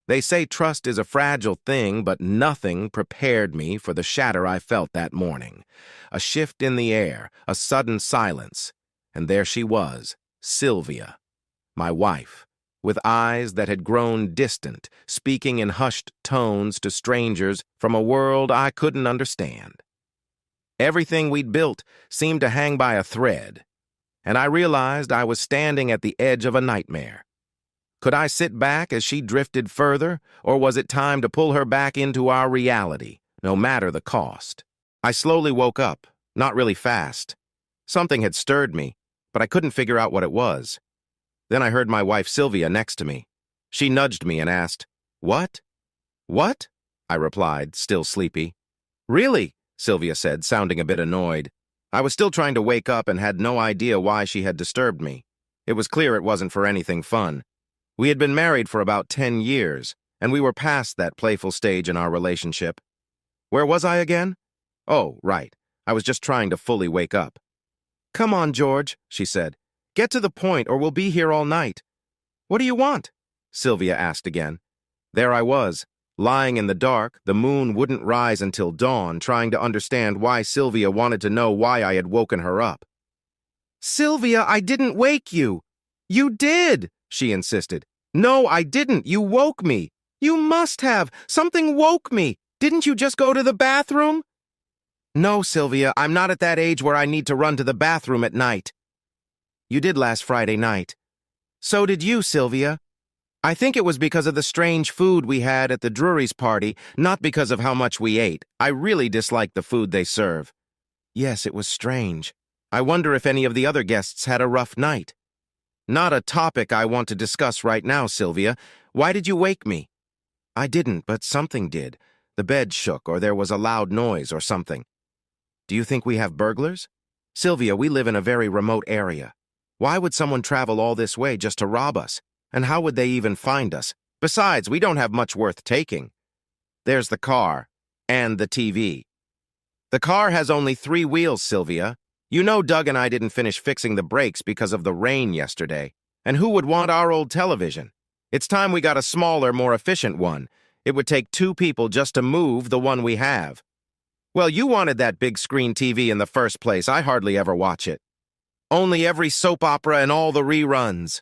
They say trust is a fragile thing, but nothing prepared me for the shatter I felt that morning. A shift in the air, a sudden silence, and there she was, Sylvia, my wife, with eyes that had grown distant, speaking in hushed tones to strangers from a world I couldn't understand. Everything we'd built seemed to hang by a thread, and I realized I was standing at the edge of a nightmare. Could I sit back as she drifted further, or was it time to pull her back into our reality, no matter the cost? I slowly woke up, not really fast. Something had stirred me, but I couldn't figure out what it was. Then I heard my wife Sylvia next to me. She nudged me and asked, "What?" "What?" I replied, still sleepy. "Really?" Sylvia said, sounding a bit annoyed. I was still trying to wake up and had no idea why she had disturbed me. It was clear it wasn't for anything fun. We had been married for about 10 years, and we were past that playful stage in our relationship. Where was I again? Oh, right. I was just trying to fully wake up. "Come on, George," she said. "Get to the point or we'll be here all night." "What do you want?" Sylvia asked again. There I was, lying in the dark. The moon wouldn't rise until dawn, trying to understand why Sylvia wanted to know why I had woken her up. "Sylvia, I didn't wake you." "You did," she insisted. "No, I didn't. You woke me." "You must have. Something woke me. Didn't you just go to the bathroom?" "No, Sylvia, I'm not at that age where I need to run to the bathroom at night." "You did last Friday night." "So did you, Sylvia." "I think it was because of the strange food we had at the Drury's party, not because of how much we ate. I really dislike the food they serve." "Yes, it was strange. I wonder if any of the other guests had a rough night." "Not a topic I want to discuss right now, Sylvia. Why did you wake me?" "I didn't, but something did. The bed shook, or there was a loud noise or something." "Do you think we have burglars?" "Sylvia, we live in a very remote area. Why would someone travel all this way just to rob us? And how would they even find us? Besides, we don't have much worth taking." "There's the car. And the TV." "The car has only 3 wheels, Sylvia. You know Doug and I didn't finish fixing the brakes because of the rain yesterday. And who would want our old television? It's time we got a smaller, more efficient one. It would take 2 people just to move the one we have." "Well, you wanted that big screen TV in the first place. I hardly ever watch it. Only every soap opera and all the reruns."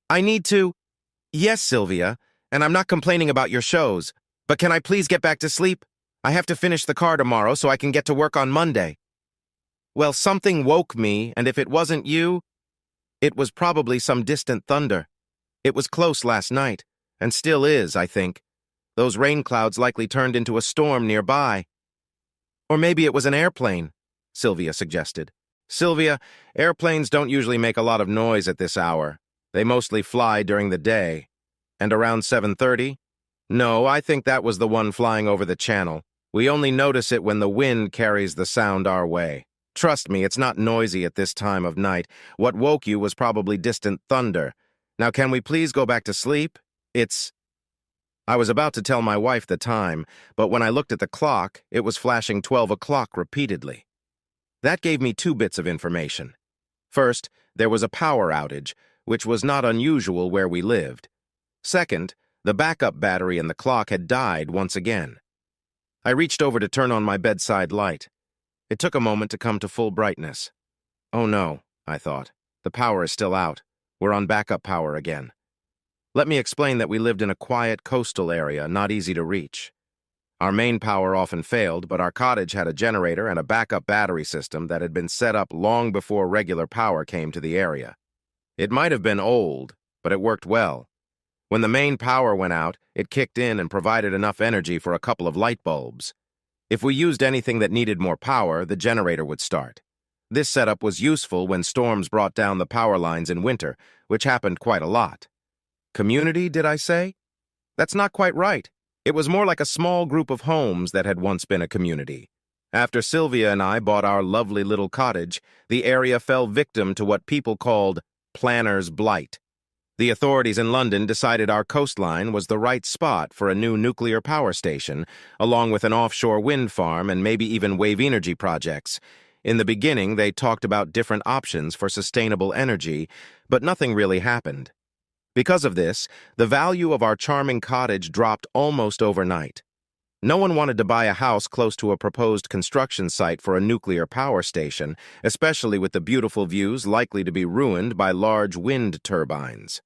"I need to—" "Yes, Sylvia, and I'm not complaining about your shows, but can I please get back to sleep? I have to finish the car tomorrow so I can get to work on Monday." "Well, something woke me, and if it wasn't you, it was probably some distant thunder. It was close last night, and still is, I think. Those rain clouds likely turned into a storm nearby." "Or maybe it was an airplane," Sylvia suggested. "Sylvia, airplanes don't usually make a lot of noise at this hour. They mostly fly during the day. And around 7:30? No, I think that was the one flying over the channel. We only notice it when the wind carries the sound our way. Trust me, it's not noisy at this time of night. What woke you was probably distant thunder. Now can we please go back to sleep? I was about to tell my wife the time, but when I looked at the clock, it was flashing 12 o'clock repeatedly. That gave me 2 bits of information. First, there was a power outage, which was not unusual where we lived. Second, the backup battery in the clock had died once again. I reached over to turn on my bedside light. It took a moment to come to full brightness. "Oh no," I thought. "The power is still out. We're on backup power again." Let me explain that we lived in a quiet coastal area, not easy to reach. Our main power often failed, but our cottage had a generator and a backup battery system that had been set up long before regular power came to the area. It might have been old, but it worked well. When the main power went out, it kicked in and provided enough energy for a couple of light bulbs. If we used anything that needed more power, the generator would start. This setup was useful when storms brought down the power lines in winter, which happened quite a lot. Community, did I say? That's not quite right. It was more like a small group of homes that had once been a community. After Sylvia and I bought our lovely little cottage, the area fell victim to what people called planner's blight. The authorities in London decided our coastline was the right spot for a new nuclear power station, along with an offshore wind farm and maybe even wave energy projects. In the beginning, they talked about different options for sustainable energy, but nothing really happened. Because of this, the value of our charming cottage dropped almost overnight. No one wanted to buy a house close to a proposed construction site for a nuclear power station, especially with the beautiful views likely to be ruined by large wind turbines.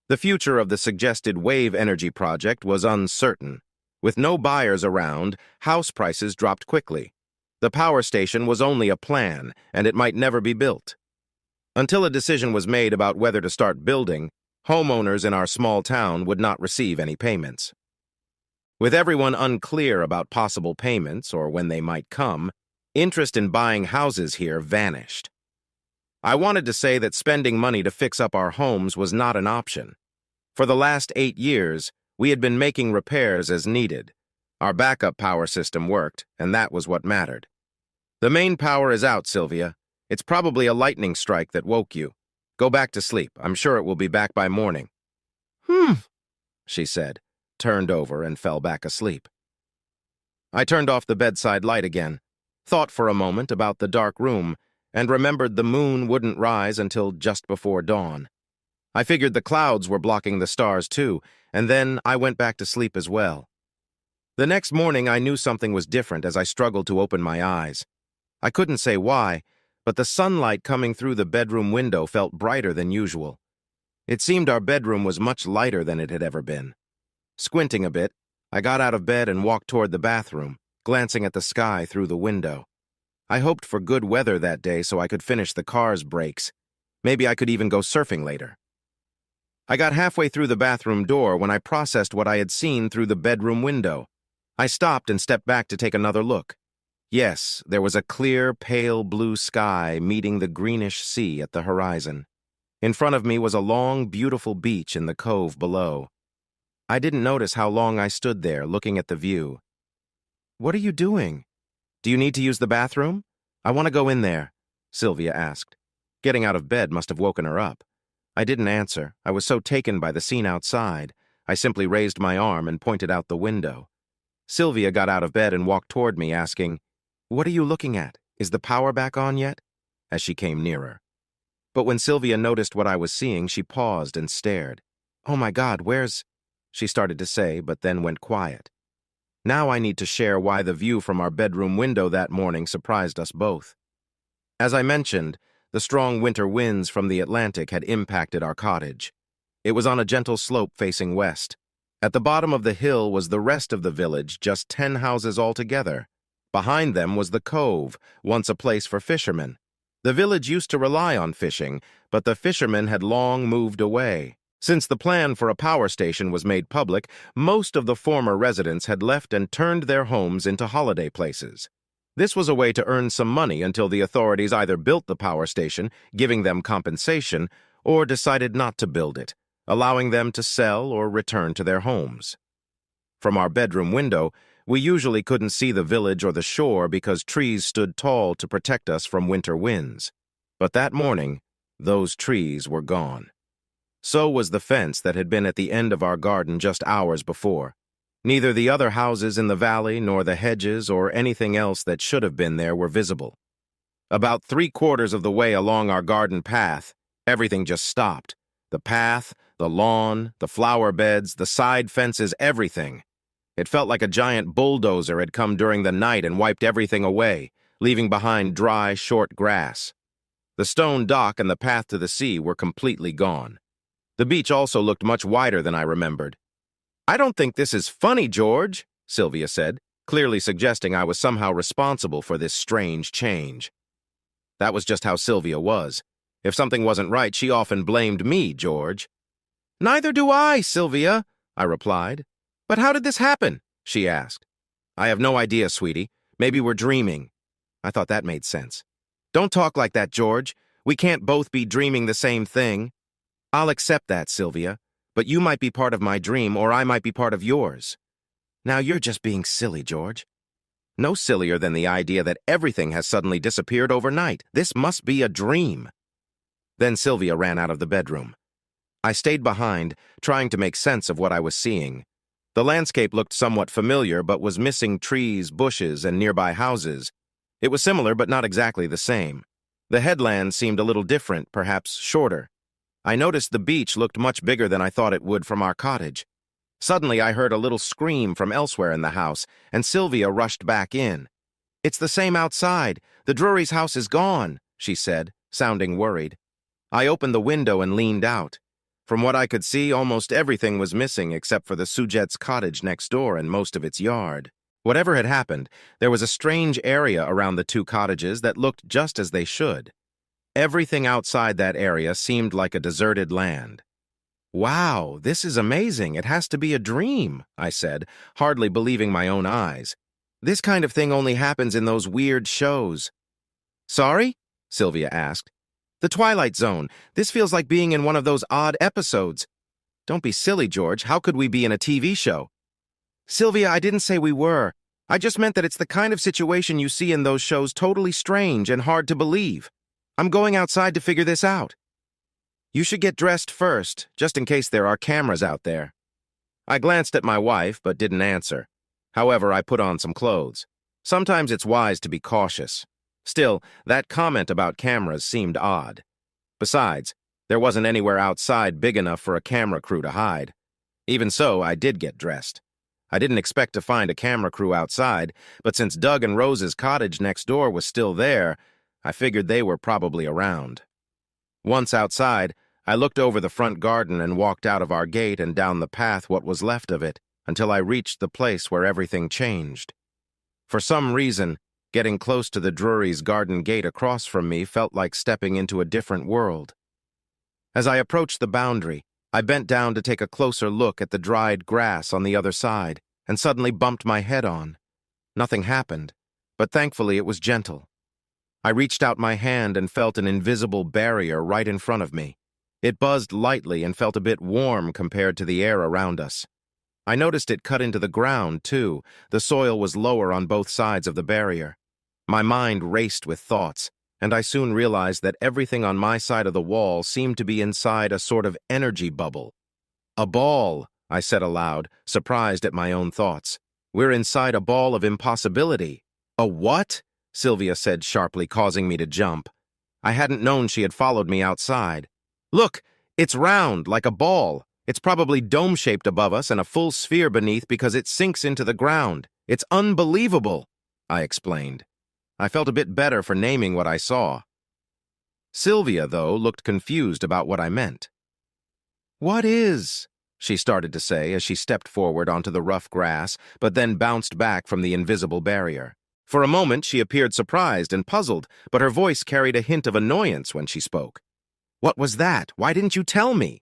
The future of the suggested wave energy project was uncertain. With no buyers around, house prices dropped quickly. The power station was only a plan, and it might never be built. Until a decision was made about whether to start building, homeowners in our small town would not receive any payments. With everyone unclear about possible payments or when they might come, interest in buying houses here vanished. I wanted to say that spending money to fix up our homes was not an option. For the last 8 years, we had been making repairs as needed. Our backup power system worked, and that was what mattered. The main power is out, Sylvia. It's probably a lightning strike that woke you. Go back to sleep. I'm sure it will be back by morning. She said, turned over and fell back asleep. I turned off the bedside light again, thought for a moment about the dark room, and remembered the moon wouldn't rise until just before dawn. I figured the clouds were blocking the stars too, and then I went back to sleep as well. The next morning I knew something was different as I struggled to open my eyes. I couldn't say why, but the sunlight coming through the bedroom window felt brighter than usual. It seemed our bedroom was much lighter than it had ever been. Squinting a bit, I got out of bed and walked toward the bathroom, glancing at the sky through the window. I hoped for good weather that day so I could finish the car's brakes. Maybe I could even go surfing later. I got halfway through the bathroom door when I processed what I had seen through the bedroom window. I stopped and stepped back to take another look. Yes, there was a clear, pale blue sky meeting the greenish sea at the horizon. In front of me was a long, beautiful beach in the cove below. I didn't notice how long I stood there looking at the view. "What are you doing? Do you need to use the bathroom? I want to go in there," Sylvia asked. Getting out of bed must have woken her up. I didn't answer. I was so taken by the scene outside. I simply raised my arm and pointed out the window. Sylvia got out of bed and walked toward me, asking, "What are you looking at? Is the power back on yet?" as she came nearer. But when Sylvia noticed what I was seeing, she paused and stared. "Oh my God, where's—" she started to say, but then went quiet. Now I need to share why the view from our bedroom window that morning surprised us both. As I mentioned, the strong winter winds from the Atlantic had impacted our cottage. It was on a gentle slope facing west. At the bottom of the hill was the rest of the village, just 10 houses altogether. Behind them was the cove, once a place for fishermen. The village used to rely on fishing, but the fishermen had long moved away. Since the plan for a power station was made public, most of the former residents had left and turned their homes into holiday places. This was a way to earn some money until the authorities either built the power station, giving them compensation, or decided not to build it, allowing them to sell or return to their homes. From our bedroom window, we usually couldn't see the village or the shore because trees stood tall to protect us from winter winds. But that morning, those trees were gone. So was the fence that had been at the end of our garden just hours before. Neither the other houses in the valley nor the hedges or anything else that should have been there were visible. About 3/4 of the way along our garden path, everything just stopped. The path, the lawn, the flower beds, the side fences, everything. It felt like a giant bulldozer had come during the night and wiped everything away, leaving behind dry, short grass. The stone dock and the path to the sea were completely gone. The beach also looked much wider than I remembered. "I don't think this is funny, George," Sylvia said, clearly suggesting I was somehow responsible for this strange change. That was just how Sylvia was. If something wasn't right, she often blamed me, George. "Neither do I, Sylvia," I replied. "But how did this happen?" she asked. "I have no idea, sweetie. Maybe we're dreaming." I thought that made sense. "Don't talk like that, George. We can't both be dreaming the same thing." "I'll accept that, Sylvia, but you might be part of my dream or I might be part of yours." "Now you're just being silly, George." "No sillier than the idea that everything has suddenly disappeared overnight. This must be a dream." Then Sylvia ran out of the bedroom. I stayed behind, trying to make sense of what I was seeing. The landscape looked somewhat familiar, but was missing trees, bushes, and nearby houses. It was similar, but not exactly the same. The headland seemed a little different, perhaps shorter. I noticed the beach looked much bigger than I thought it would from our cottage. Suddenly, I heard a little scream from elsewhere in the house, and Sylvia rushed back in. "It's the same outside. The Drury's house is gone," she said, sounding worried. I opened the window and leaned out. From what I could see, almost everything was missing except for the Sujet's cottage next door and most of its yard. Whatever had happened, there was a strange area around the two cottages that looked just as they should. Everything outside that area seemed like a deserted land. "Wow, this is amazing. It has to be a dream," I said, hardly believing my own eyes. "This kind of thing only happens in those weird shows." "Sorry?" Sylvia asked. "The Twilight Zone. This feels like being in one of those odd episodes." "Don't be silly, George. How could we be in a TV show?" "Sylvia, I didn't say we were. I just meant that it's the kind of situation you see in those shows, totally strange and hard to believe. I'm going outside to figure this out." "You should get dressed first, just in case there are cameras out there." I glanced at my wife, but didn't answer. However, I put on some clothes. Sometimes it's wise to be cautious. Still, that comment about cameras seemed odd. Besides, there wasn't anywhere outside big enough for a camera crew to hide. Even so, I did get dressed. I didn't expect to find a camera crew outside, but since Doug and Rose's cottage next door was still there, I figured they were probably around. Once outside, I looked over the front garden and walked out of our gate and down the path what was left of it, until I reached the place where everything changed. For some reason, getting close to the Drury's garden gate across from me felt like stepping into a different world. As I approached the boundary, I bent down to take a closer look at the dried grass on the other side, and suddenly bumped my head on. Nothing happened, but thankfully it was gentle. I reached out my hand and felt an invisible barrier right in front of me. It buzzed lightly and felt a bit warm compared to the air around us. I noticed it cut into the ground, too. The soil was lower on both sides of the barrier. My mind raced with thoughts, and I soon realized that everything on my side of the wall seemed to be inside a sort of energy bubble. "A ball," I said aloud, surprised at my own thoughts. "We're inside a ball of impossibility." "A what?" Sylvia said sharply, causing me to jump. I hadn't known she had followed me outside. "Look, it's round, like a ball. It's probably dome-shaped above us and a full sphere beneath because it sinks into the ground. It's unbelievable," I explained. I felt a bit better for naming what I saw. Sylvia, though, looked confused about what I meant. "What is?" she started to say as she stepped forward onto the rough grass, but then bounced back from the invisible barrier. For a moment, she appeared surprised and puzzled, but her voice carried a hint of annoyance when she spoke. "What was that? Why didn't you tell me?"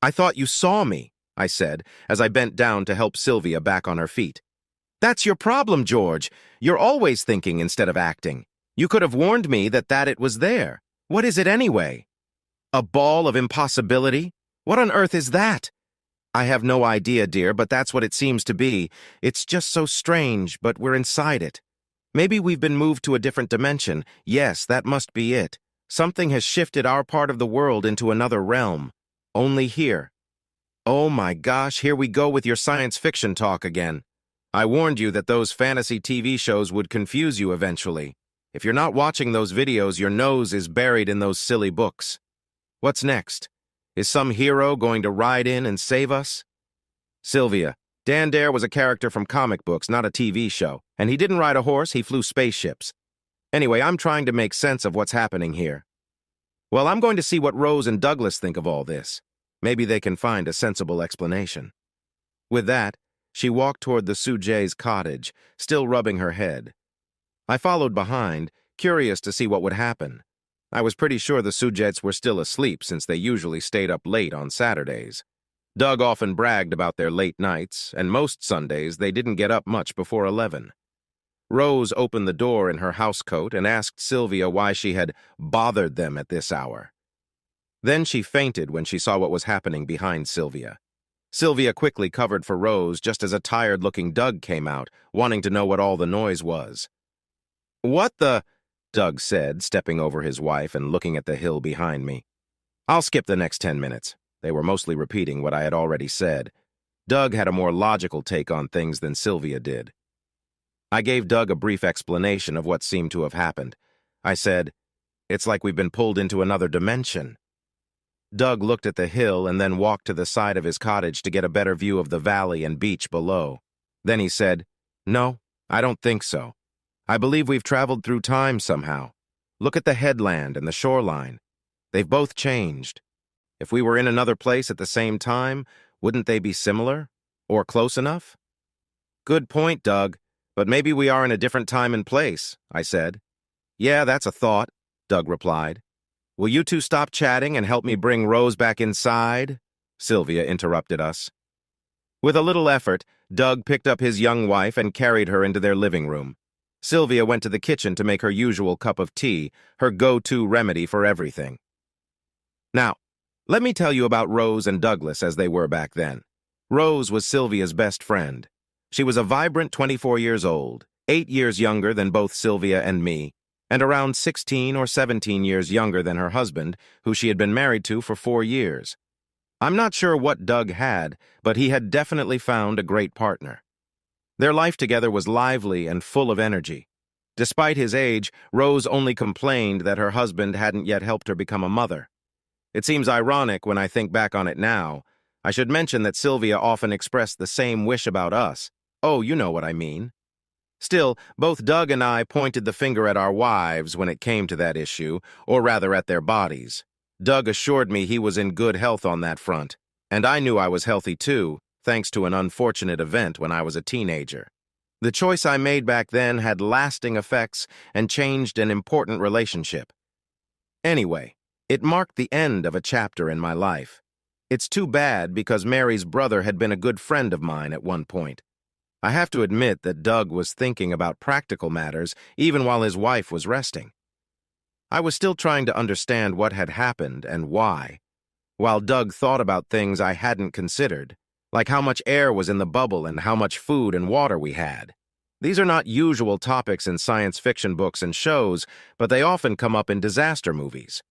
"I thought you saw me," I said, as I bent down to help Sylvia back on her feet. "That's your problem, George. You're always thinking instead of acting. You could have warned me that it was there. What is it anyway?" "A ball of impossibility? What on earth is that?" "I have no idea, dear, but that's what it seems to be. It's just so strange, but we're inside it. Maybe we've been moved to a different dimension. Yes, that must be it. Something has shifted our part of the world into another realm. Only here." "Oh my gosh, here we go with your science fiction talk again. I warned you that those fantasy TV shows would confuse you eventually. If you're not watching those videos, your nose is buried in those silly books. What's next? Is some hero going to ride in and save us?" "Sylvia, Dan Dare was a character from comic books, not a TV show. And he didn't ride a horse, he flew spaceships. Anyway, I'm trying to make sense of what's happening here." "Well, I'm going to see what Rose and Douglas think of all this. Maybe they can find a sensible explanation." With that, she walked toward the Sujet's cottage, still rubbing her head. I followed behind, curious to see what would happen. I was pretty sure the Sujets were still asleep since they usually stayed up late on Saturdays. Doug often bragged about their late nights, and most Sundays they didn't get up much before 11. Rose opened the door in her housecoat and asked Sylvia why she had bothered them at this hour. Then she fainted when she saw what was happening behind Sylvia. Sylvia quickly covered for Rose just as a tired-looking Doug came out, wanting to know what all the noise was. "What the?" Doug said, stepping over his wife and looking at the hill behind me. I'll skip the next 10 minutes. They were mostly repeating what I had already said. Doug had a more logical take on things than Sylvia did. I gave Doug a brief explanation of what seemed to have happened. I said, "It's like we've been pulled into another dimension." Doug looked at the hill and then walked to the side of his cottage to get a better view of the valley and beach below. Then he said, "No, I don't think so. I believe we've traveled through time somehow. Look at the headland and the shoreline. They've both changed. If we were in another place at the same time, wouldn't they be similar? Or close enough?" "Good point, Doug, but maybe we are in a different time and place," I said. "Yeah, that's a thought," Doug replied. "Will you two stop chatting and help me bring Rose back inside?" Sylvia interrupted us. With a little effort, Doug picked up his young wife and carried her into their living room. Sylvia went to the kitchen to make her usual cup of tea, her go-to remedy for everything. Now, let me tell you about Rose and Douglas as they were back then. Rose was Sylvia's best friend. She was a vibrant 24 years old, 8 years younger than both Sylvia and me, and around 16 or 17 years younger than her husband, who she had been married to for 4 years. I'm not sure what Doug had, but he had definitely found a great partner. Their life together was lively and full of energy. Despite his age, Rose only complained that her husband hadn't yet helped her become a mother. It seems ironic when I think back on it now. I should mention that Sylvia often expressed the same wish about us. Oh, you know what I mean. Still, both Doug and I pointed the finger at our wives when it came to that issue, or rather at their bodies. Doug assured me he was in good health on that front, and I knew I was healthy too, thanks to an unfortunate event when I was a teenager. The choice I made back then had lasting effects and changed an important relationship. Anyway, it marked the end of a chapter in my life. It's too bad because Mary's brother had been a good friend of mine at one point. I have to admit that Doug was thinking about practical matters even while his wife was resting. I was still trying to understand what had happened and why, while Doug thought about things I hadn't considered, like how much air was in the bubble and how much food and water we had. These are not usual topics in science fiction books and shows, but they often come up in disaster movies.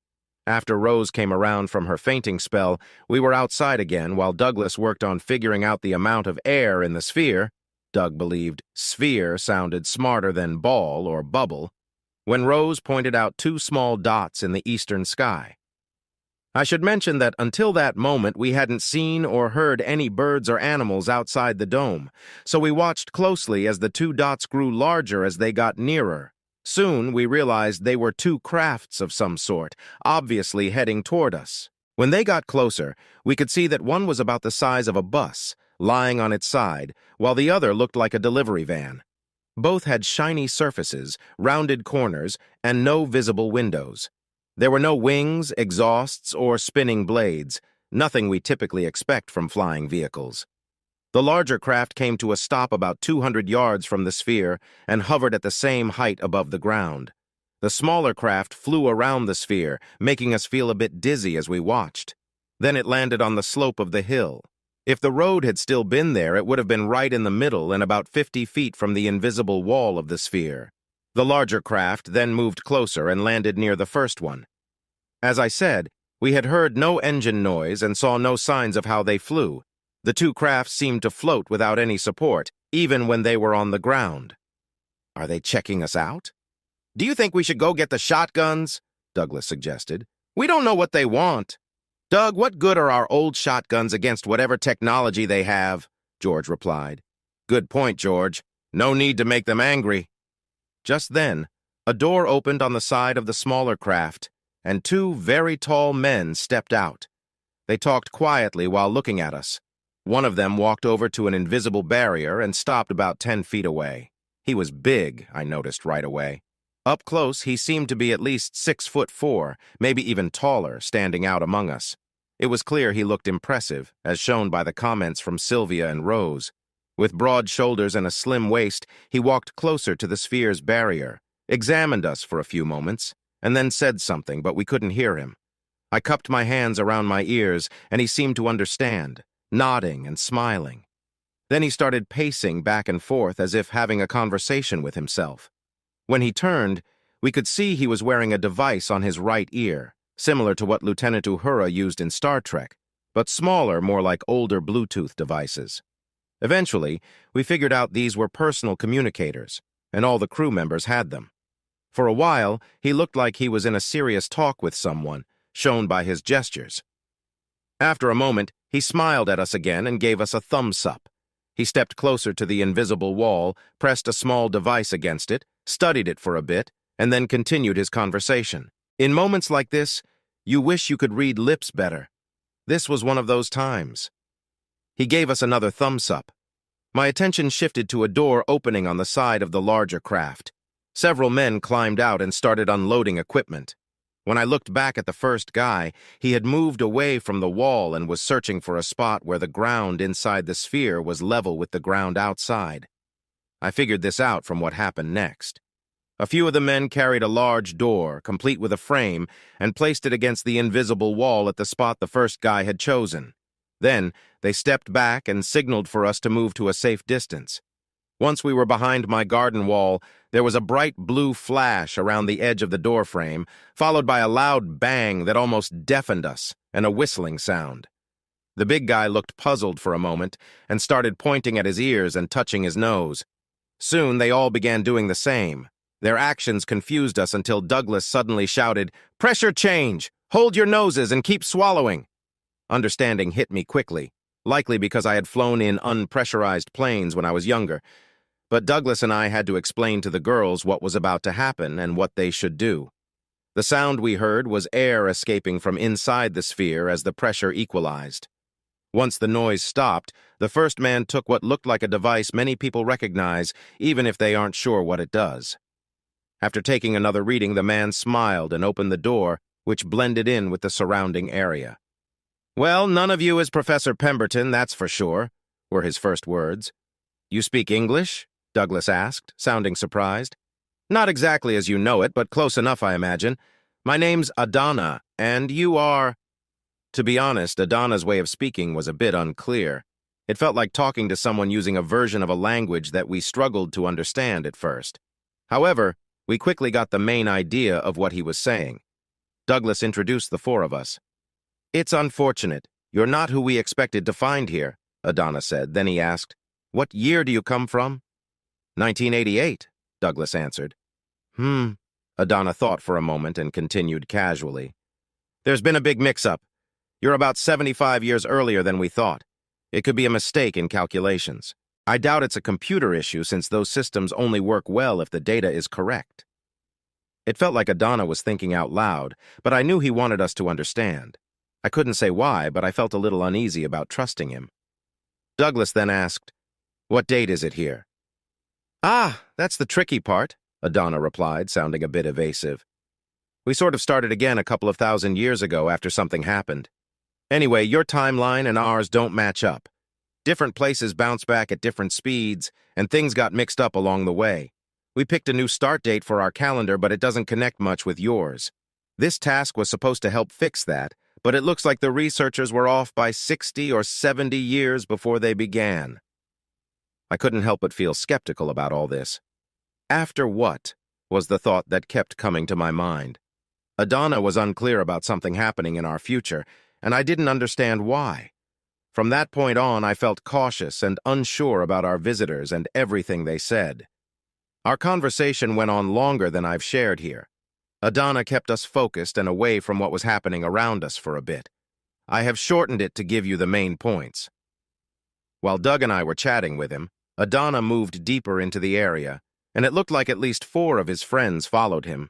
After Rose came around from her fainting spell, we were outside again while Douglas worked on figuring out the amount of air in the sphere. Doug believed sphere sounded smarter than ball or bubble, when Rose pointed out 2 small dots in the eastern sky. I should mention that until that moment we hadn't seen or heard any birds or animals outside the dome, so we watched closely as the 2 dots grew larger as they got nearer. Soon we realized they were 2 crafts of some sort, obviously heading toward us. When they got closer, we could see that one was about the size of a bus, lying on its side, while the other looked like a delivery van. Both had shiny surfaces, rounded corners, and no visible windows. There were no wings, exhausts, or spinning blades, nothing we typically expect from flying vehicles. The larger craft came to a stop about 200 yards from the sphere and hovered at the same height above the ground. The smaller craft flew around the sphere, making us feel a bit dizzy as we watched. Then it landed on the slope of the hill. If the road had still been there, it would have been right in the middle and about 50 feet from the invisible wall of the sphere. The larger craft then moved closer and landed near the first one. As I said, we had heard no engine noise and saw no signs of how they flew. The 2 crafts seemed to float without any support, even when they were on the ground. "Are they checking us out?" "Do you think we should go get the shotguns?" Douglas suggested. "We don't know what they want." "Doug, what good are our old shotguns against whatever technology they have?" George replied. "Good point, George. No need to make them angry." Just then, a door opened on the side of the smaller craft, and 2 very tall men stepped out. They talked quietly while looking at us. One of them walked over to an invisible barrier and stopped about 10 feet away. He was big, I noticed right away. Up close, he seemed to be at least 6'4", maybe even taller, standing out among us. It was clear he looked impressive, as shown by the comments from Sylvia and Rose. With broad shoulders and a slim waist, he walked closer to the sphere's barrier, examined us for a few moments, and then said something, but we couldn't hear him. I cupped my hands around my ears, and he seemed to understand, nodding and smiling. Then he started pacing back and forth as if having a conversation with himself. When he turned, we could see he was wearing a device on his right ear, similar to what Lieutenant Uhura used in Star Trek, but smaller, more like older Bluetooth devices. Eventually, we figured out these were personal communicators, and all the crew members had them. For a while, he looked like he was in a serious talk with someone, shown by his gestures. After a moment, he smiled at us again and gave us a thumbs up. He stepped closer to the invisible wall, pressed a small device against it, studied it for a bit, and then continued his conversation. In moments like this, you wish you could read lips better. This was one of those times. He gave us another thumbs up. My attention shifted to a door opening on the side of the larger craft. Several men climbed out and started unloading equipment. When I looked back at the first guy, he had moved away from the wall and was searching for a spot where the ground inside the sphere was level with the ground outside. I figured this out from what happened next. A few of the men carried a large door, complete with a frame, and placed it against the invisible wall at the spot the first guy had chosen. Then, they stepped back and signaled for us to move to a safe distance. Once we were behind my garden wall, there was a bright blue flash around the edge of the doorframe, followed by a loud bang that almost deafened us, and a whistling sound. The big guy looked puzzled for a moment and started pointing at his ears and touching his nose. Soon, they all began doing the same. Their actions confused us until Douglas suddenly shouted, "Pressure change! Hold your noses and keep swallowing!" Understanding hit me quickly, likely because I had flown in unpressurized planes when I was younger. But Douglas and I had to explain to the girls what was about to happen and what they should do. The sound we heard was air escaping from inside the sphere as the pressure equalized. Once the noise stopped, the first man took what looked like a device many people recognize, even if they aren't sure what it does. After taking another reading, the man smiled and opened the door, which blended in with the surrounding area. "Well, none of you is Professor Pemberton, that's for sure," were his first words. "You speak English?" Douglas asked, sounding surprised. "Not exactly as you know it, but close enough, I imagine. My name's Adana, and you are—" To be honest, Adana's way of speaking was a bit unclear. It felt like talking to someone using a version of a language that we struggled to understand at first. However, we quickly got the main idea of what he was saying. Douglas introduced the four of us. "It's unfortunate. You're not who we expected to find here," Adana said. Then he asked, "What year do you come from?" 1988, Douglas answered. Adana thought for a moment and continued casually. "There's been a big mix-up. You're about 75 years earlier than we thought. It could be a mistake in calculations. I doubt it's a computer issue since those systems only work well if the data is correct." It felt like Adana was thinking out loud, but I knew he wanted us to understand. I couldn't say why, but I felt a little uneasy about trusting him. Douglas then asked, "What date is it here?" "Ah, that's the tricky part," Adana replied, sounding a bit evasive. "We sort of started again a couple of thousand years ago after something happened. Anyway, your timeline and ours don't match up. Different places bounce back at different speeds, and things got mixed up along the way. We picked a new start date for our calendar, but it doesn't connect much with yours. This task was supposed to help fix that, but it looks like the researchers were off by 60 or 70 years before they began." I couldn't help but feel skeptical about all this. After what was the thought that kept coming to my mind. Adana was unclear about something happening in our future, and I didn't understand why. From that point on, I felt cautious and unsure about our visitors and everything they said. Our conversation went on longer than I've shared here. Adana kept us focused and away from what was happening around us for a bit. I have shortened it to give you the main points. While Doug and I were chatting with him, Adana moved deeper into the area, and it looked like at least 4 of his friends followed him.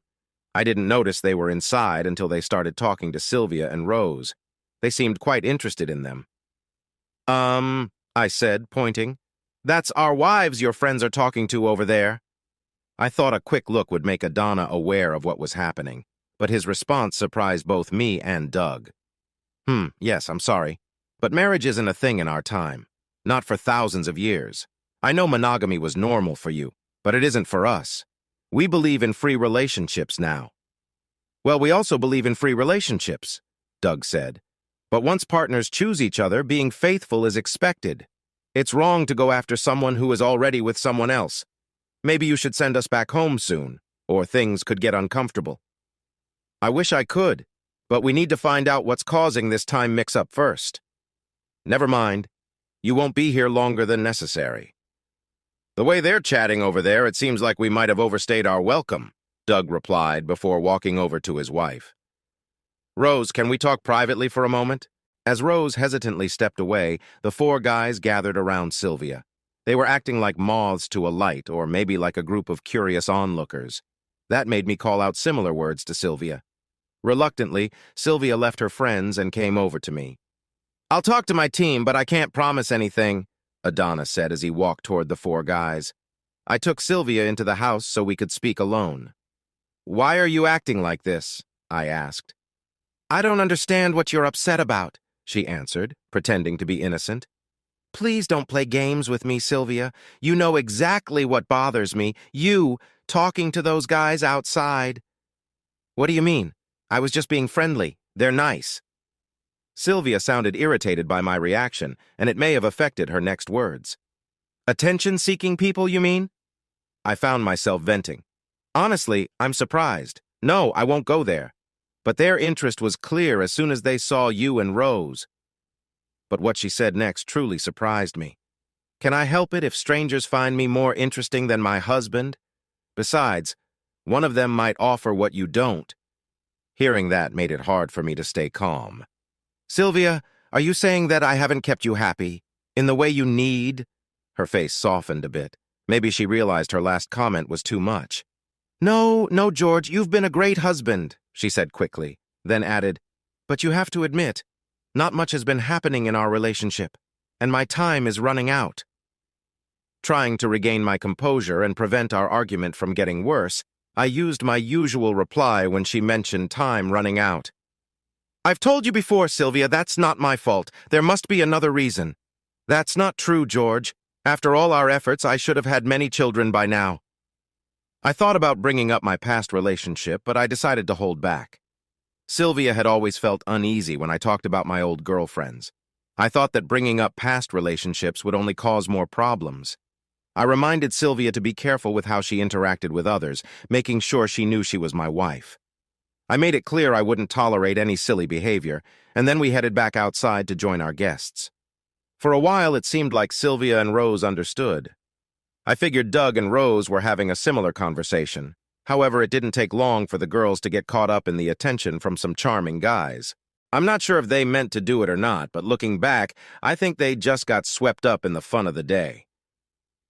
I didn't notice they were inside until they started talking to Sylvia and Rose. They seemed quite interested in them. I said, pointing. "That's our wives your friends are talking to over there." I thought a quick look would make Adana aware of what was happening, but his response surprised both me and Doug. Yes, I'm sorry, but marriage isn't a thing in our time. Not for thousands of years. I know monogamy was normal for you, but it isn't for us. We believe in free relationships now." "Well, we also believe in free relationships," Doug said. "But once partners choose each other, being faithful is expected. It's wrong to go after someone who is already with someone else. Maybe you should send us back home soon, or things could get uncomfortable." "I wish I could, but we need to find out what's causing this time mix-up first." "Never mind. You won't be here longer than necessary." "The way they're chatting over there, it seems like we might have overstayed our welcome," Doug replied before walking over to his wife. "Rose, can we talk privately for a moment?" As Rose hesitantly stepped away, the four guys gathered around Sylvia. They were acting like moths to a light, or maybe like a group of curious onlookers. That made me call out similar words to Sylvia. Reluctantly, Sylvia left her friends and came over to me. "I'll talk to my team, but I can't promise anything," Adonis said as he walked toward the four guys. I took Sylvia into the house so we could speak alone. "Why are you acting like this?" I asked. "I don't understand what you're upset about," she answered, pretending to be innocent. "Please don't play games with me, Sylvia. You know exactly what bothers me. You talking to those guys outside." "What do you mean? I was just being friendly. They're nice." Sylvia sounded irritated by my reaction, and it may have affected her next words. "Attention-seeking people, you mean?" I found myself venting. "Honestly, I'm surprised. No, I won't go there. But their interest was clear as soon as they saw you and Rose." But what she said next truly surprised me. "Can I help it if strangers find me more interesting than my husband? Besides, one of them might offer what you don't." Hearing that made it hard for me to stay calm. "Sylvia, are you saying that I haven't kept you happy? In the way you need?" Her face softened a bit. Maybe she realized her last comment was too much. "No, George, you've been a great husband," she said quickly, then added, "But you have to admit, not much has been happening in our relationship, and my time is running out." Trying to regain my composure and prevent our argument from getting worse, I used my usual reply when she mentioned time running out. "I've told you before, Sylvia, that's not my fault. There must be another reason." "That's not true, George. After all our efforts, I should have had many children by now." I thought about bringing up my past relationship, but I decided to hold back. Sylvia had always felt uneasy when I talked about my old girlfriends. I thought that bringing up past relationships would only cause more problems. I reminded Sylvia to be careful with how she interacted with others, making sure she knew she was my wife. I made it clear I wouldn't tolerate any silly behavior, and then we headed back outside to join our guests. For a while, it seemed like Sylvia and Rose understood. I figured Doug and Rose were having a similar conversation. However, it didn't take long for the girls to get caught up in the attention from some charming guys. I'm not sure if they meant to do it or not, but looking back, I think they just got swept up in the fun of the day.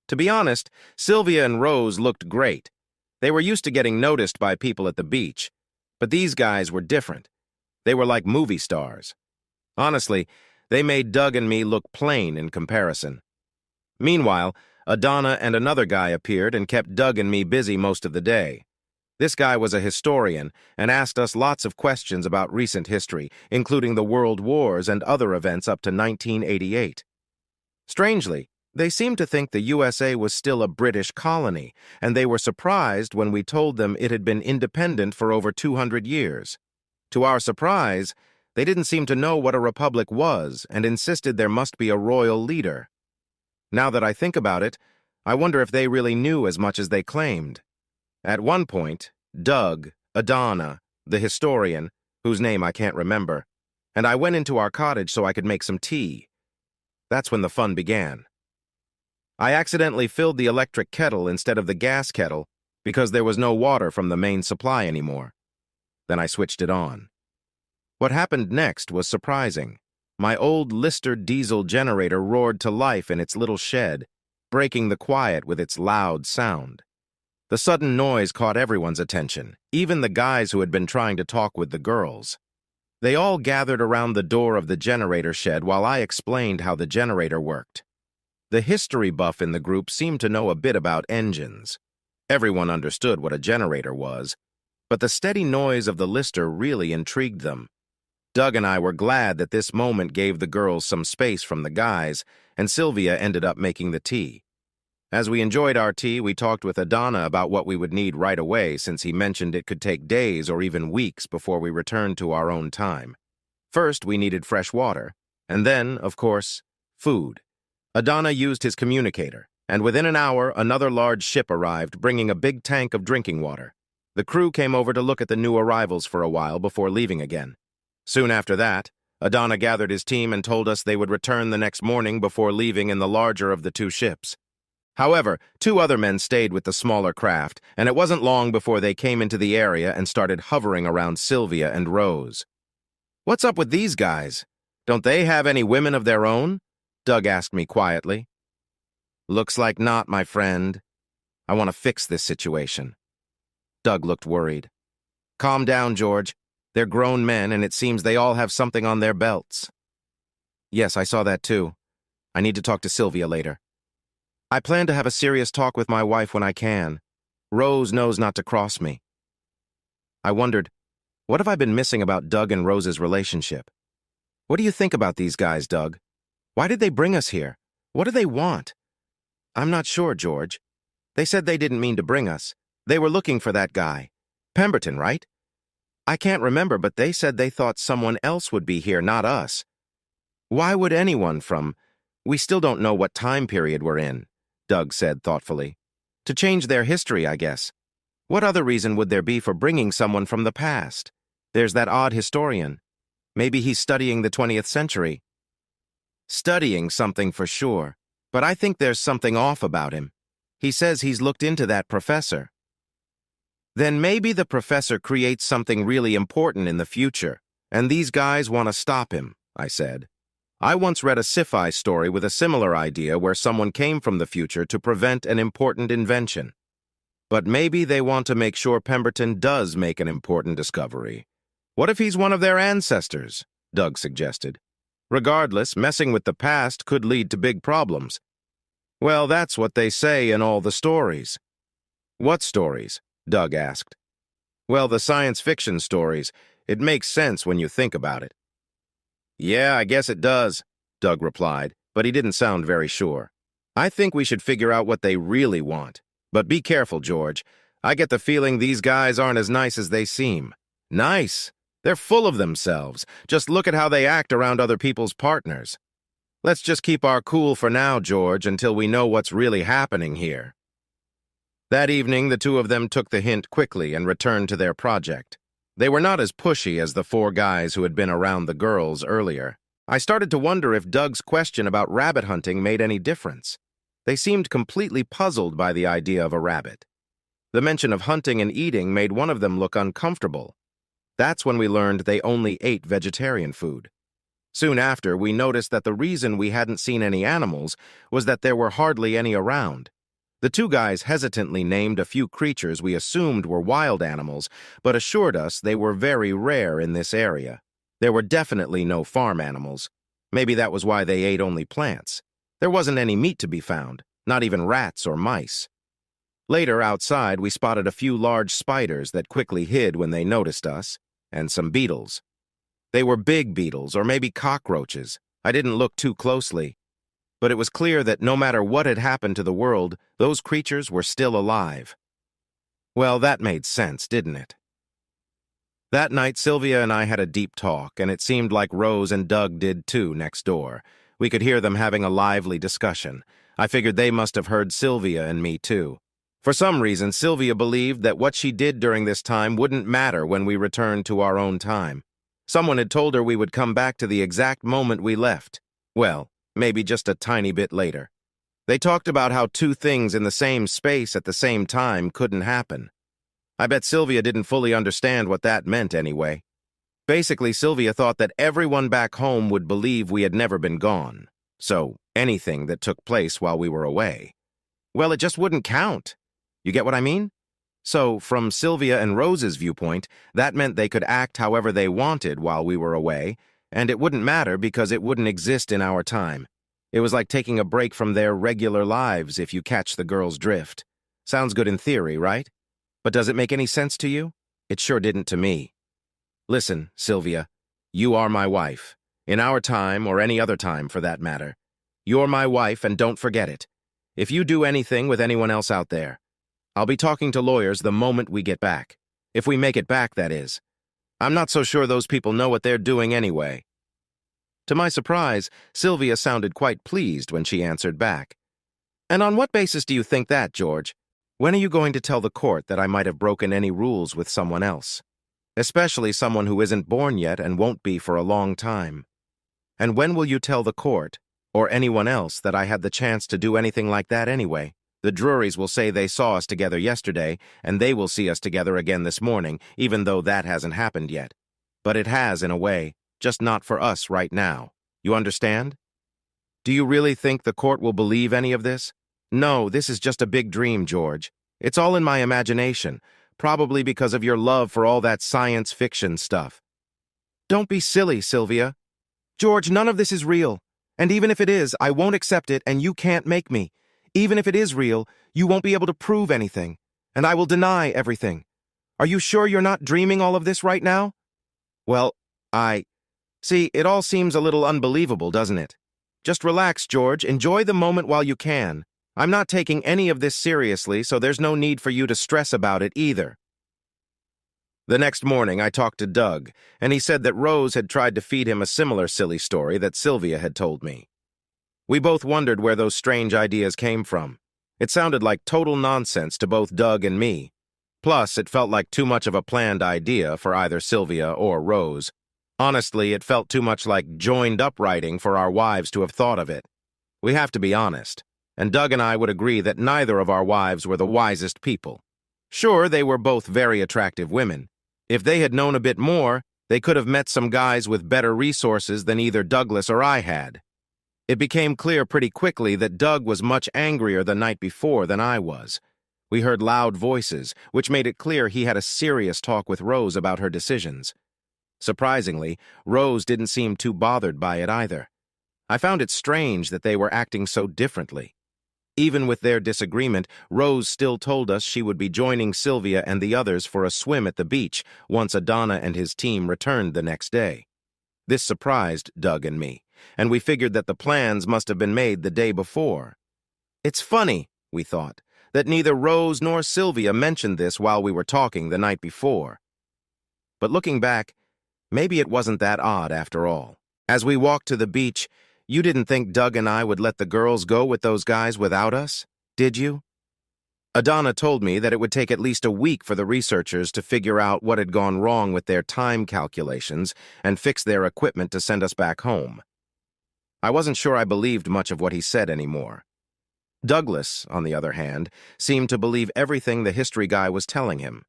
To be honest, Sylvia and Rose looked great. They were used to getting noticed by people at the beach, but these guys were different. They were like movie stars. Honestly, they made Doug and me look plain in comparison. Meanwhile, Adana and another guy appeared and kept Doug and me busy most of the day. This guy was a historian and asked us lots of questions about recent history, including the World Wars and other events up to 1988. Strangely, they seemed to think the USA was still a British colony, and they were surprised when we told them it had been independent for over 200 years. To our surprise, they didn't seem to know what a republic was and insisted there must be a royal leader. Now that I think about it, I wonder if they really knew as much as they claimed. At one point, Doug, Adana, the historian, whose name I can't remember, and I went into our cottage so I could make some tea. That's when the fun began. I accidentally filled the electric kettle instead of the gas kettle because there was no water from the main supply anymore. Then I switched it on. What happened next was surprising. My old Lister diesel generator roared to life in its little shed, breaking the quiet with its loud sound. The sudden noise caught everyone's attention, even the guys who had been trying to talk with the girls. They all gathered around the door of the generator shed while I explained how the generator worked. The history buff in the group seemed to know a bit about engines. Everyone understood what a generator was, but the steady noise of the Lister really intrigued them. Doug and I were glad that this moment gave the girls some space from the guys, and Sylvia ended up making the tea. As we enjoyed our tea, we talked with Adana about what we would need right away since he mentioned it could take days or even weeks before we returned to our own time. First, we needed fresh water, and then, of course, food. Adana used his communicator, and within an hour, another large ship arrived, bringing a big tank of drinking water. The crew came over to look at the new arrivals for a while before leaving again. Soon after that, Adana gathered his team and told us they would return the next morning before leaving in the larger of the two ships. However, 2 other men stayed with the smaller craft, and it wasn't long before they came into the area and started hovering around Sylvia and Rose. "What's up with these guys?" Don't they have any women of their own? Doug asked me quietly. Looks like not, my friend. I want to fix this situation. Doug looked worried. Calm down, George. They're grown men, and it seems they all have something on their belts. Yes, I saw that too. I need to talk to Sylvia later. I plan to have a serious talk with my wife when I can. Rose knows not to cross me. I wondered, what have I been missing about Doug and Rose's relationship? What do you think about these guys, Doug? Why did they bring us here? What do they want? I'm not sure, George. They said they didn't mean to bring us. They were looking for that guy. Pemberton, right? I can't remember, but they said they thought someone else would be here, not us. Why would anyone from... We still don't know what time period we're in, Doug said thoughtfully. To change their history, I guess. What other reason would there be for bringing someone from the past? There's that odd historian. Maybe he's studying the 20th century. Studying something for sure, but I think there's something off about him. He says he's looked into that professor. Then maybe the professor creates something really important in the future, and these guys want to stop him, I said. I once read a sci-fi story with a similar idea where someone came from the future to prevent an important invention. But maybe they want to make sure Pemberton does make an important discovery. What if he's one of their ancestors? Doug suggested. Regardless, messing with the past could lead to big problems. Well, that's what they say in all the stories. What stories? Doug asked. Well, the science fiction stories. It makes sense when you think about it. Yeah, I guess it does, Doug replied, but he didn't sound very sure. I think we should figure out what they really want. But be careful, George. I get the feeling these guys aren't as nice as they seem. Nice? They're full of themselves. Just look at how they act around other people's partners. Let's just keep our cool for now, George, until we know what's really happening here. That evening, the two of them took the hint quickly and returned to their project. They were not as pushy as the four guys who had been around the girls earlier. I started to wonder if Doug's question about rabbit hunting made any difference. They seemed completely puzzled by the idea of a rabbit. The mention of hunting and eating made one of them look uncomfortable. That's when we learned they only ate vegetarian food. Soon after, we noticed that the reason we hadn't seen any animals was that there were hardly any around. The two guys hesitantly named a few creatures we assumed were wild animals, but assured us they were very rare in this area. There were definitely no farm animals. Maybe that was why they ate only plants. There wasn't any meat to be found, not even rats or mice. Later, outside, we spotted a few large spiders that quickly hid when they noticed us, and some beetles. They were big beetles, or maybe cockroaches. I didn't look too closely. But it was clear that no matter what had happened to the world, those creatures were still alive. Well, that made sense, didn't it? That night, Sylvia and I had a deep talk, and it seemed like Rose and Doug did too next door. We could hear them having a lively discussion. I figured they must have heard Sylvia and me too. For some reason, Sylvia believed that what she did during this time wouldn't matter when we returned to our own time. Someone had told her we would come back to the exact moment we left. Well, maybe just a tiny bit later. They talked about how two things in the same space at the same time couldn't happen. I bet Sylvia didn't fully understand what that meant anyway. Basically, Sylvia thought that everyone back home would believe we had never been gone. So, anything that took place while we were away. Well, it just wouldn't count. You get what I mean? So, from Sylvia and Rose's viewpoint, that meant they could act however they wanted while we were away, and it wouldn't matter because it wouldn't exist in our time. It was like taking a break from their regular lives, if you catch the girl's drift. Sounds good in theory, right? But does it make any sense to you? It sure didn't to me. Listen, Sylvia, you are my wife. In our time, or any other time for that matter. You're my wife, and don't forget it. If you do anything with anyone else out there, I'll be talking to lawyers the moment we get back. If we make it back, that is. I'm not so sure those people know what they're doing anyway. To my surprise, Sylvia sounded quite pleased when she answered back. And on what basis do you think that, George? When are you going to tell the court that I might have broken any rules with someone else? Especially someone who isn't born yet and won't be for a long time. And when will you tell the court, or anyone else, that I had the chance to do anything like that anyway? The Drurys will say they saw us together yesterday, and they will see us together again this morning, even though that hasn't happened yet. But it has in a way, just not for us right now. You understand? Do you really think the court will believe any of this? No, this is just a big dream, George. It's all in my imagination, probably because of your love for all that science fiction stuff. Don't be silly, Sylvia. George, none of this is real. And even if it is, I won't accept it and you can't make me. Even if it is real, you won't be able to prove anything. And I will deny everything. Are you sure you're not dreaming all of this right now? Well, See, it all seems a little unbelievable, doesn't it? Just relax, George. Enjoy the moment while you can. I'm not taking any of this seriously, so there's no need for you to stress about it either. The next morning, I talked to Doug, and he said that Rose had tried to feed him a similar silly story that Sylvia had told me. We both wondered where those strange ideas came from. It sounded like total nonsense to both Doug and me. Plus, it felt like too much of a planned idea for either Sylvia or Rose. Honestly, it felt too much like joined-up writing for our wives to have thought of it. We have to be honest, and Doug and I would agree that neither of our wives were the wisest people. Sure, they were both very attractive women. If they had known a bit more, they could have met some guys with better resources than either Douglas or I had. It became clear pretty quickly that Doug was much angrier the night before than I was. We heard loud voices, which made it clear he had a serious talk with Rose about her decisions. Surprisingly, Rose didn't seem too bothered by it either. I found it strange that they were acting so differently. Even with their disagreement, Rose still told us she would be joining Sylvia and the others for a swim at the beach once Adana and his team returned the next day. This surprised Doug and me, and we figured that the plans must have been made the day before. It's funny, we thought, that neither Rose nor Sylvia mentioned this while we were talking the night before. But looking back, maybe it wasn't that odd after all. As we walked to the beach, you didn't think Doug and I would let the girls go with those guys without us, did you? Adana told me that it would take at least a week for the researchers to figure out what had gone wrong with their time calculations and fix their equipment to send us back home. I wasn't sure I believed much of what he said anymore. Douglas, on the other hand, seemed to believe everything the history guy was telling him.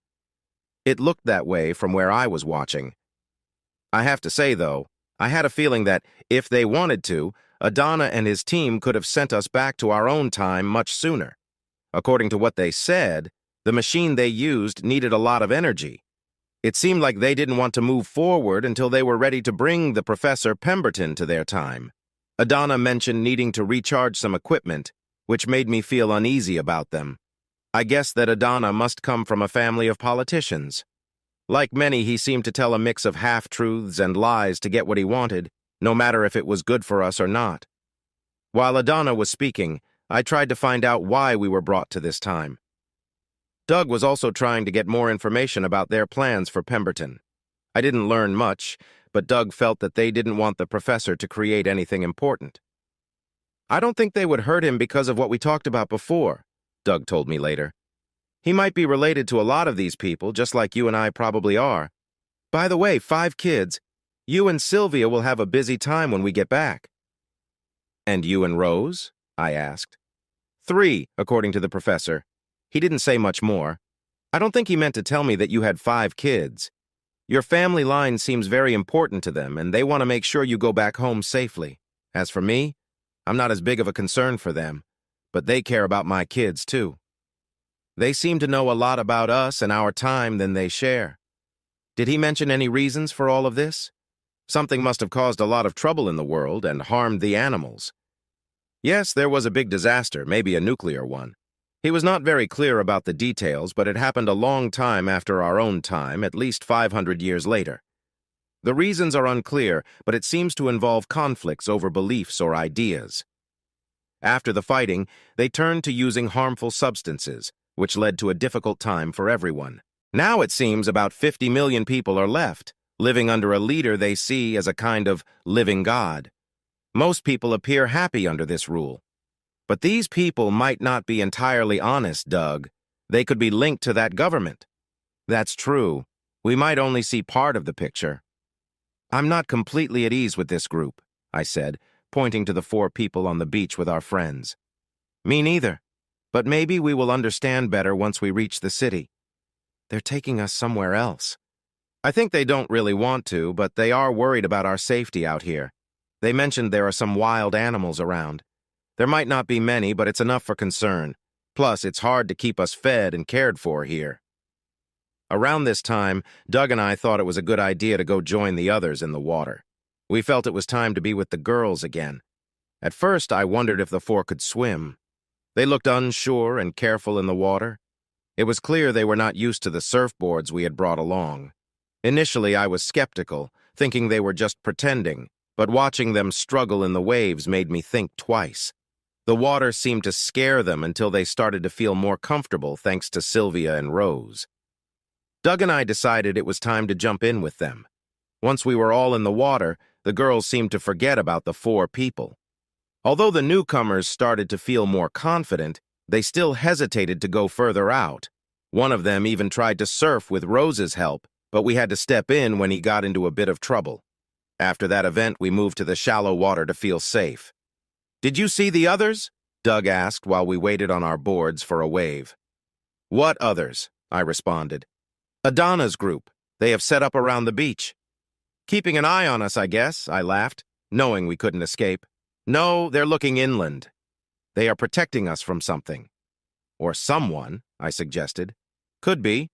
It looked that way from where I was watching. I have to say, though, I had a feeling that, if they wanted to, Adana and his team could have sent us back to our own time much sooner. According to what they said, the machine they used needed a lot of energy. It seemed like they didn't want to move forward until they were ready to bring the Professor Pemberton to their time. Adana mentioned needing to recharge some equipment, which made me feel uneasy about them. I guess that Adana must come from a family of politicians. Like many, he seemed to tell a mix of half-truths and lies to get what he wanted, no matter if it was good for us or not. While Adana was speaking, I tried to find out why we were brought to this time. Doug was also trying to get more information about their plans for Pemberton. I didn't learn much, but Doug felt that they didn't want the professor to create anything important. I don't think they would hurt him because of what we talked about before, Doug told me later. He might be related to a lot of these people, just like you and I probably are. By the way, 5 kids. You and Sylvia will have a busy time when we get back. And you and Rose? I asked. 3, according to the professor. He didn't say much more. I don't think he meant to tell me that you had 5 kids. Your family line seems very important to them, and they want to make sure you go back home safely. As for me, I'm not as big of a concern for them, but they care about my kids, too. They seem to know a lot about us and our time than they share. Did he mention any reasons for all of this? Something must have caused a lot of trouble in the world and harmed the animals. Yes, there was a big disaster, maybe a nuclear one. He was not very clear about the details, but it happened a long time after our own time, at least 500 years later. The reasons are unclear, but it seems to involve conflicts over beliefs or ideas. After the fighting, they turned to using harmful substances, which led to a difficult time for everyone. Now it seems about 50 million people are left, living under a leader they see as a kind of living god. Most people appear happy under this rule. But these people might not be entirely honest, Doug. They could be linked to that government. That's true. We might only see part of the picture. I'm not completely at ease with this group, I said, pointing to the 4 people on the beach with our friends. Me neither. But maybe we will understand better once we reach the city. They're taking us somewhere else. I think they don't really want to, but they are worried about our safety out here. They mentioned there are some wild animals around. There might not be many, but it's enough for concern. Plus, it's hard to keep us fed and cared for here. Around this time, Doug and I thought it was a good idea to go join the others in the water. We felt it was time to be with the girls again. At first, I wondered if the four could swim. They looked unsure and careful in the water. It was clear they were not used to the surfboards we had brought along. Initially, I was skeptical, thinking they were just pretending, but watching them struggle in the waves made me think twice. The water seemed to scare them until they started to feel more comfortable thanks to Sylvia and Rose. Doug and I decided it was time to jump in with them. Once we were all in the water, the girls seemed to forget about the four people. Although the newcomers started to feel more confident, they still hesitated to go further out. One of them even tried to surf with Rose's help, but we had to step in when he got into a bit of trouble. After that event, we moved to the shallow water to feel safe. "Did you see the others?" Doug asked while we waited on our boards for a wave. "What others?" I responded. "Adana's group. They have set up around the beach." "Keeping an eye on us, I guess," I laughed, knowing we couldn't escape. "No, they're looking inland. They are protecting us from something." "Or someone," I suggested. "Could be.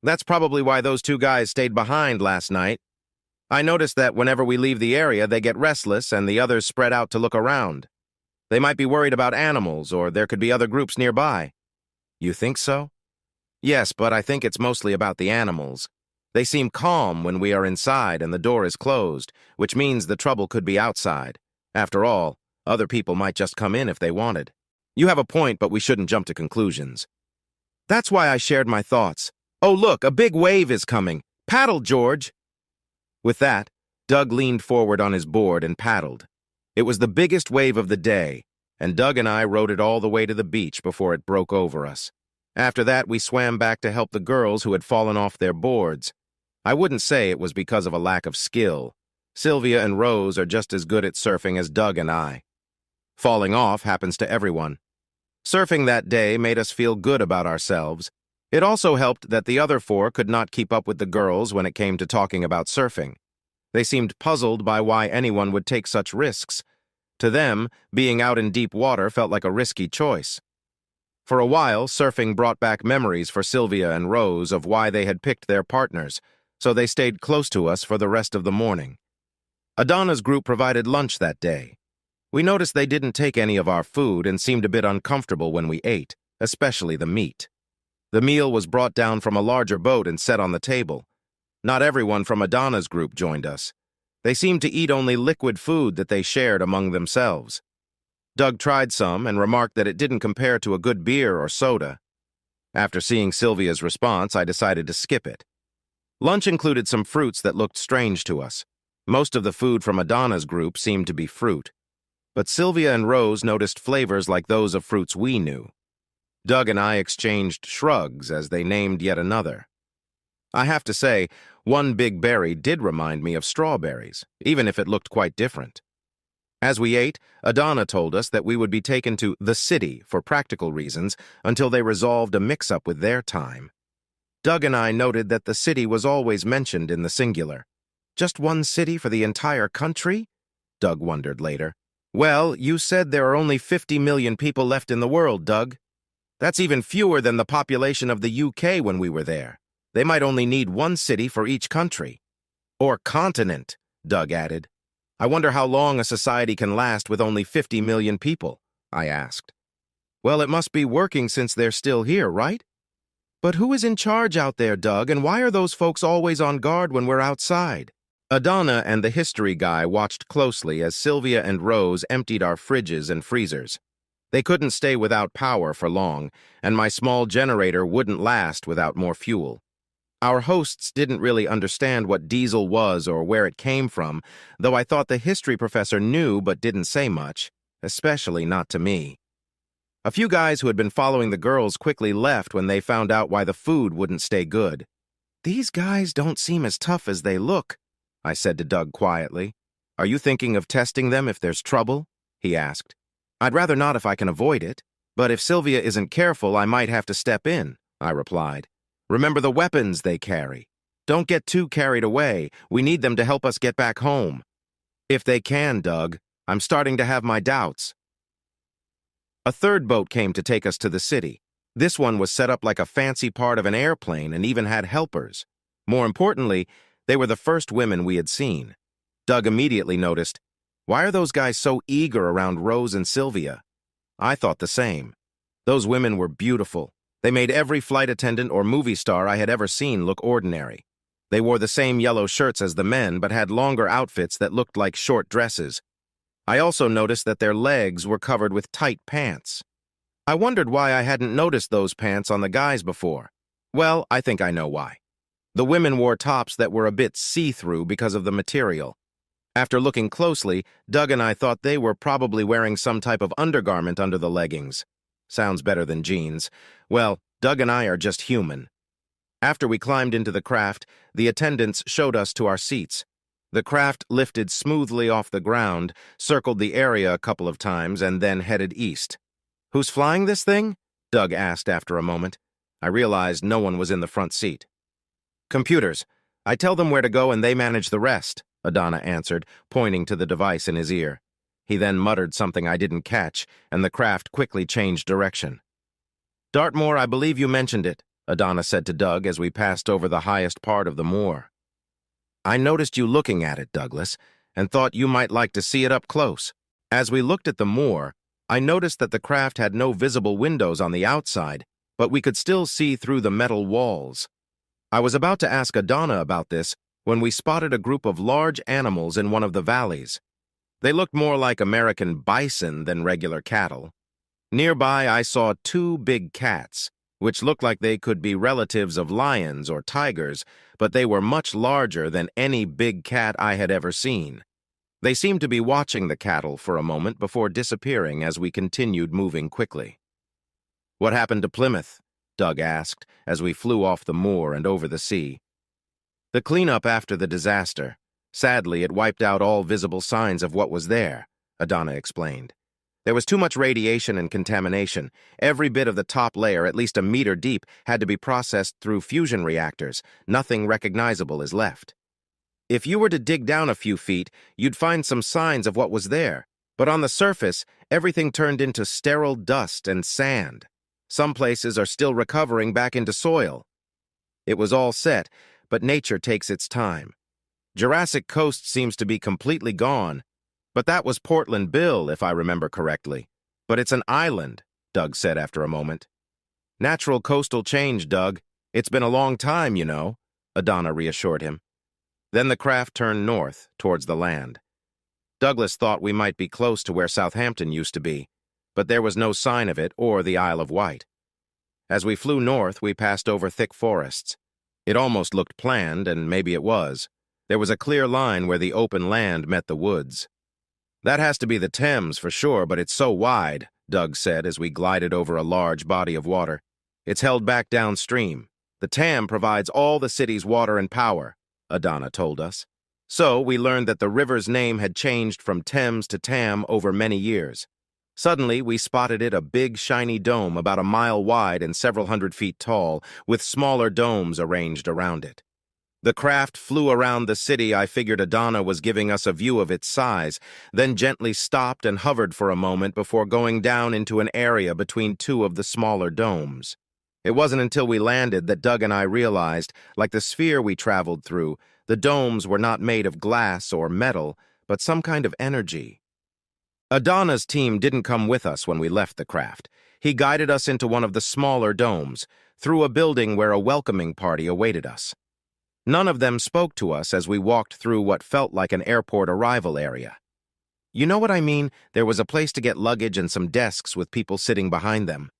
That's probably why those two guys stayed behind last night. I noticed that whenever we leave the area, they get restless and the others spread out to look around. They might be worried about animals, or there could be other groups nearby." "You think so?" "Yes, but I think it's mostly about the animals. They seem calm when we are inside and the door is closed, which means the trouble could be outside. After all, other people might just come in if they wanted." "You have a point, but we shouldn't jump to conclusions." That's why I shared my thoughts. "Oh, look, a big wave is coming. Paddle, George." With that, Doug leaned forward on his board and paddled. It was the biggest wave of the day, and Doug and I rode it all the way to the beach before it broke over us. After that, we swam back to help the girls who had fallen off their boards. I wouldn't say it was because of a lack of skill. Sylvia and Rose are just as good at surfing as Doug and I. Falling off happens to everyone. Surfing that day made us feel good about ourselves. It also helped that the other four could not keep up with the girls when it came to talking about surfing. They seemed puzzled by why anyone would take such risks. To them, being out in deep water felt like a risky choice. For a while, surfing brought back memories for Sylvia and Rose of why they had picked their partners, so they stayed close to us for the rest of the morning. Adana's group provided lunch that day. We noticed they didn't take any of our food and seemed a bit uncomfortable when we ate, especially the meat. The meal was brought down from a larger boat and set on the table. Not everyone from Adana's group joined us. They seemed to eat only liquid food that they shared among themselves. Doug tried some and remarked that it didn't compare to a good beer or soda. After seeing Sylvia's response, I decided to skip it. Lunch included some fruits that looked strange to us. Most of the food from Adana's group seemed to be fruit. But Sylvia and Rose noticed flavors like those of fruits we knew. Doug and I exchanged shrugs as they named yet another. I have to say, one big berry did remind me of strawberries, even if it looked quite different. As we ate, Adana told us that we would be taken to the city for practical reasons until they resolved a mix-up with their time. Doug and I noted that the city was always mentioned in the singular. "Just one city for the entire country?" Doug wondered later. "Well, you said there are only 50 million people left in the world, Doug. That's even fewer than the population of the UK when we were there. They might only need one city for each country." "Or continent," Doug added. "I wonder how long a society can last with only 50 million people," I asked. "Well, it must be working since they're still here, right?" "But who is in charge out there, Doug, and why are those folks always on guard when we're outside?" Adana and the history guy watched closely as Sylvia and Rose emptied our fridges and freezers. They couldn't stay without power for long, and my small generator wouldn't last without more fuel. Our hosts didn't really understand what diesel was or where it came from, though I thought the history professor knew but didn't say much, especially not to me. A few guys who had been following the girls quickly left when they found out why the food wouldn't stay good. "These guys don't seem as tough as they look," I said to Doug quietly. "Are you thinking of testing them if there's trouble?" he asked. "I'd rather not if I can avoid it, but if Sylvia isn't careful, I might have to step in," I replied. "Remember the weapons they carry. Don't get too carried away. We need them to help us get back home." If they can, Doug. I'm starting to have my doubts. A third boat came to take us to the city. This one was set up like a fancy part of an airplane and even had helpers. More importantly, they were the first women we had seen. Doug immediately noticed, why are those guys so eager around Rose and Sylvia? I thought the same. Those women were beautiful. They made every flight attendant or movie star I had ever seen look ordinary. They wore the same yellow shirts as the men, but had longer outfits that looked like short dresses. I also noticed that their legs were covered with tight pants. I wondered why I hadn't noticed those pants on the guys before. Well, I think I know why. The women wore tops that were a bit see-through because of the material. After looking closely, Doug and I thought they were probably wearing some type of undergarment under the leggings. Sounds better than jeans. Well, Doug and I are just human. After we climbed into the craft, the attendants showed us to our seats. The craft lifted smoothly off the ground, circled the area a couple of times, and then headed east. "Who's flying this thing?" Doug asked after a moment. I realized no one was in the front seat. "Computers. I tell them where to go and they manage the rest," Adana answered, pointing to the device in his ear. He then muttered something I didn't catch, and the craft quickly changed direction. "Dartmoor, I believe you mentioned it," Adana said to Doug as we passed over the highest part of the moor. "I noticed you looking at it, Douglas, and thought you might like to see it up close." As we looked at the moor, I noticed that the craft had no visible windows on the outside, but we could still see through the metal walls. I was about to ask Adana about this when we spotted a group of large animals in one of the valleys. They looked more like American bison than regular cattle. Nearby, I saw two big cats, which looked like they could be relatives of lions or tigers, but they were much larger than any big cat I had ever seen. They seemed to be watching the cattle for a moment before disappearing as we continued moving quickly. "What happened to Plymouth?" Doug asked as we flew off the moor and over the sea. "The cleanup after the disaster. Sadly, it wiped out all visible signs of what was there," Adana explained. "There was too much radiation and contamination. Every bit of the top layer, at least a meter deep, had to be processed through fusion reactors. Nothing recognizable is left. If you were to dig down a few feet, you'd find some signs of what was there. But on the surface, everything turned into sterile dust and sand. Some places are still recovering back into soil. It was all set, but nature takes its time. Jurassic Coast seems to be completely gone, but that was Portland Bill, if I remember correctly. But it's an island," Doug said after a moment. "Natural coastal change, Doug. It's been a long time, you know," Adana reassured him. Then the craft turned north, towards the land. Douglas thought we might be close to where Southampton used to be, but there was no sign of it or the Isle of Wight. As we flew north, we passed over thick forests. It almost looked planned, and maybe it was. There was a clear line where the open land met the woods. "That has to be the Thames for sure, but it's so wide," Doug said as we glided over a large body of water. "It's held back downstream. The Thames provides all the city's water and power," Adana told us. So we learned that the river's name had changed from Thames to Tam over many years. Suddenly, we spotted it, a big, shiny dome about a mile wide and several hundred feet tall, with smaller domes arranged around it. The craft flew around the city. I figured Adana was giving us a view of its size, then gently stopped and hovered for a moment before going down into an area between two of the smaller domes. It wasn't until we landed that Doug and I realized, like the sphere we traveled through, the domes were not made of glass or metal, but some kind of energy. Adana's team didn't come with us when we left the craft. He guided us into one of the smaller domes, through a building where a welcoming party awaited us. None of them spoke to us as we walked through what felt like an airport arrival area. You know what I mean? There was a place to get luggage and some desks with people sitting behind them.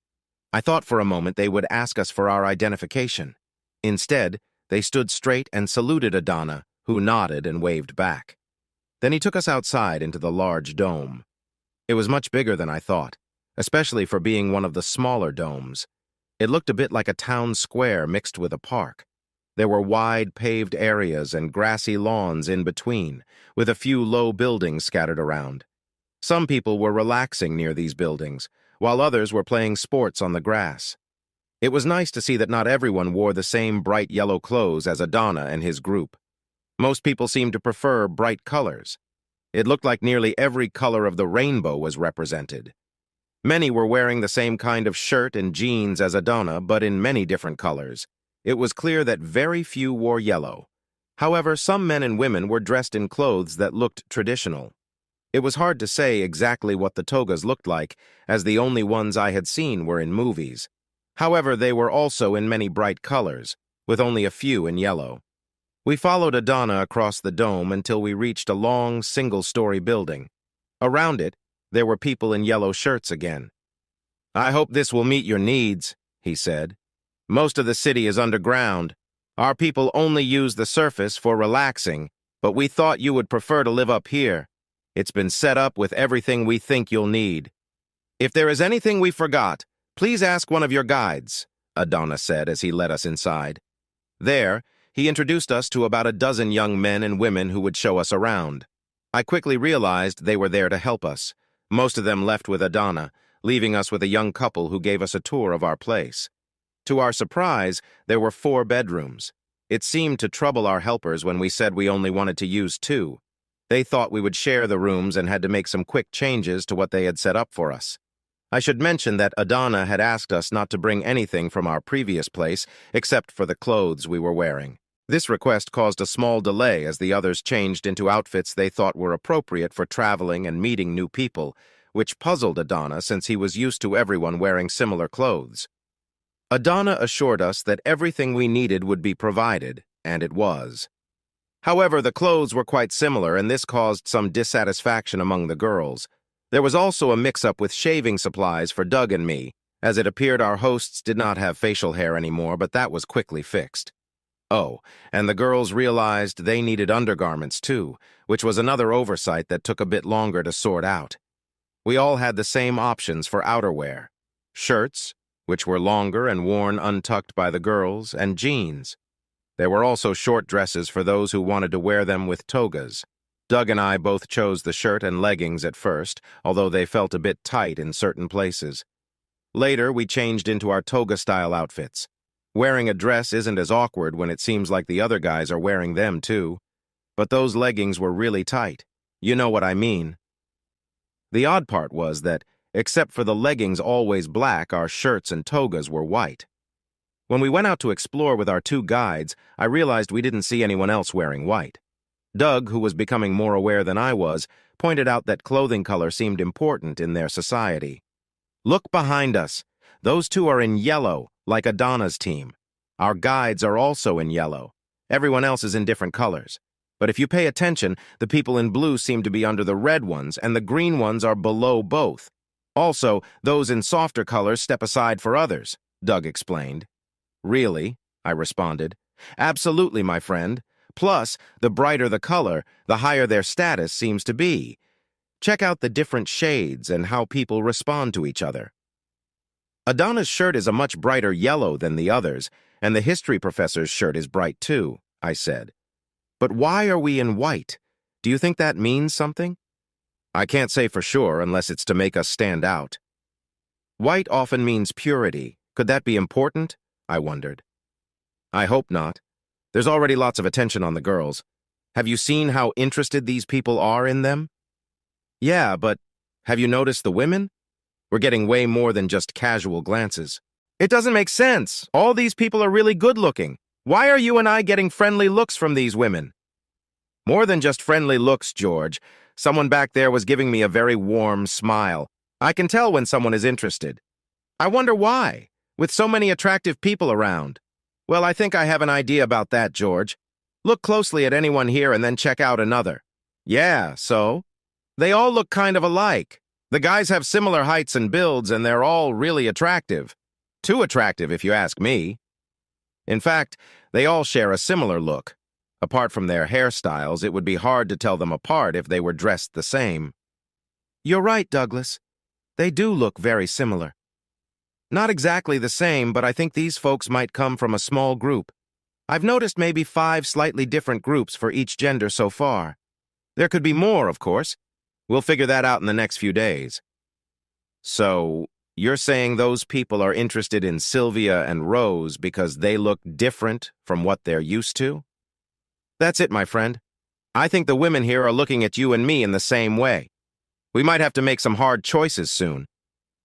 I thought for a moment they would ask us for our identification. Instead, they stood straight and saluted Adana, who nodded and waved back. Then he took us outside into the large dome. It was much bigger than I thought, especially for being one of the smaller domes. It looked a bit like a town square mixed with a park. There were wide paved areas and grassy lawns in between, with a few low buildings scattered around. Some people were relaxing near these buildings, while others were playing sports on the grass. It was nice to see that not everyone wore the same bright yellow clothes as Adana and his group. Most people seemed to prefer bright colors. It looked like nearly every color of the rainbow was represented. Many were wearing the same kind of shirt and jeans as Adana, but in many different colors. It was clear that very few wore yellow. However, some men and women were dressed in clothes that looked traditional. It was hard to say exactly what the togas looked like, as the only ones I had seen were in movies. However, they were also in many bright colors, with only a few in yellow. We followed Adana across the dome until we reached a long, single-story building. Around it, there were people in yellow shirts again. "I hope this will meet your needs," he said. "Most of the city is underground. Our people only use the surface for relaxing, but we thought you would prefer to live up here. It's been set up with everything we think you'll need. If there is anything we forgot, please ask one of your guides," Adana said as he led us inside. There, he introduced us to about a dozen young men and women who would show us around. I quickly realized they were there to help us. Most of them left with Adana, leaving us with a young couple who gave us a tour of our place. To our surprise, there were 4 bedrooms. It seemed to trouble our helpers when we said we only wanted to use 2. They thought we would share the rooms and had to make some quick changes to what they had set up for us. I should mention that Adana had asked us not to bring anything from our previous place except for the clothes we were wearing. This request caused a small delay as the others changed into outfits they thought were appropriate for traveling and meeting new people, which puzzled Adana since he was used to everyone wearing similar clothes. Adana assured us that everything we needed would be provided, and it was. However, the clothes were quite similar, and this caused some dissatisfaction among the girls. There was also a mix-up with shaving supplies for Doug and me, as it appeared our hosts did not have facial hair anymore, but that was quickly fixed. Oh, and the girls realized they needed undergarments too, which was another oversight that took a bit longer to sort out. We all had the same options for outerwear: shirts, which were longer and worn untucked by the girls, and jeans. There were also short dresses for those who wanted to wear them with togas. Doug and I both chose the shirt and leggings at first, although they felt a bit tight in certain places. Later, we changed into our toga-style outfits. Wearing a dress isn't as awkward when it seems like the other guys are wearing them too. But those leggings were really tight. You know what I mean. The odd part was that, except for the leggings always black, our shirts and togas were white. When we went out to explore with our 2 guides, I realized we didn't see anyone else wearing white. Doug, who was becoming more aware than I was, pointed out that clothing color seemed important in their society. "Look behind us. Those 2 are in yellow, like Adana's team. Our guides are also in yellow. Everyone else is in different colors. But if you pay attention, the people in blue seem to be under the red ones, and the green ones are below both. Also, those in softer colors step aside for others," Doug explained. "Really?" I responded. "Absolutely, my friend. Plus, the brighter the color, the higher their status seems to be. Check out the different shades and how people respond to each other." "Adana's shirt is a much brighter yellow than the others, and the history professor's shirt is bright too," I said. "But why are we in white? Do you think that means something?" "I can't say for sure unless it's to make us stand out." "White often means purity. Could that be important?" I wondered. "I hope not. There's already lots of attention on the girls. Have you seen how interested these people are in them?" "Yeah, but have you noticed the women? We're getting way more than just casual glances." "It doesn't make sense. All these people are really good-looking. Why are you and I getting friendly looks from these women?" "More than just friendly looks, George. Someone back there was giving me a very warm smile. I can tell when someone is interested." "I wonder why, with so many attractive people around." "Well, I think I have an idea about that, George. Look closely at anyone here and then check out another." "Yeah, so?" "They all look kind of alike. The guys have similar heights and builds, and they're all really attractive. Too attractive, if you ask me. In fact, they all share a similar look. Apart from their hairstyles, it would be hard to tell them apart if they were dressed the same." "You're right, Douglas. They do look very similar. Not exactly the same, but I think these folks might come from a small group. I've noticed maybe 5 slightly different groups for each gender so far. There could be more, of course. We'll figure that out in the next few days." "So, you're saying those people are interested in Sylvia and Rose because they look different from what they're used to?" "That's it, my friend. I think the women here are looking at you and me in the same way. We might have to make some hard choices soon.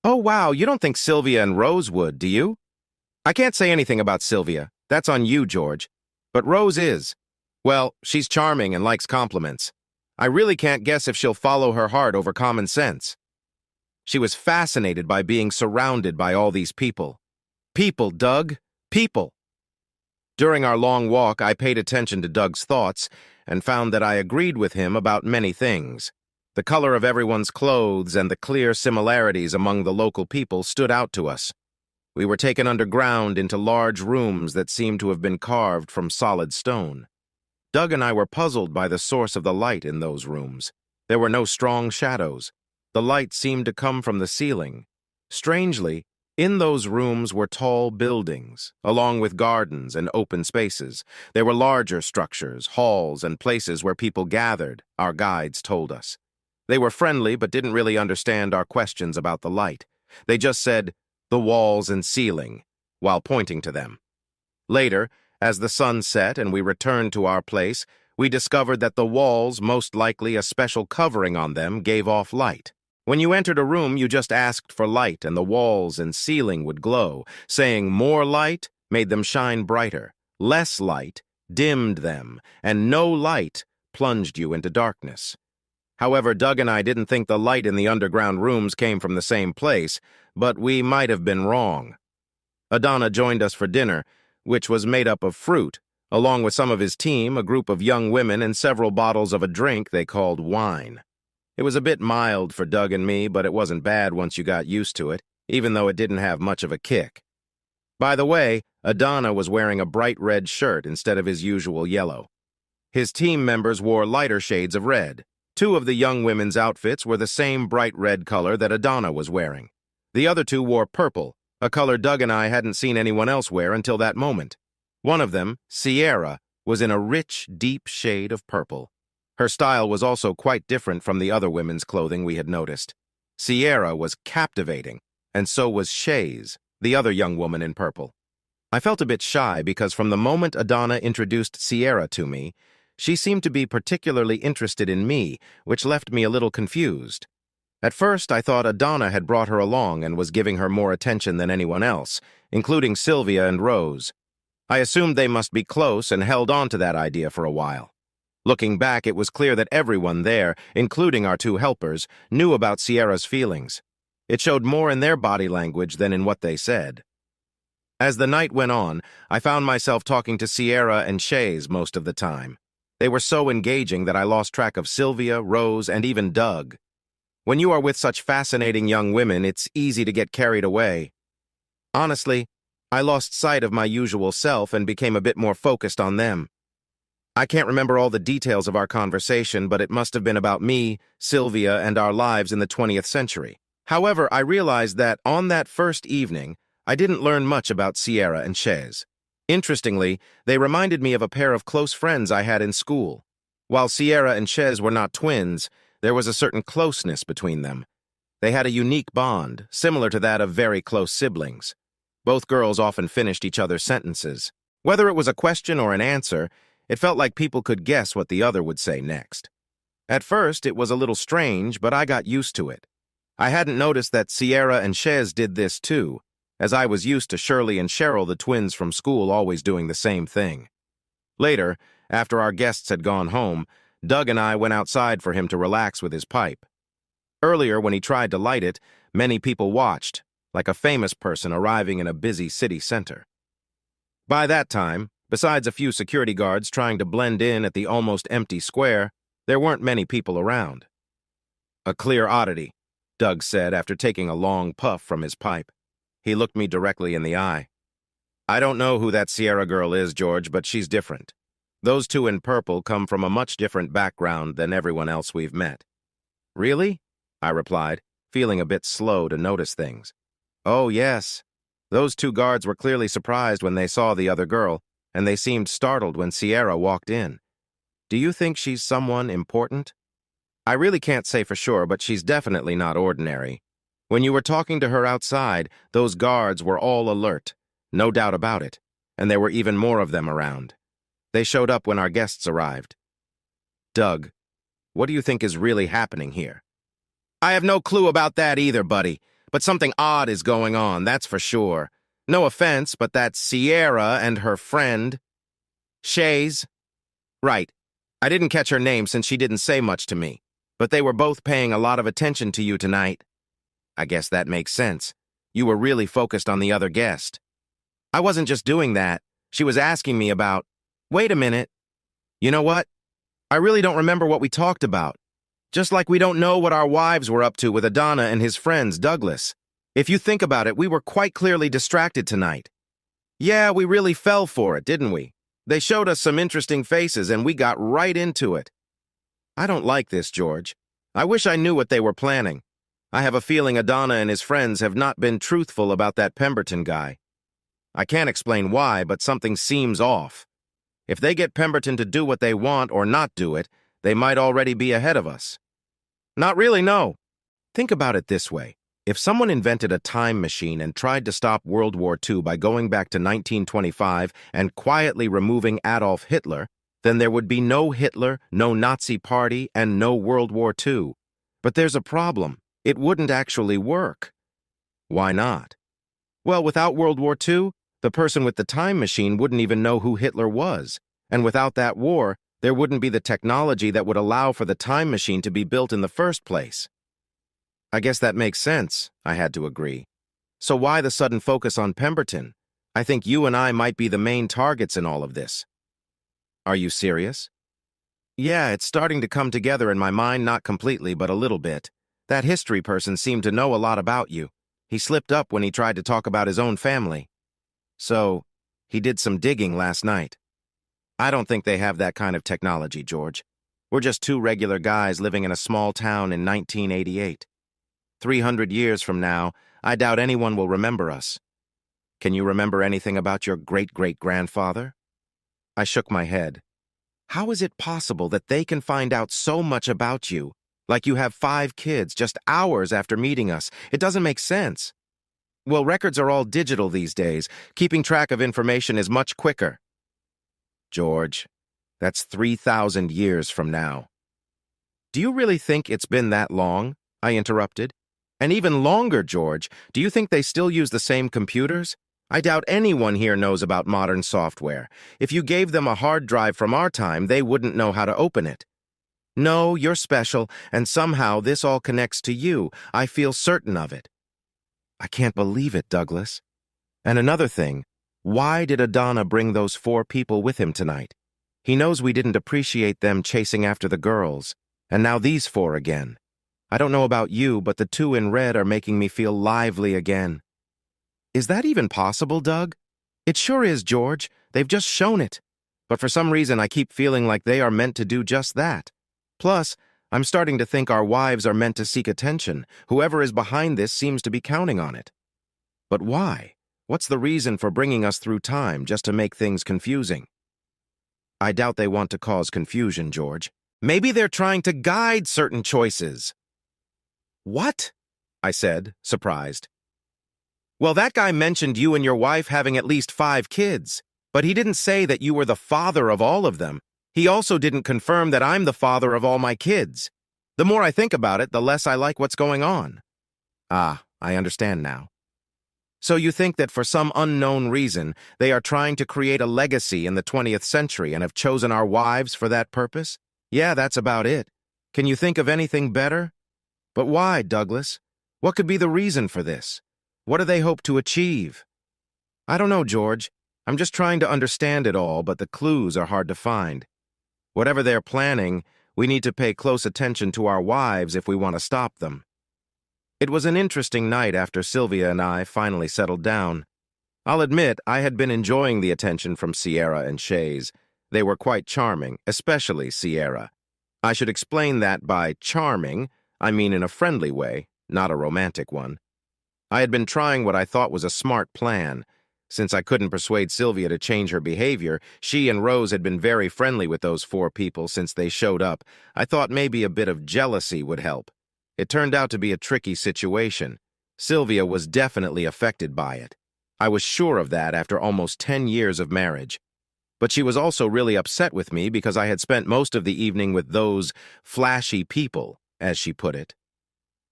Oh, wow, you don't think Sylvia and Rose would, do you? I can't say anything about Sylvia. That's on you, George. But Rose is. Well, she's charming and likes compliments. I really can't guess if she'll follow her heart over common sense. She was fascinated by being surrounded by all these people. People, Doug. People. During our long walk, I paid attention to Doug's thoughts and found that I agreed with him about many things. The color of everyone's clothes and the clear similarities among the local people stood out to us. We were taken underground into large rooms that seemed to have been carved from solid stone. Doug and I were puzzled by the source of the light in those rooms. There were no strong shadows. The light seemed to come from the ceiling. Strangely, in those rooms were tall buildings, along with gardens and open spaces. There were larger structures, halls, and places where people gathered, our guides told us. They were friendly but didn't really understand our questions about the light. They just said, "the walls and ceiling," while pointing to them. Later, as the sun set and we returned to our place, we discovered that the walls, most likely a special covering on them, gave off light. When you entered a room, you just asked for light and the walls and ceiling would glow. Saying more light made them shine brighter, less light dimmed them, and no light plunged you into darkness. However, Doug and I didn't think the light in the underground rooms came from the same place, but we might have been wrong. Adana joined us for dinner, which was made up of fruit, along with some of his team, a group of young women, and several bottles of a drink they called wine. It was a bit mild for Doug and me, but it wasn't bad once you got used to it, even though it didn't have much of a kick. By the way, Adana was wearing a bright red shirt instead of his usual yellow. His team members wore lighter shades of red. Two of the young women's outfits were the same bright red color that Adana was wearing. The other two wore purple, a color Doug and I hadn't seen anyone else wear until that moment. One of them, Sierra, was in a rich, deep shade of purple. Her style was also quite different from the other women's clothing we had noticed. Sierra was captivating, and so was Shays, the other young woman in purple. I felt a bit shy because from the moment Adana introduced Sierra to me, she seemed to be particularly interested in me, which left me a little confused. At first, I thought Adana had brought her along and was giving her more attention than anyone else, including Sylvia and Rose. I assumed they must be close and held on to that idea for a while. Looking back, it was clear that everyone there, including our two helpers, knew about Sierra's feelings. It showed more in their body language than in what they said. As the night went on, I found myself talking to Sierra and Shays most of the time. They were so engaging that I lost track of Sylvia, Rose, and even Doug. When you are with such fascinating young women, it's easy to get carried away. Honestly, I lost sight of my usual self and became a bit more focused on them. I can't remember all the details of our conversation, but it must have been about me, Sylvia, and our lives in the 20th century. However, I realized that on that first evening, I didn't learn much about Sierra and Shays. Interestingly, they reminded me of a pair of close friends I had in school. While Sierra and Shays were not twins, there was a certain closeness between them. They had a unique bond, similar to that of very close siblings. Both girls often finished each other's sentences. Whether it was a question or an answer, it felt like people could guess what the other would say next. At first, it was a little strange, but I got used to it. I hadn't noticed that Sierra and Shays did this too, as I was used to Shirley and Cheryl, the twins from school, always doing the same thing. Later, after our guests had gone home, Doug and I went outside for him to relax with his pipe. Earlier, when he tried to light it, many people watched, like a famous person arriving in a busy city center. By that time, besides a few security guards trying to blend in at the almost empty square, there weren't many people around. "A clear oddity," Doug said after taking a long puff from his pipe. He looked me directly in the eye. "I don't know who that Sierra girl is, George, but she's different. Those two in purple come from a much different background than everyone else we've met." "Really?" I replied, feeling a bit slow to notice things. "Oh, yes. Those two guards were clearly surprised when they saw the other girl, and they seemed startled when Sierra walked in. Do you think she's someone important?" "I really can't say for sure, but she's definitely not ordinary. When you were talking to her outside, those guards were all alert, no doubt about it, and there were even more of them around. They showed up when our guests arrived." Doug, what do you think is really happening here? I have no clue about that either, buddy, but something odd is going on, that's for sure. No offense, but that Sierra and her friend... Shays? Right. I didn't catch her name since she didn't say much to me, but they were both paying a lot of attention to you tonight. I guess that makes sense. You were really focused on the other guest. I wasn't just doing that. She was asking me about... Wait a minute. You know what? I really don't remember what we talked about. Just like we don't know what our wives were up to with Adana and his friends, Douglas. If you think about it, we were quite clearly distracted tonight. Yeah, we really fell for it, didn't we? They showed us some interesting faces and we got right into it. I don't like this, George. I wish I knew what they were planning. I have a feeling Adana and his friends have not been truthful about that Pemberton guy. I can't explain why, but something seems off. If they get Pemberton to do what they want or not do it, they might already be ahead of us. Not really, no. Think about it this way. If someone invented a time machine and tried to stop World War II by going back to 1925 and quietly removing Adolf Hitler, then there would be no Hitler, no Nazi Party, and no World War II. But there's a problem. It wouldn't actually work. Why not? Well, without World War II, the person with the time machine wouldn't even know who Hitler was. And without that war, there wouldn't be the technology that would allow for the time machine to be built in the first place. I guess that makes sense, I had to agree. So why the sudden focus on Pemberton? I think you and I might be the main targets in all of this. Are you serious? Yeah, it's starting to come together in my mind, not completely, but a little bit. That history person seemed to know a lot about you. He slipped up when he tried to talk about his own family. So, he did some digging last night. I don't think they have that kind of technology, George. We're just two regular guys living in a small town in 1988. 300 years from now, I doubt anyone will remember us. Can you remember anything about your great-great-grandfather? I shook my head. How is it possible that they can find out so much about you, like you have 5 kids, just hours after meeting us? It doesn't make sense. Well, records are all digital these days. Keeping track of information is much quicker. George, that's 3,000 years from now. Do you really think it's been that long? I interrupted. And even longer, George, do you think they still use the same computers? I doubt anyone here knows about modern software. If you gave them a hard drive from our time, they wouldn't know how to open it. No, you're special, and somehow this all connects to you. I feel certain of it. I can't believe it, Douglas. And another thing, why did Adana bring those 4 people with him tonight? He knows we didn't appreciate them chasing after the girls, and now these 4 again. I don't know about you, but the 2 in red are making me feel lively again. Is that even possible, Doug? It sure is, George. They've just shown it. But for some reason, I keep feeling like they are meant to do just that. Plus, I'm starting to think our wives are meant to seek attention. Whoever is behind this seems to be counting on it. But why? What's the reason for bringing us through time just to make things confusing? I doubt they want to cause confusion, George. Maybe they're trying to guide certain choices. What? I said, surprised. Well, that guy mentioned you and your wife having at least 5 kids, but he didn't say that you were the father of all of them. He also didn't confirm that I'm the father of all my kids. The more I think about it, the less I like what's going on. Ah, I understand now. So you think that for some unknown reason, they are trying to create a legacy in the 20th century and have chosen our wives for that purpose? Yeah, that's about it. Can you think of anything better? But why, Douglas? What could be the reason for this? What do they hope to achieve? I don't know, George. I'm just trying to understand it all, but the clues are hard to find. Whatever they're planning, we need to pay close attention to our wives if we want to stop them. It was an interesting night after Sylvia and I finally settled down. I'll admit I had been enjoying the attention from Sierra and Shays. They were quite charming, especially Sierra. I should explain that by charming, I mean in a friendly way, not a romantic one. I had been trying what I thought was a smart plan. Since I couldn't persuade Sylvia to change her behavior, she and Rose had been very friendly with those 4 people since they showed up. I thought maybe a bit of jealousy would help. It turned out to be a tricky situation. Sylvia was definitely affected by it. I was sure of that after almost 10 years of marriage. But she was also really upset with me because I had spent most of the evening with those flashy people, as she put it.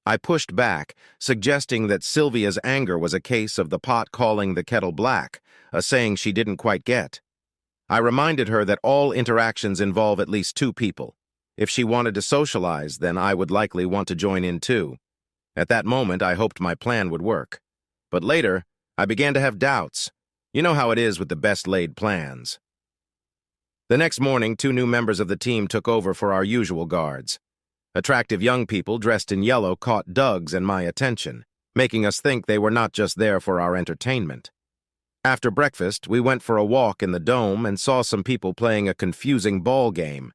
I pushed back, suggesting that Sylvia's anger was a case of the pot calling the kettle black, a saying she didn't quite get. I reminded her that all interactions involve at least two people. If she wanted to socialize, then I would likely want to join in too. At that moment, I hoped my plan would work. But later, I began to have doubts. You know how it is with the best-laid plans. The next morning, 2 new members of the team took over for our usual guards. Attractive young people dressed in yellow caught Doug's and my attention, making us think they were not just there for our entertainment. After breakfast, we went for a walk in the dome and saw some people playing a confusing ball game.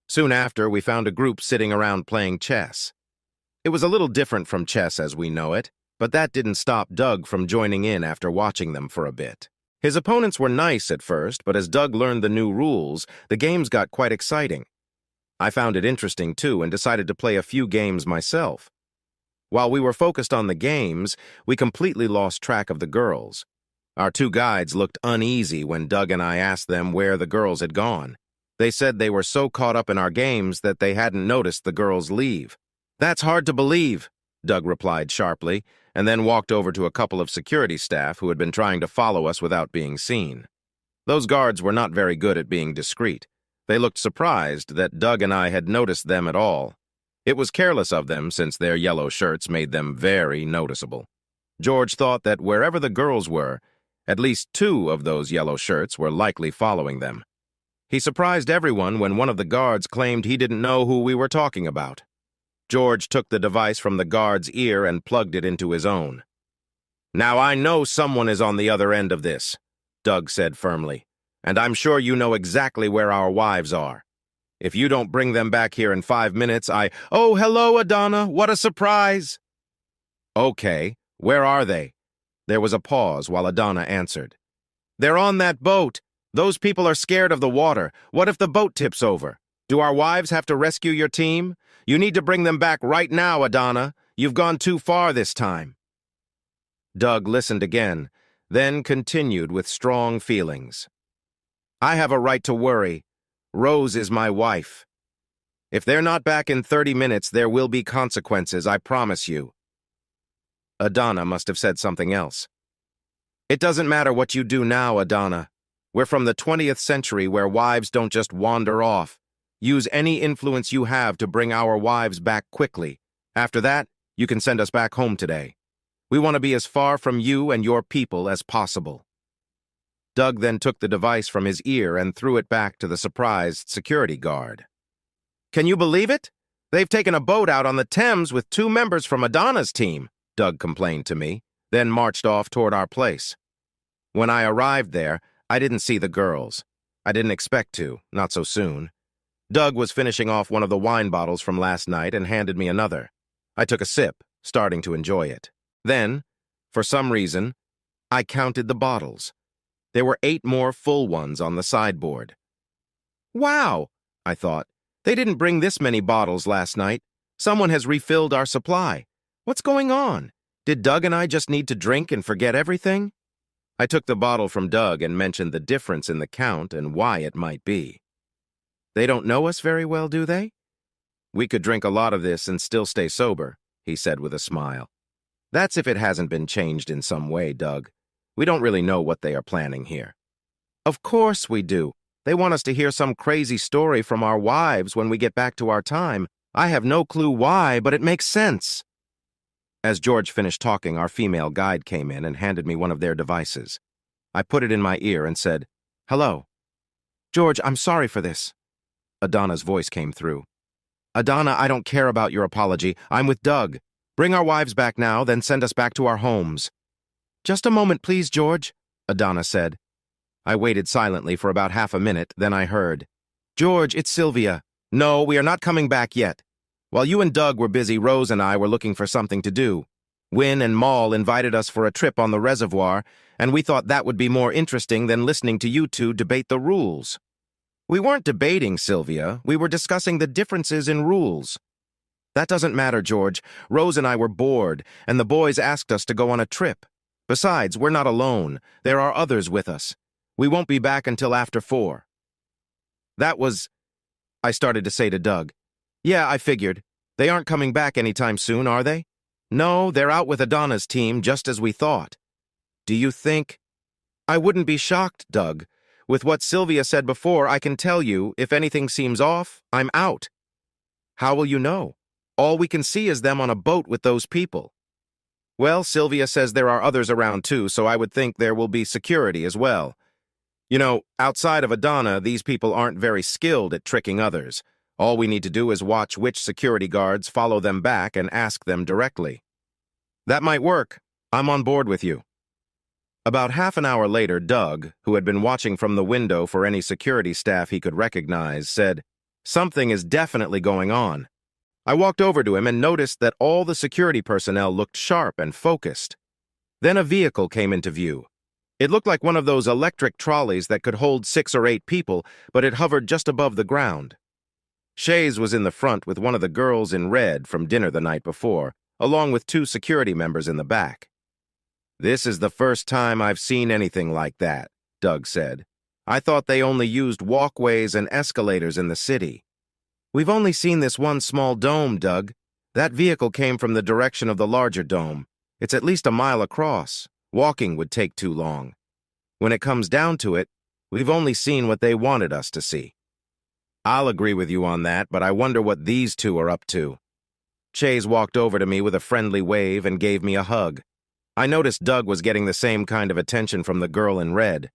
Soon after, we found a group sitting around playing chess. It was a little different from chess as we know it, but that didn't stop Doug from joining in after watching them for a bit. His opponents were nice at first, but as Doug learned the new rules, the games got quite exciting. I found it interesting too and decided to play a few games myself. While we were focused on the games, we completely lost track of the girls. Our 2 guides looked uneasy when Doug and I asked them where the girls had gone. They said they were so caught up in our games that they hadn't noticed the girls leave. "That's hard to believe," Doug replied sharply, and then walked over to a couple of security staff who had been trying to follow us without being seen. Those guards were not very good at being discreet. They looked surprised that Doug and I had noticed them at all. It was careless of them since their yellow shirts made them very noticeable. George thought that wherever the girls were, at least 2 of those yellow shirts were likely following them. He surprised everyone when one of the guards claimed he didn't know who we were talking about. George took the device from the guard's ear and plugged it into his own. "Now I know someone is on the other end of this," Doug said firmly, "and I'm sure you know exactly where our wives are. If you don't bring them back here in 5 minutes, Oh, hello, Adana, what a surprise!" "Okay, where are they?" There was a pause while Adana answered. "They're on that boat. Those people are scared of the water. What if the boat tips over? Do our wives have to rescue your team? You need to bring them back right now, Adana. You've gone too far this time." Doug listened again, then continued with strong feelings. "I have a right to worry. Rose is my wife. If they're not back in 30 minutes, there will be consequences, I promise you." Adana must have said something else. "It doesn't matter what you do now, Adana. We're from the 20th century where wives don't just wander off. Use any influence you have to bring our wives back quickly. After that, you can send us back home today. We want to be as far from you and your people as possible." Doug then took the device from his ear and threw it back to the surprised security guard. "Can you believe it? They've taken a boat out on the Thames with 2 members from Adana's team," Doug complained to me, then marched off toward our place. When I arrived there, I didn't see the girls. I didn't expect to, not so soon. Doug was finishing off one of the wine bottles from last night and handed me another. I took a sip, starting to enjoy it. Then, for some reason, I counted the bottles. There were 8 more full ones on the sideboard. "Wow," I thought. "They didn't bring this many bottles last night. Someone has refilled our supply. What's going on? Did Doug and I just need to drink and forget everything?" I took the bottle from Doug and mentioned the difference in the count and why it might be. "They don't know us very well, do they?" "We could drink a lot of this and still stay sober," he said with a smile. "That's if it hasn't been changed in some way, Doug. We don't really know what they are planning here." "Of course we do. They want us to hear some crazy story from our wives when we get back to our time. I have no clue why, but it makes sense." As George finished talking, our female guide came in and handed me one of their devices. I put it in my ear and said, "Hello." "George, I'm sorry for this." Adana's voice came through. "Adana, I don't care about your apology. I'm with Doug. Bring our wives back now, then send us back to our homes." "Just a moment, please, George," Adana said. I waited silently for about half a minute, then I heard, "George, it's Sylvia. No, we are not coming back yet. While you and Doug were busy, Rose and I were looking for something to do. Wynne and Maul invited us for a trip on the reservoir, and we thought that would be more interesting than listening to you 2 debate the rules." "We weren't debating, Sylvia. We were discussing the differences in rules." "That doesn't matter, George. Rose and I were bored, and the boys asked us to go on a trip. Besides, we're not alone. There are others with us. We won't be back until after 4. That was, I started to say to Doug. Yeah, I figured. They aren't coming back anytime soon, are they? No, they're out with Adana's team, just as we thought. Do you think? I wouldn't be shocked, Doug. With what Sylvia said before, I can tell you, if anything seems off, I'm out. How will you know? All we can see is them on a boat with those people. Well, Sylvia says there are others around too, so I would think there will be security as well. You know, outside of Adana, these people aren't very skilled at tricking others. All we need to do is watch which security guards follow them back and ask them directly. That might work. I'm on board with you. About half an hour later, Doug, who had been watching from the window for any security staff he could recognize, said, "Something is definitely going on." I walked over to him and noticed that all the security personnel looked sharp and focused. Then a vehicle came into view. It looked like one of those electric trolleys that could hold 6 or 8 people, but it hovered just above the ground. Shays was in the front with one of the girls in red from dinner the night before, along with 2 security members in the back. "This is the first time I've seen anything like that," Doug said. "I thought they only used walkways and escalators in the city." "We've only seen this one small dome, Doug. That vehicle came from the direction of the larger dome. It's at least a mile across. Walking would take too long. When it comes down to it, we've only seen what they wanted us to see." "I'll agree with you on that, but I wonder what these 2 are up to." Chase walked over to me with a friendly wave and gave me a hug. I noticed Doug was getting the same kind of attention from the girl in red.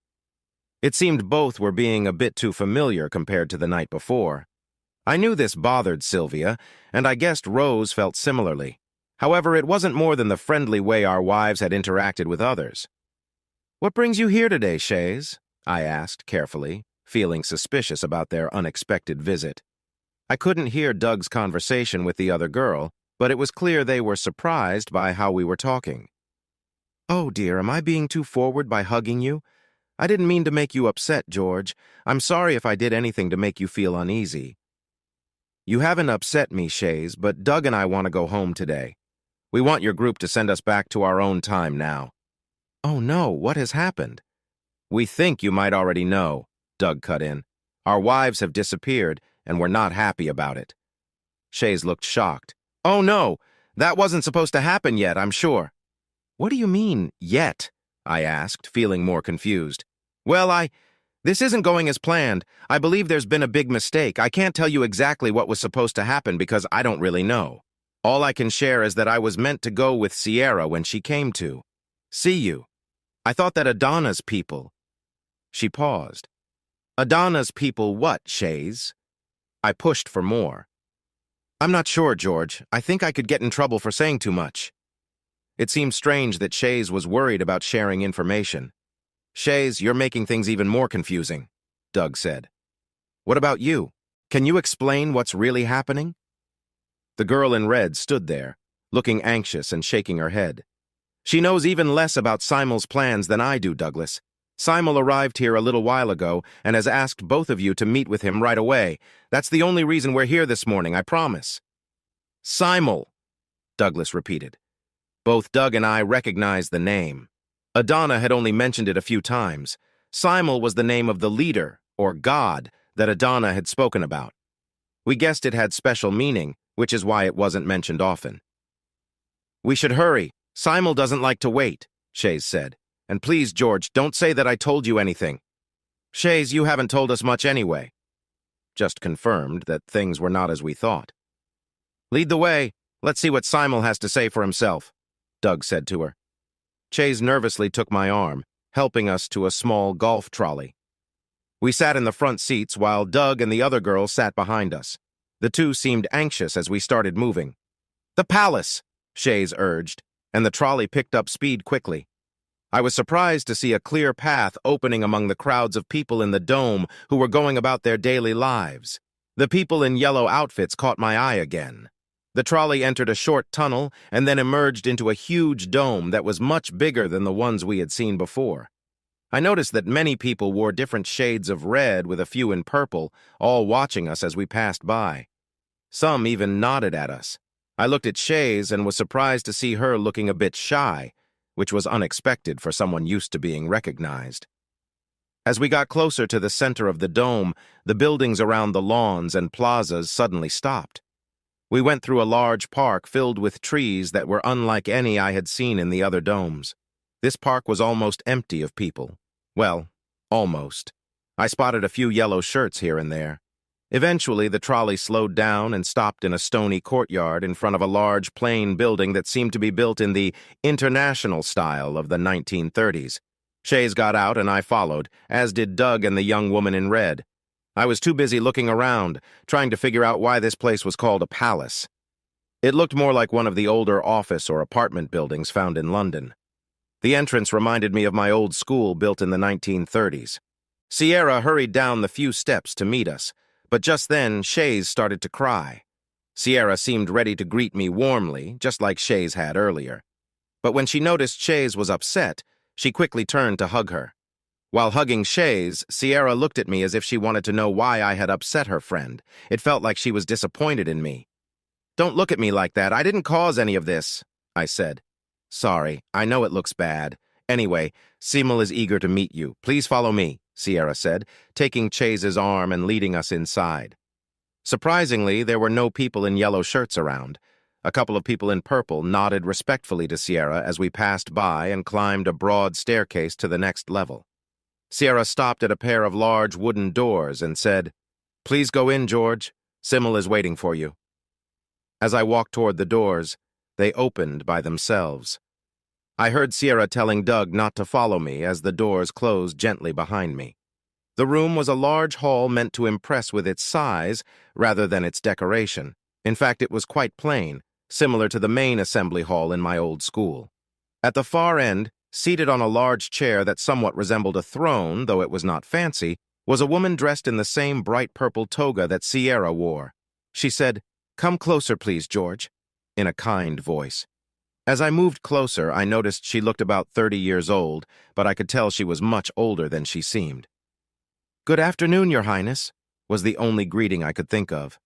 It seemed both were being a bit too familiar compared to the night before. I knew this bothered Sylvia, and I guessed Rose felt similarly. However, it wasn't more than the friendly way our wives had interacted with others. "What brings you here today, Shays?" I asked carefully, feeling suspicious about their unexpected visit. I couldn't hear Doug's conversation with the other girl, but it was clear they were surprised by how we were talking. "Oh dear, am I being too forward by hugging you? I didn't mean to make you upset, George. I'm sorry if I did anything to make you feel uneasy." "You haven't upset me, Shays, but Doug and I want to go home today. We want your group to send us back to our own time now." "Oh no, what has happened?" "We think you might already know," Doug cut in. "Our wives have disappeared, and we're not happy about it." Shays looked shocked. "Oh no, that wasn't supposed to happen yet, I'm sure." "What do you mean, yet?" I asked, feeling more confused. "Well, this isn't going as planned. I believe there's been a big mistake. I can't tell you exactly what was supposed to happen because I don't really know. All I can share is that I was meant to go with Sierra when she came to see you. I thought that Adana's people..." She paused. "Adana's people what, Shays?" I pushed for more. "I'm not sure, George. I think I could get in trouble for saying too much." It seemed strange that Shays was worried about sharing information. "Shays, you're making things even more confusing," Doug said. "What about you? Can you explain what's really happening?" The girl in red stood there, looking anxious and shaking her head. "She knows even less about Simel's plans than I do, Douglas. Simel arrived here a little while ago and has asked both of you to meet with him right away. That's the only reason we're here this morning, I promise." "Simel," Douglas repeated. Both Doug and I recognized the name. Adana had only mentioned it a few times. Simel was the name of the leader, or god, that Adana had spoken about. We guessed it had special meaning, which is why it wasn't mentioned often. "We should hurry. Simel doesn't like to wait," Shays said. "And please, George, don't say that I told you anything." "Shays, you haven't told us much anyway." Just confirmed that things were not as we thought. "Lead the way. Let's see what Simel has to say for himself," Doug said to her. Shays nervously took my arm, helping us to a small golf trolley. We sat in the front seats while Doug and the other girl sat behind us. The 2 seemed anxious as we started moving. "The palace," Shays urged, and the trolley picked up speed quickly. I was surprised to see a clear path opening among the crowds of people in the dome who were going about their daily lives. The people in yellow outfits caught my eye again. The trolley entered a short tunnel and then emerged into a huge dome that was much bigger than the ones we had seen before. I noticed that many people wore different shades of red with a few in purple, all watching us as we passed by. Some even nodded at us. I looked at Shays and was surprised to see her looking a bit shy, which was unexpected for someone used to being recognized. As we got closer to the center of the dome, the buildings around the lawns and plazas suddenly stopped. We went through a large park filled with trees that were unlike any I had seen in the other domes. This park was almost empty of people. Well, almost. I spotted a few yellow shirts here and there. Eventually, the trolley slowed down and stopped in a stony courtyard in front of a large plain building that seemed to be built in the international style of the 1930s. Shays got out and I followed, as did Doug and the young woman in red. I was too busy looking around, trying to figure out why this place was called a palace. It looked more like one of the older office or apartment buildings found in London. The entrance reminded me of my old school built in the 1930s. Sierra hurried down the few steps to meet us, but just then Shays started to cry. Sierra seemed ready to greet me warmly, just like Shays had earlier. But when she noticed Shays was upset, she quickly turned to hug her. While hugging Shays, Sierra looked at me as if she wanted to know why I had upset her friend. It felt like she was disappointed in me. "Don't look at me like that. I didn't cause any of this," I said. "Sorry, I know it looks bad. Anyway, Simul is eager to meet you. Please follow me," Sierra said, taking Chase's arm and leading us inside. Surprisingly, there were no people in yellow shirts around. A couple of people in purple nodded respectfully to Sierra as we passed by and climbed a broad staircase to the next level. Sierra stopped at a pair of large wooden doors and said, "Please go in, George. Simul is waiting for you." As I walked toward the doors, they opened by themselves. I heard Sierra telling Doug not to follow me as the doors closed gently behind me. The room was a large hall meant to impress with its size rather than its decoration. In fact, it was quite plain, similar to the main assembly hall in my old school. At the far end, seated on a large chair that somewhat resembled a throne, though it was not fancy, was a woman dressed in the same bright purple toga that Sierra wore. She said, "Come closer, please, George," in a kind voice. As I moved closer, I noticed she looked about 30 years old, but I could tell she was much older than she seemed. "Good afternoon, Your Highness," was the only greeting I could think of.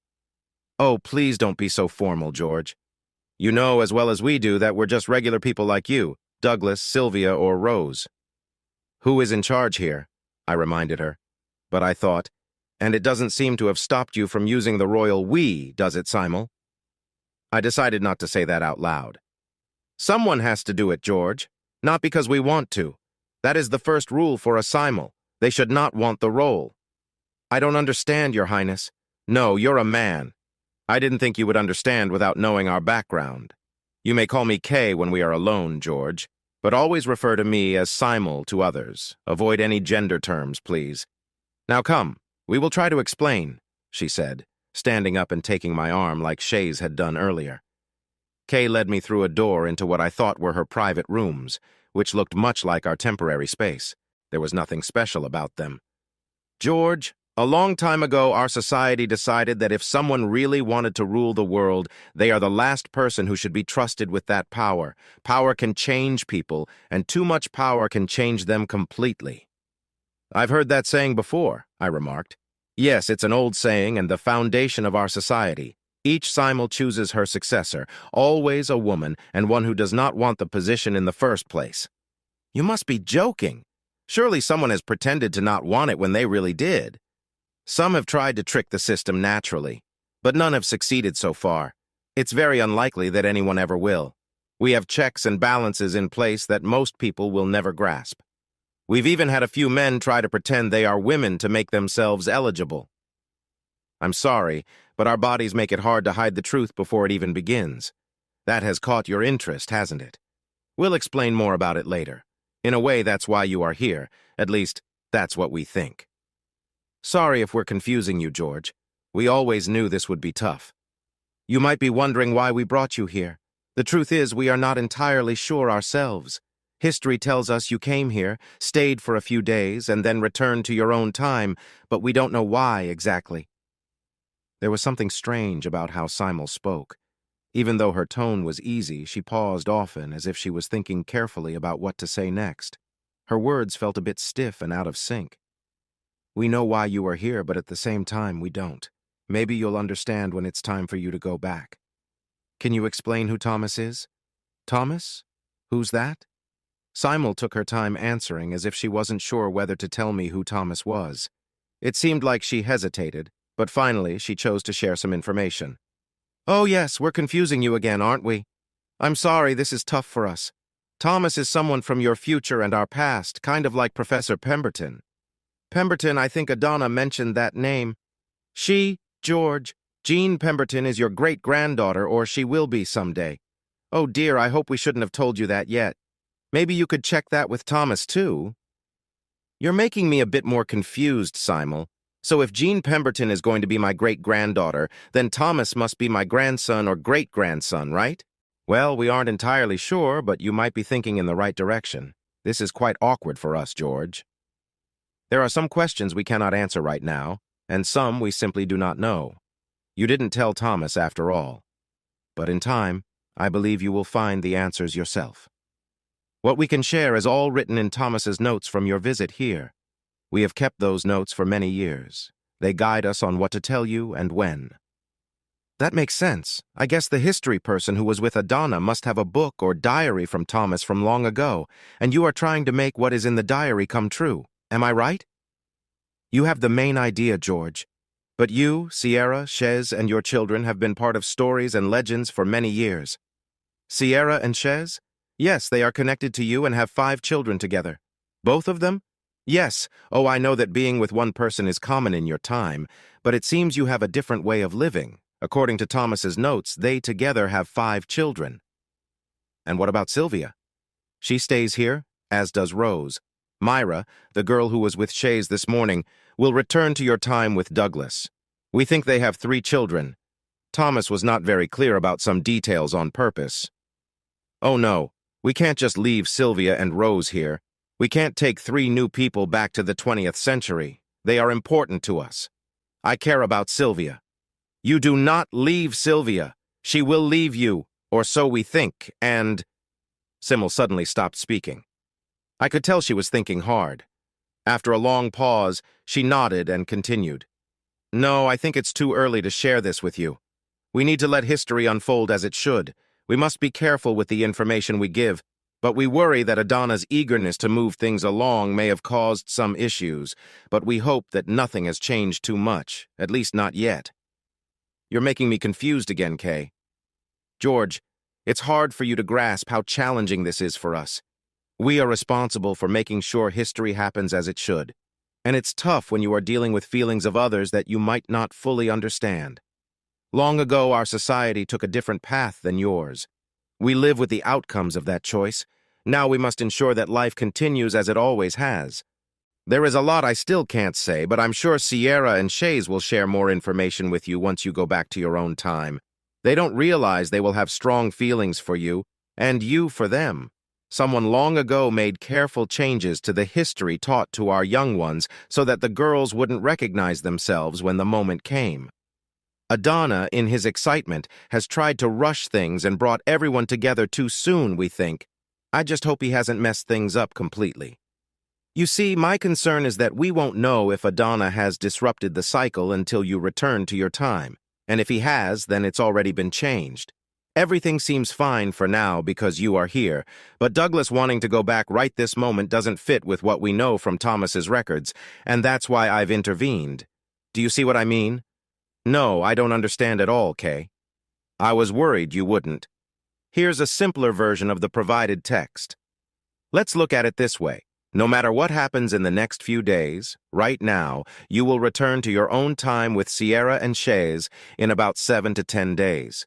"Oh, please don't be so formal, George. You know as well as we do that we're just regular people like you, Douglas, Sylvia, or Rose." "Who is in charge here?" I reminded her. But I thought, and it doesn't seem to have stopped you from using the royal we, does it, Simul? I decided not to say that out loud. "Someone has to do it, George. Not because we want to. That is the first rule for a Simul. They should not want the role." "I don't understand, Your Highness." "No, you're a man. I didn't think you would understand without knowing our background. You may call me Kay when we are alone, George, but always refer to me as Simul to others. Avoid any gender terms, please. Now come, we will try to explain," she said, standing up and taking my arm like Shays had done earlier. Kay led me through a door into what I thought were her private rooms, which looked much like our temporary space. There was nothing special about them. "George, a long time ago our society decided that if someone really wanted to rule the world, they are the last person who should be trusted with that power. Power can change people, and too much power can change them completely." "I've heard that saying before," I remarked. "Yes, it's an old saying and the foundation of our society. Each Simul chooses her successor, always a woman, and one who does not want the position in the first place." "You must be joking. Surely someone has pretended to not want it when they really did." "Some have tried to trick the system naturally, but none have succeeded so far. It's very unlikely that anyone ever will. We have checks and balances in place that most people will never grasp. We've even had a few men try to pretend they are women to make themselves eligible. I'm sorry, but our bodies make it hard to hide the truth before it even begins. That has caught your interest, hasn't it? We'll explain more about it later. In a way, that's why you are here. At least, that's what we think." "Sorry if we're confusing you, George. We always knew this would be tough. You might be wondering why we brought you here. The truth is, we are not entirely sure ourselves. History tells us you came here, stayed for a few days, and then returned to your own time, but we don't know why exactly." There was something strange about how Simul spoke. Even though her tone was easy, she paused often as if she was thinking carefully about what to say next. Her words felt a bit stiff and out of sync. "We know why you are here, but at the same time, we don't. Maybe you'll understand when it's time for you to go back. Can you explain who Thomas is?" "Thomas? Who's that?" Simel took her time answering as if she wasn't sure whether to tell me who Thomas was. It seemed like she hesitated, but finally she chose to share some information. "Oh yes, we're confusing you again, aren't we? I'm sorry, this is tough for us. Thomas is someone from your future and our past, kind of like Professor Pemberton. Pemberton, I think Adana mentioned that name. She, George, Jean Pemberton is your great-granddaughter, or she will be someday. Oh dear, I hope we shouldn't have told you that yet. Maybe you could check that with Thomas, too." "You're making me a bit more confused, Simel. So if Jean Pemberton is going to be my great-granddaughter, then Thomas must be my grandson or great-grandson, right?" "Well, we aren't entirely sure, but you might be thinking in the right direction. This is quite awkward for us, George. There are some questions we cannot answer right now, and some we simply do not know. You didn't tell Thomas after all. But in time, I believe you will find the answers yourself. What we can share is all written in Thomas's notes from your visit here. We have kept those notes for many years. They guide us on what to tell you and when." "That makes sense. I guess the history person who was with Adana must have a book or diary from Thomas from long ago, and you are trying to make what is in the diary come true. Am I right?" "You have the main idea, George. But you, Sierra, Shez, and your children have been part of stories and legends for many years." "Sierra and Shez? Yes, they are connected to you and have 5 children together." "Both of them?" "Yes. Oh, I know that being with one person is common in your time, but it seems you have a different way of living. According to Thomas's notes, they together have 5 children." "And what about Sylvia?" "She stays here, as does Rose. Myra, the girl who was with Shays this morning, will return to your time with Douglas. We think they have 3 children. Thomas was not very clear about some details on purpose." "Oh no, we can't just leave Sylvia and Rose here. We can't take 3 new people back to the 20th century. They are important to us. I care about Sylvia." "You do not leave Sylvia. She will leave you, or so we think, and—" Simel suddenly stopped speaking. I could tell she was thinking hard. After a long pause, she nodded and continued. "No, I think it's too early to share this with you. We need to let history unfold as it should. We must be careful with the information we give, but we worry that Adana's eagerness to move things along may have caused some issues, but we hope that nothing has changed too much, at least not yet." "You're making me confused again, Kay. George, it's hard for you to grasp how challenging this is for us. We are responsible for making sure history happens as it should, and it's tough when you are dealing with feelings of others that you might not fully understand. Long ago, our society took a different path than yours. We live with the outcomes of that choice. Now we must ensure that life continues as it always has. There is a lot I still can't say, but I'm sure Sierra and Shays will share more information with you once you go back to your own time. They don't realize they will have strong feelings for you, and you for them. Someone long ago made careful changes to the history taught to our young ones so that the girls wouldn't recognize themselves when the moment came. Adana, in his excitement, has tried to rush things and brought everyone together too soon, we think. I just hope he hasn't messed things up completely. You see, my concern is that we won't know if Adana has disrupted the cycle until you return to your time, and if he has, then it's already been changed. Everything seems fine for now because you are here, but Douglas wanting to go back right this moment doesn't fit with what we know from Thomas's records, and that's why I've intervened. Do you see what I mean? No, I don't understand at all, Kay. I was worried you wouldn't. Here's a simpler version of the provided text. Let's look at it this way. No matter what happens in the next few days, right now, you will return to your own time with Sierra and Shays in about 7 to 10 days.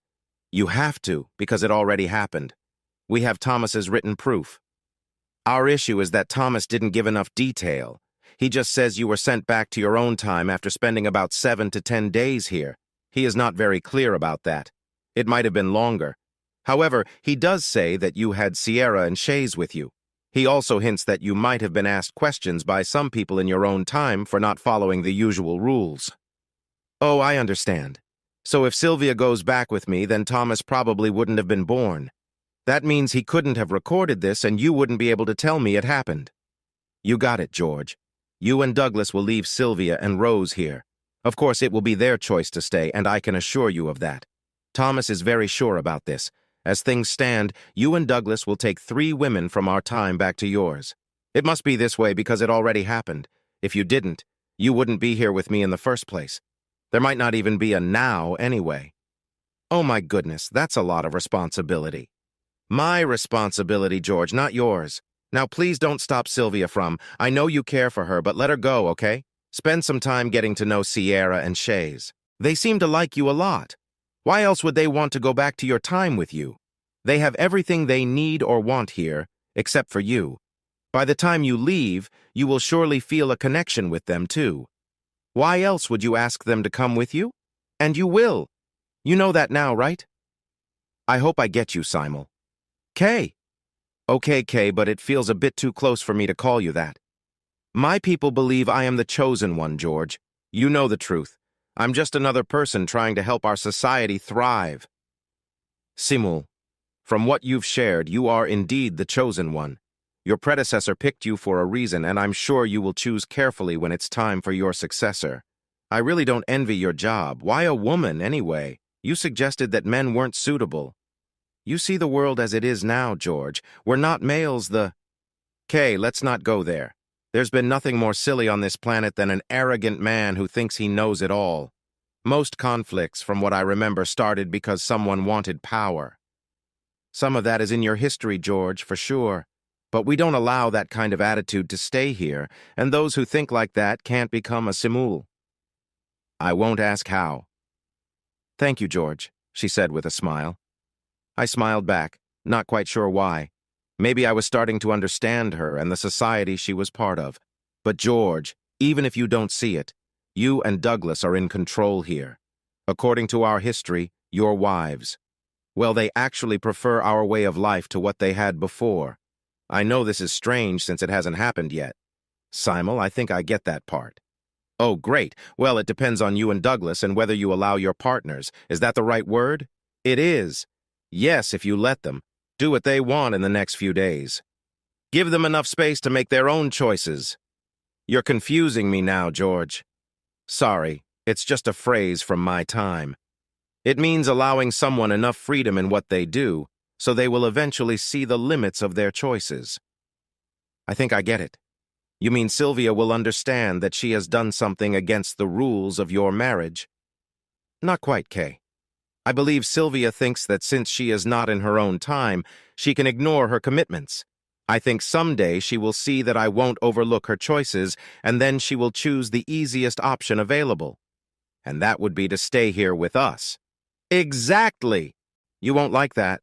You have to, because it already happened. We have Thomas's written proof. Our issue is that Thomas didn't give enough detail. He just says you were sent back to your own time after spending about 7 to 10 days here. He is not very clear about that. It might have been longer. However, he does say that you had Sierra and Shays with you. He also hints that you might have been asked questions by some people in your own time for not following the usual rules. Oh, I understand. So if Sylvia goes back with me, then Thomas probably wouldn't have been born. That means he couldn't have recorded this and you wouldn't be able to tell me it happened. You got it, George. You and Douglas will leave Sylvia and Rose here. Of course, it will be their choice to stay, and I can assure you of that. Thomas is very sure about this, As things stand, you and Douglas will take 3 women from our time back to yours. It must be this way because it already happened. If you didn't, you wouldn't be here with me in the first place. There might not even be a now anyway. Oh my goodness, that's a lot of responsibility. My responsibility, George, not yours. Now please don't stop Sylvia from. I know you care for her, but let her go, okay? Spend some time getting to know Sierra and Shays. They seem to like you a lot. Why else would they want to go back to your time with you? They have everything they need or want here, except for you. By the time you leave, you will surely feel a connection with them too. Why else would you ask them to come with you? And you will. You know that now, right? I hope I get you, Simon. Kay. Okay, Kay, but it feels a bit too close for me to call you that. My people believe I am the chosen one, George. You know the truth. I'm just another person trying to help our society thrive. Simul, from what you've shared, you are indeed the chosen one. Your predecessor picked you for a reason, and I'm sure you will choose carefully when it's time for your successor. I really don't envy your job. Why a woman, anyway? You suggested that men weren't suitable. You see the world as it is now, George. We're not males, Kay, let's not go there. There's been nothing more silly on this planet than an arrogant man who thinks he knows it all. Most conflicts, from what I remember, started because someone wanted power. Some of that is in your history, George, for sure. But we don't allow that kind of attitude to stay here, and those who think like that can't become a Simul. I won't ask how. Thank you, George, she said with a smile. I smiled back, not quite sure why. Maybe I was starting to understand her and the society she was part of. But George, even if you don't see it, you and Douglas are in control here. According to our history, your wives. Well, they actually prefer our way of life to what they had before. I know this is strange since it hasn't happened yet. Simul, I think I get that part. Oh, great. Well, it depends on you and Douglas and whether you allow your partners. Is that the right word? It is. Yes, if you let them. Do what they want in the next few days. Give them enough space to make their own choices. You're confusing me now, George. Sorry, it's just a phrase from my time. It means allowing someone enough freedom in what they do, so they will eventually see the limits of their choices. I think I get it. You mean Sylvia will understand that she has done something against the rules of your marriage? Not quite, Kay. I believe Sylvia thinks that since she is not in her own time, she can ignore her commitments. I think someday she will see that I won't overlook her choices, and then she will choose the easiest option available. And that would be to stay here with us. Exactly! You won't like that.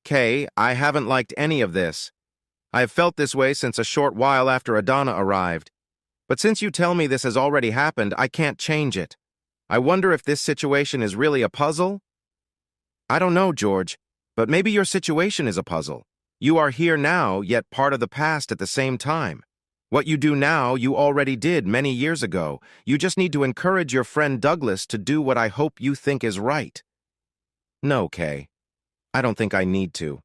Kay, I haven't liked any of this. I have felt this way since a short while after Adana arrived. But since you tell me this has already happened, I can't change it. I wonder if this situation is really a puzzle? I don't know, George, but maybe your situation is a puzzle. You are here now, yet part of the past at the same time. What you do now, you already did many years ago. You just need to encourage your friend Douglas to do what I hope you think is right. No, Kay. I don't think I need to.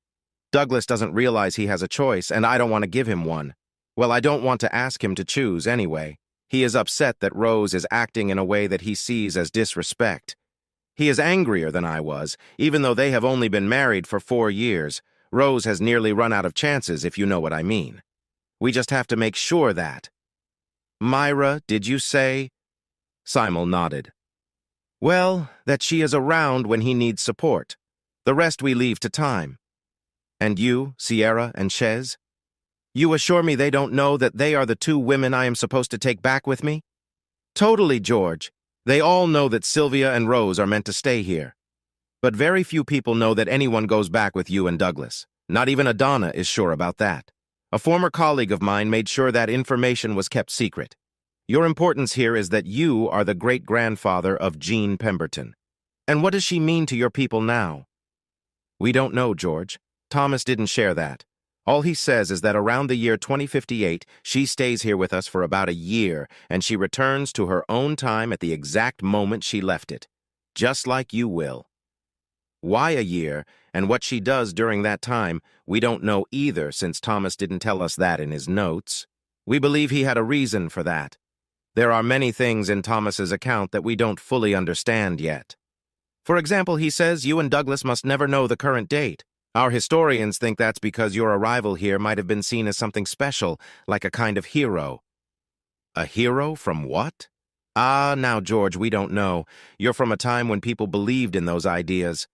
Douglas doesn't realize he has a choice, and I don't want to give him one. Well, I don't want to ask him to choose anyway. He is upset that Rose is acting in a way that he sees as disrespect. He is angrier than I was, even though they have only been married for 4 years. Rose has nearly run out of chances, if you know what I mean. We just have to make sure that. Myra, did you say? Simul nodded. Well, that she is around when he needs support. The rest we leave to time. And you, Sierra and Shez? You assure me they don't know that they are the 2 women I am supposed to take back with me? Totally, George. They all know that Sylvia and Rose are meant to stay here. But very few people know that anyone goes back with you and Douglas. Not even Adana is sure about that. A former colleague of mine made sure that information was kept secret. Your importance here is that you are the great-grandfather of Jean Pemberton. And what does she mean to your people now? We don't know, George. Thomas didn't share that. All he says is that around the year 2058, she stays here with us for about a year, and she returns to her own time at the exact moment she left it. Just like you will. Why a year, and what she does during that time, we don't know either, since Thomas didn't tell us that in his notes. We believe he had a reason for that. There are many things in Thomas's account that we don't fully understand yet. For example, he says you and Douglas must never know the current date. Our historians think that's because your arrival here might have been seen as something special, like a kind of hero. A hero from what? Ah, now, George, we don't know. You're from a time when people believed in those ideas.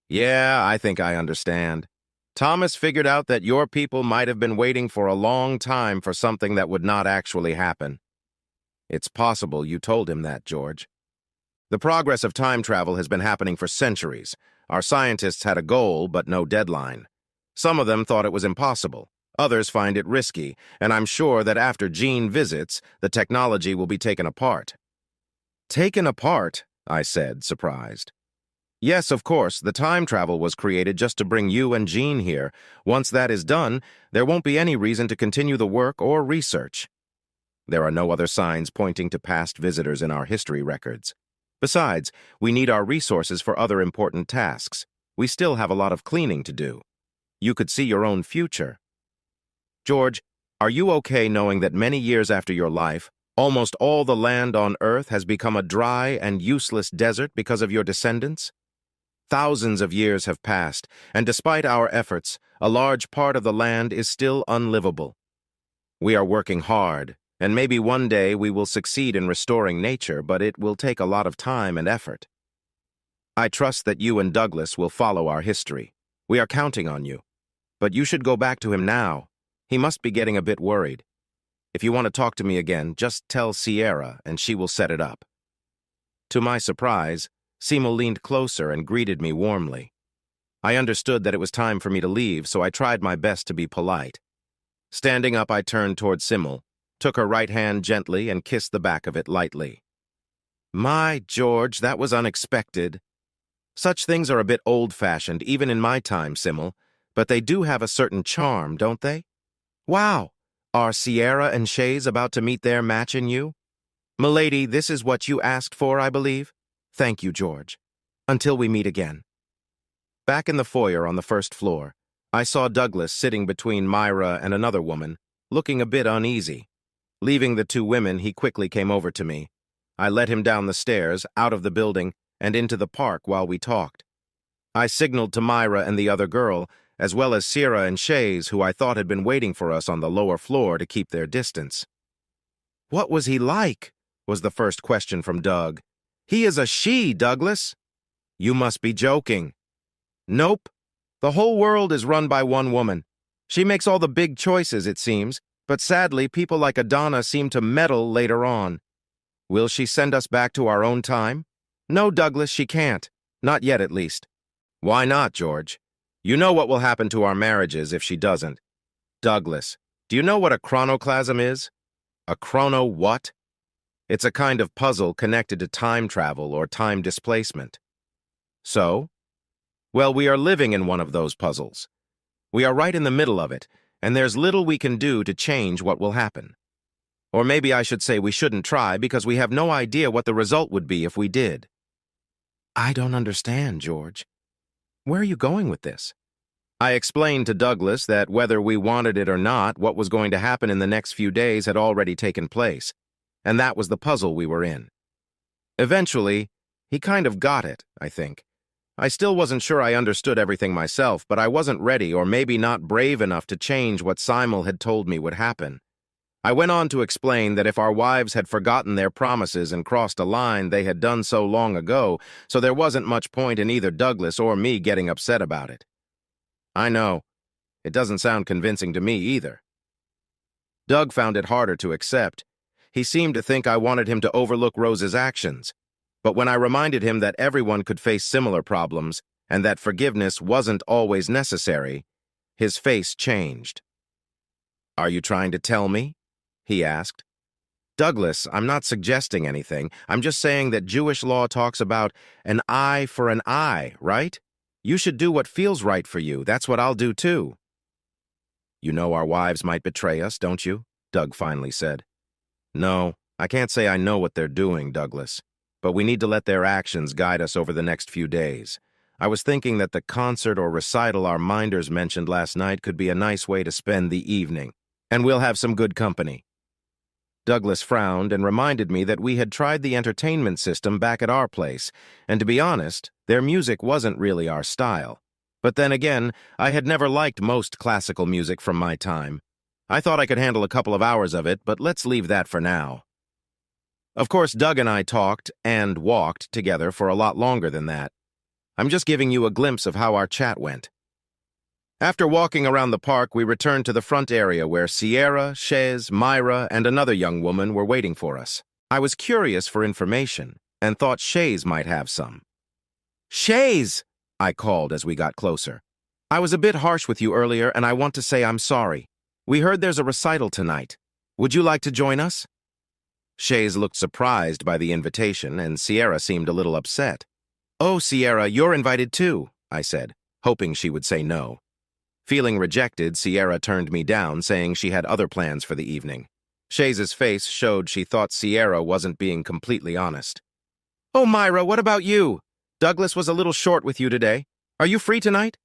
Yeah, I think I understand. Thomas figured out that your people might have been waiting for a long time for something that would not actually happen. It's possible you told him that, George. The progress of time travel has been happening for centuries. Our scientists had a goal, but no deadline. Some of them thought it was impossible. Others find it risky, and I'm sure that after Jean visits, the technology will be taken apart. Taken apart? I said, surprised. Yes, of course, the time travel was created just to bring you and Jean here. Once that is done, there won't be any reason to continue the work or research. There are no other signs pointing to past visitors in our history records. Besides, we need our resources for other important tasks. We still have a lot of cleaning to do. You could see your own future. George, are you okay knowing that many years after your life, almost all the land on Earth has become a dry and useless desert because of your descendants? Thousands of years have passed, and despite our efforts, a large part of the land is still unlivable. We are working hard, and maybe one day we will succeed in restoring nature, but it will take a lot of time and effort. I trust that you and Douglas will follow our history. We are counting on you. But you should go back to him now. He must be getting a bit worried. If you want to talk to me again, just tell Sierra, and she will set it up. To my surprise, Seymour leaned closer and greeted me warmly. I understood that it was time for me to leave, so I tried my best to be polite. Standing up, I turned toward Simmel, took her right hand gently, and kissed the back of it lightly. My, George, that was unexpected. Such things are a bit old-fashioned, even in my time, Simmel, but they do have a certain charm, don't they? Wow! Are Sierra and Shays about to meet their match in you? Milady, this is what you asked for, I believe? Thank you, George. Until we meet again. Back in the foyer on the first floor, I saw Douglas sitting between Myra and another woman, looking a bit uneasy. Leaving the two women, he quickly came over to me. I led him down the stairs, out of the building, and into the park while we talked. I signaled to Myra and the other girl, as well as Sierra and Shays, who I thought had been waiting for us on the lower floor, to keep their distance. What was he like? Was the first question from Doug. He is a she, Douglas. You must be joking. Nope. The whole world is run by one woman. She makes all the big choices, it seems, but sadly, people like Adana seem to meddle later on. Will she send us back to our own time? No, Douglas, she can't. Not yet, at least. Why not, George? You know what will happen to our marriages if she doesn't. Douglas, do you know what a chronoclasm is? A chrono what? It's a kind of puzzle connected to time travel or time displacement. So? Well, we are living in one of those puzzles. We are right in the middle of it, and there's little we can do to change what will happen. Or maybe I should say we shouldn't try because we have no idea what the result would be if we did. I don't understand, George. Where are you going with this? I explained to Douglas that whether we wanted it or not, what was going to happen in the next few days had already taken place, and that was the puzzle we were in. Eventually, he kind of got it, I think. I still wasn't sure I understood everything myself, but I wasn't ready or maybe not brave enough to change what Seymour had told me would happen. I went on to explain that if our wives had forgotten their promises and crossed a line they had done so long ago, so there wasn't much point in either Douglas or me getting upset about it. I know. It doesn't sound convincing to me either. Doug found it harder to accept. He seemed to think I wanted him to overlook Rose's actions. But when I reminded him that everyone could face similar problems and that forgiveness wasn't always necessary, his face changed. Are you trying to tell me? He asked. Douglas, I'm not suggesting anything. I'm just saying that Jewish law talks about an eye for an eye, right? You should do what feels right for you. That's what I'll do too. You know our wives might betray us, don't you? Doug finally said. No, I can't say I know what they're doing, Douglas. But we need to let their actions guide us over the next few days. I was thinking that the concert or recital our minders mentioned last night could be a nice way to spend the evening. And we'll have some good company. Douglas frowned and reminded me that we had tried the entertainment system back at our place, and to be honest, their music wasn't really our style. But then again, I had never liked most classical music from my time. I thought I could handle a couple of hours of it, but let's leave that for now. Of course, Doug and I talked and walked together for a lot longer than that. I'm just giving you a glimpse of how our chat went. After walking around the park, we returned to the front area where Sierra, Shays, Myra, and another young woman were waiting for us. I was curious for information and thought Shays might have some. "Shays!" I called as we got closer. "I was a bit harsh with you earlier, and I want to say I'm sorry. We heard there's a recital tonight. Would you like to join us?" Shays looked surprised by the invitation, and Sierra seemed a little upset. "Oh, Sierra, you're invited too," I said, hoping she would say no. Feeling rejected, Sierra turned me down, saying she had other plans for the evening. Shays' face showed she thought Sierra wasn't being completely honest. "Oh, Myra, what about you? Douglas was a little short with you today. Are you free tonight?"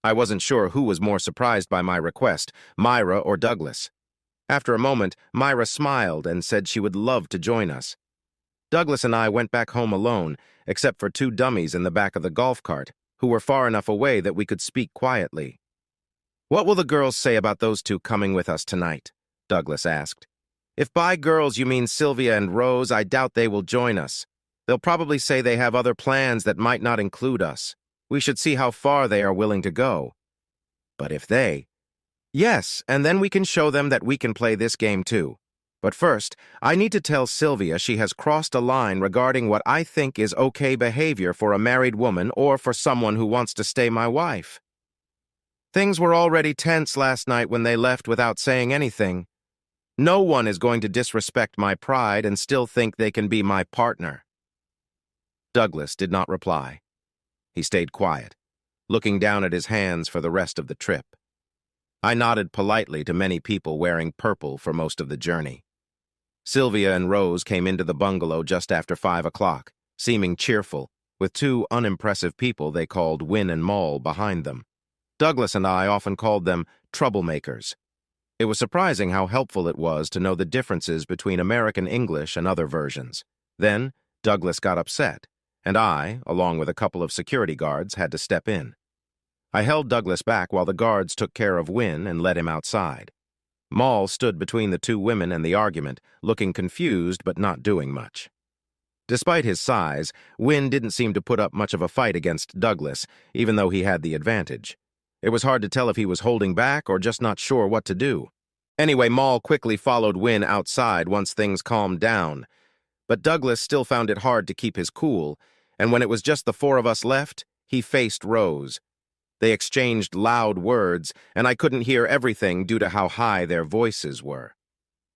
I wasn't sure who was more surprised by my request, Myra or Douglas. After a moment, Myra smiled and said she would love to join us. Douglas and I went back home alone, except for two dummies in the back of the golf cart, who were far enough away that we could speak quietly. "What will the girls say about those two coming with us tonight?" Douglas asked. "If by girls you mean Sylvia and Rose, I doubt they will join us. They'll probably say they have other plans that might not include us. We should see how far they are willing to go." "But if they—" "Yes, and then we can show them that we can play this game too. But first, I need to tell Sylvia she has crossed a line regarding what I think is okay behavior for a married woman or for someone who wants to stay my wife. Things were already tense last night when they left without saying anything. No one is going to disrespect my pride and still think they can be my partner." Douglas did not reply. He stayed quiet, looking down at his hands for the rest of the trip. I nodded politely to many people wearing purple for most of the journey. Sylvia and Rose came into the bungalow just after 5 o'clock, seeming cheerful, with two unimpressive people they called Win and Moll behind them. Douglas and I often called them troublemakers. It was surprising how helpful it was to know the differences between American English and other versions. Then, Douglas got upset, and I, along with a couple of security guards, had to step in. I held Douglas back while the guards took care of Win and led him outside. Moll stood between the two women and the argument, looking confused but not doing much. Despite his size, Win didn't seem to put up much of a fight against Douglas, even though he had the advantage. It was hard to tell if he was holding back or just not sure what to do. Anyway, Moll quickly followed Win outside once things calmed down. But Douglas still found it hard to keep his cool, and when it was just the four of us left, he faced Rose. They exchanged loud words, and I couldn't hear everything due to how high their voices were.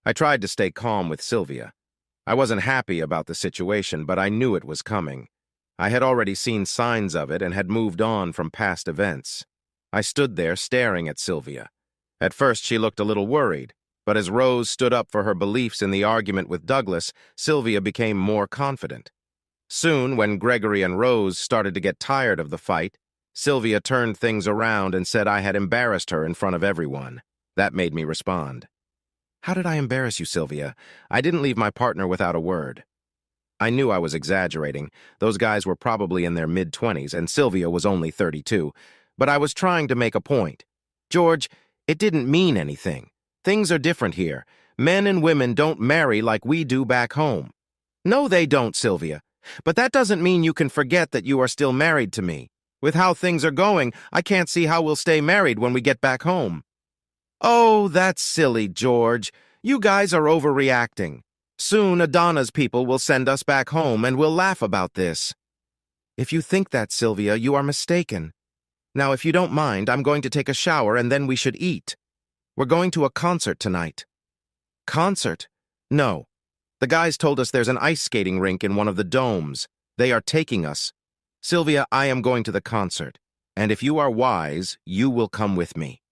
I tried to stay calm with Sylvia. I wasn't happy about the situation, but I knew it was coming. I had already seen signs of it and had moved on from past events. I stood there staring at Sylvia. At first she looked a little worried, but as Rose stood up for her beliefs in the argument with Douglas, Sylvia became more confident. Soon, when Gregory and Rose started to get tired of the fight, Sylvia turned things around and said I had embarrassed her in front of everyone. That made me respond. "How did I embarrass you, Sylvia? I didn't leave my partner without a word." I knew I was exaggerating. Those guys were probably in their mid-20s, and Sylvia was only 32. But I was trying to make a point. "George, it didn't mean anything. Things are different here. Men and women don't marry like we do back home." "No, they don't, Sylvia. But that doesn't mean you can forget that you are still married to me. With how things are going, I can't see how we'll stay married when we get back home." "Oh, that's silly, George. You guys are overreacting. Soon Adana's people will send us back home and we'll laugh about this." "If you think that, Sylvia, you are mistaken. Now, if you don't mind, I'm going to take a shower and then we should eat. We're going to a concert tonight." "Concert? No. The guys told us there's an ice skating rink in one of the domes. They are taking us. Sylvia, I am going to the concert, and if you are wise, you will come with me."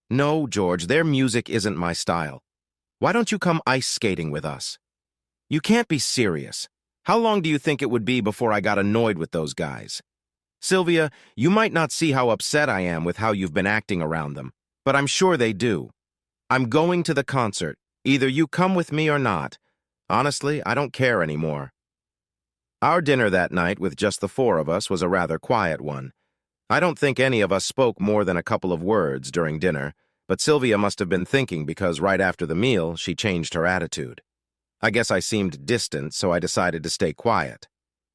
"No, George, their music isn't my style. Why don't you come ice skating with us?" "You can't be serious. How long do you think it would be before I got annoyed with those guys? Sylvia, you might not see how upset I am with how you've been acting around them, but I'm sure they do. I'm going to the concert. Either you come with me or not. Honestly, I don't care anymore. Our dinner that night with just the four of us was a rather quiet one. I don't think any of us spoke more than a couple of words during dinner, but Sylvia must have been thinking because right after the meal, she changed her attitude. I guess I seemed distant, so I decided to stay quiet.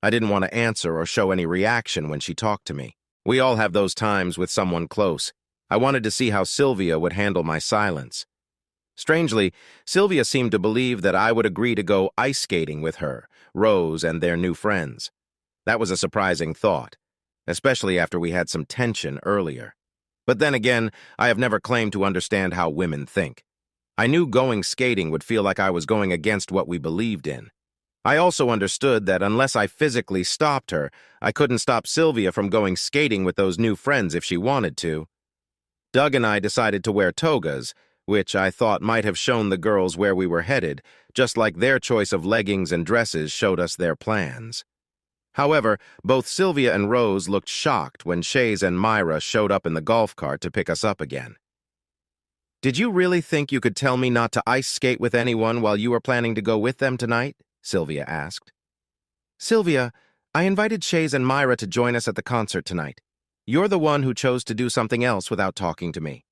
I didn't want to answer or show any reaction when she talked to me. We all have those times with someone close. I wanted to see how Sylvia would handle my silence. Strangely, Sylvia seemed to believe that I would agree to go ice skating with her, Rose, and their new friends. That was a surprising thought, especially after we had some tension earlier. But then again, I have never claimed to understand how women think. I knew going skating would feel like I was going against what we believed in. I also understood that unless I physically stopped her, I couldn't stop Sylvia from going skating with those new friends if she wanted to. Doug and I decided to wear togas, which I thought might have shown the girls where we were headed, just like their choice of leggings and dresses showed us their plans. However, both Sylvia and Rose looked shocked when Shays and Myra showed up in the golf cart to pick us up again. "Did you really think you could tell me not to ice skate with anyone while you were planning to go with them tonight?" Sylvia asked. "Sylvia, I invited Shays and Myra to join us at the concert tonight. You're the one who chose to do something else without talking to me.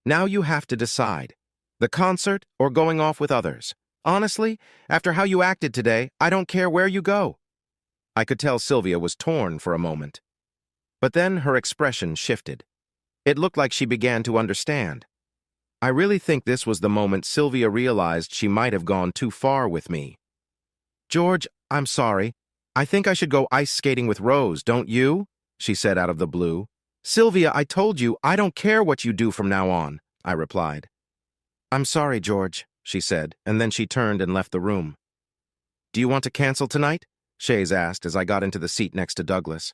Now you have to decide. The concert or going off with others. Honestly, after how you acted today, I don't care where you go." I could tell Sylvia was torn for a moment. But then her expression shifted. It looked like she began to understand. I really think this was the moment Sylvia realized she might have gone too far with me. "George, I'm sorry. I think I should go ice skating with Rose, don't you?" she said out of the blue. "Sylvia, I told you, I don't care what you do from now on," I replied. "I'm sorry, George," she said, and then she turned and left the room. "Do you want to cancel tonight?" Shays asked as I got into the seat next to Douglas.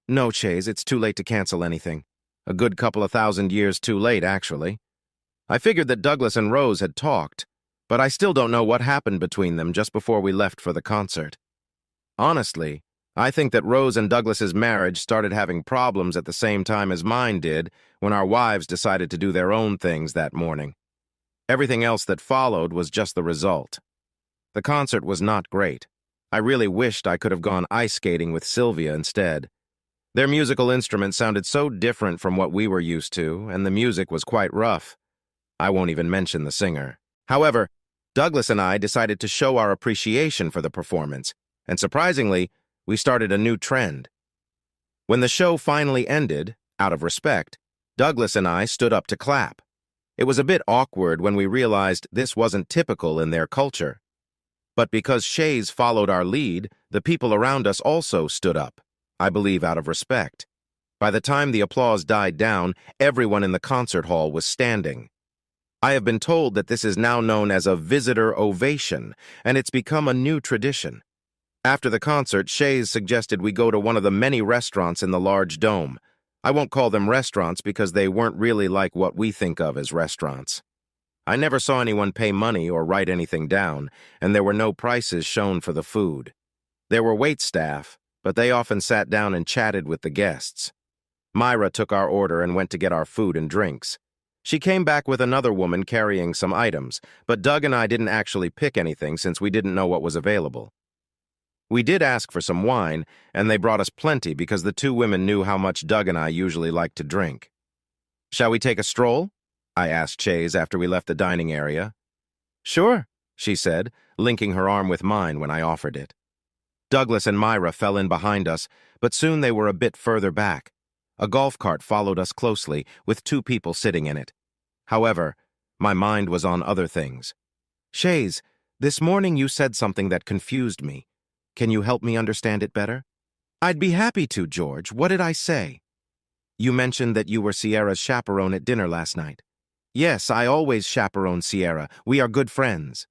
"No, Shays, it's too late to cancel anything. A good couple of thousand years too late, actually." I figured that Douglas and Rose had talked, but I still don't know what happened between them just before we left for the concert. Honestly, I think that Rose and Douglas's marriage started having problems at the same time as mine did when our wives decided to do their own things that morning. Everything else that followed was just the result. The concert was not great. I really wished I could have gone ice skating with Sylvia instead. Their musical instruments sounded so different from what we were used to, and the music was quite rough. I won't even mention the singer. However, Douglas and I decided to show our appreciation for the performance, and surprisingly, we started a new trend. When the show finally ended, out of respect, Douglas and I stood up to clap. It was a bit awkward when we realized this wasn't typical in their culture. But because Shays followed our lead, the people around us also stood up, I believe out of respect. By the time the applause died down, everyone in the concert hall was standing. I have been told that this is now known as a visitor ovation, and it's become a new tradition. After the concert, Shays suggested we go to one of the many restaurants in the large dome. I won't call them restaurants because they weren't really like what we think of as restaurants. I never saw anyone pay money or write anything down, and there were no prices shown for the food. There were waitstaff, but they often sat down and chatted with the guests. Myra took our order and went to get our food and drinks. She came back with another woman carrying some items, but Doug and I didn't actually pick anything since we didn't know what was available. We did ask for some wine, and they brought us plenty because the two women knew how much Doug and I usually like to drink. "Shall we take a stroll?" I asked Shays after we left the dining area. "Sure," she said, linking her arm with mine when I offered it. Douglas and Myra fell in behind us, but soon they were a bit further back. A golf cart followed us closely, with two people sitting in it. However, my mind was on other things. "Shays, this morning you said something that confused me. Can you help me understand it better?" "I'd be happy to, George. What did I say?" "You mentioned that you were Sierra's chaperone at dinner last night." "Yes, I always chaperone Sierra. We are good friends."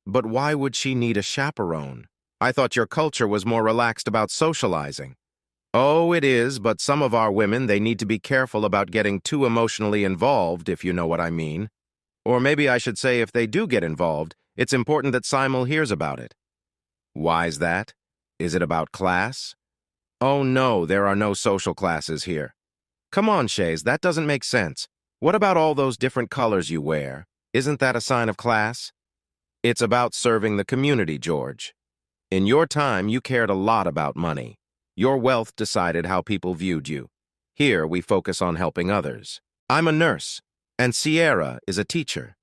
"But why would she need a chaperone? I thought your culture was more relaxed about socializing." "Oh, it is, but some of our women, they need to be careful about getting too emotionally involved, if you know what I mean. Or maybe I should say if they do get involved, it's important that Simul hears about it." "Why's that? Is it about class?" "Oh no, there are no social classes here." "Come on, Shays, that doesn't make sense. What about all those different colors you wear? Isn't that a sign of class? It's about serving the community, George. In your time, you cared a lot about money. Your wealth decided how people viewed you. Here, we focus on helping others. I'm a nurse, and Sierra is a teacher.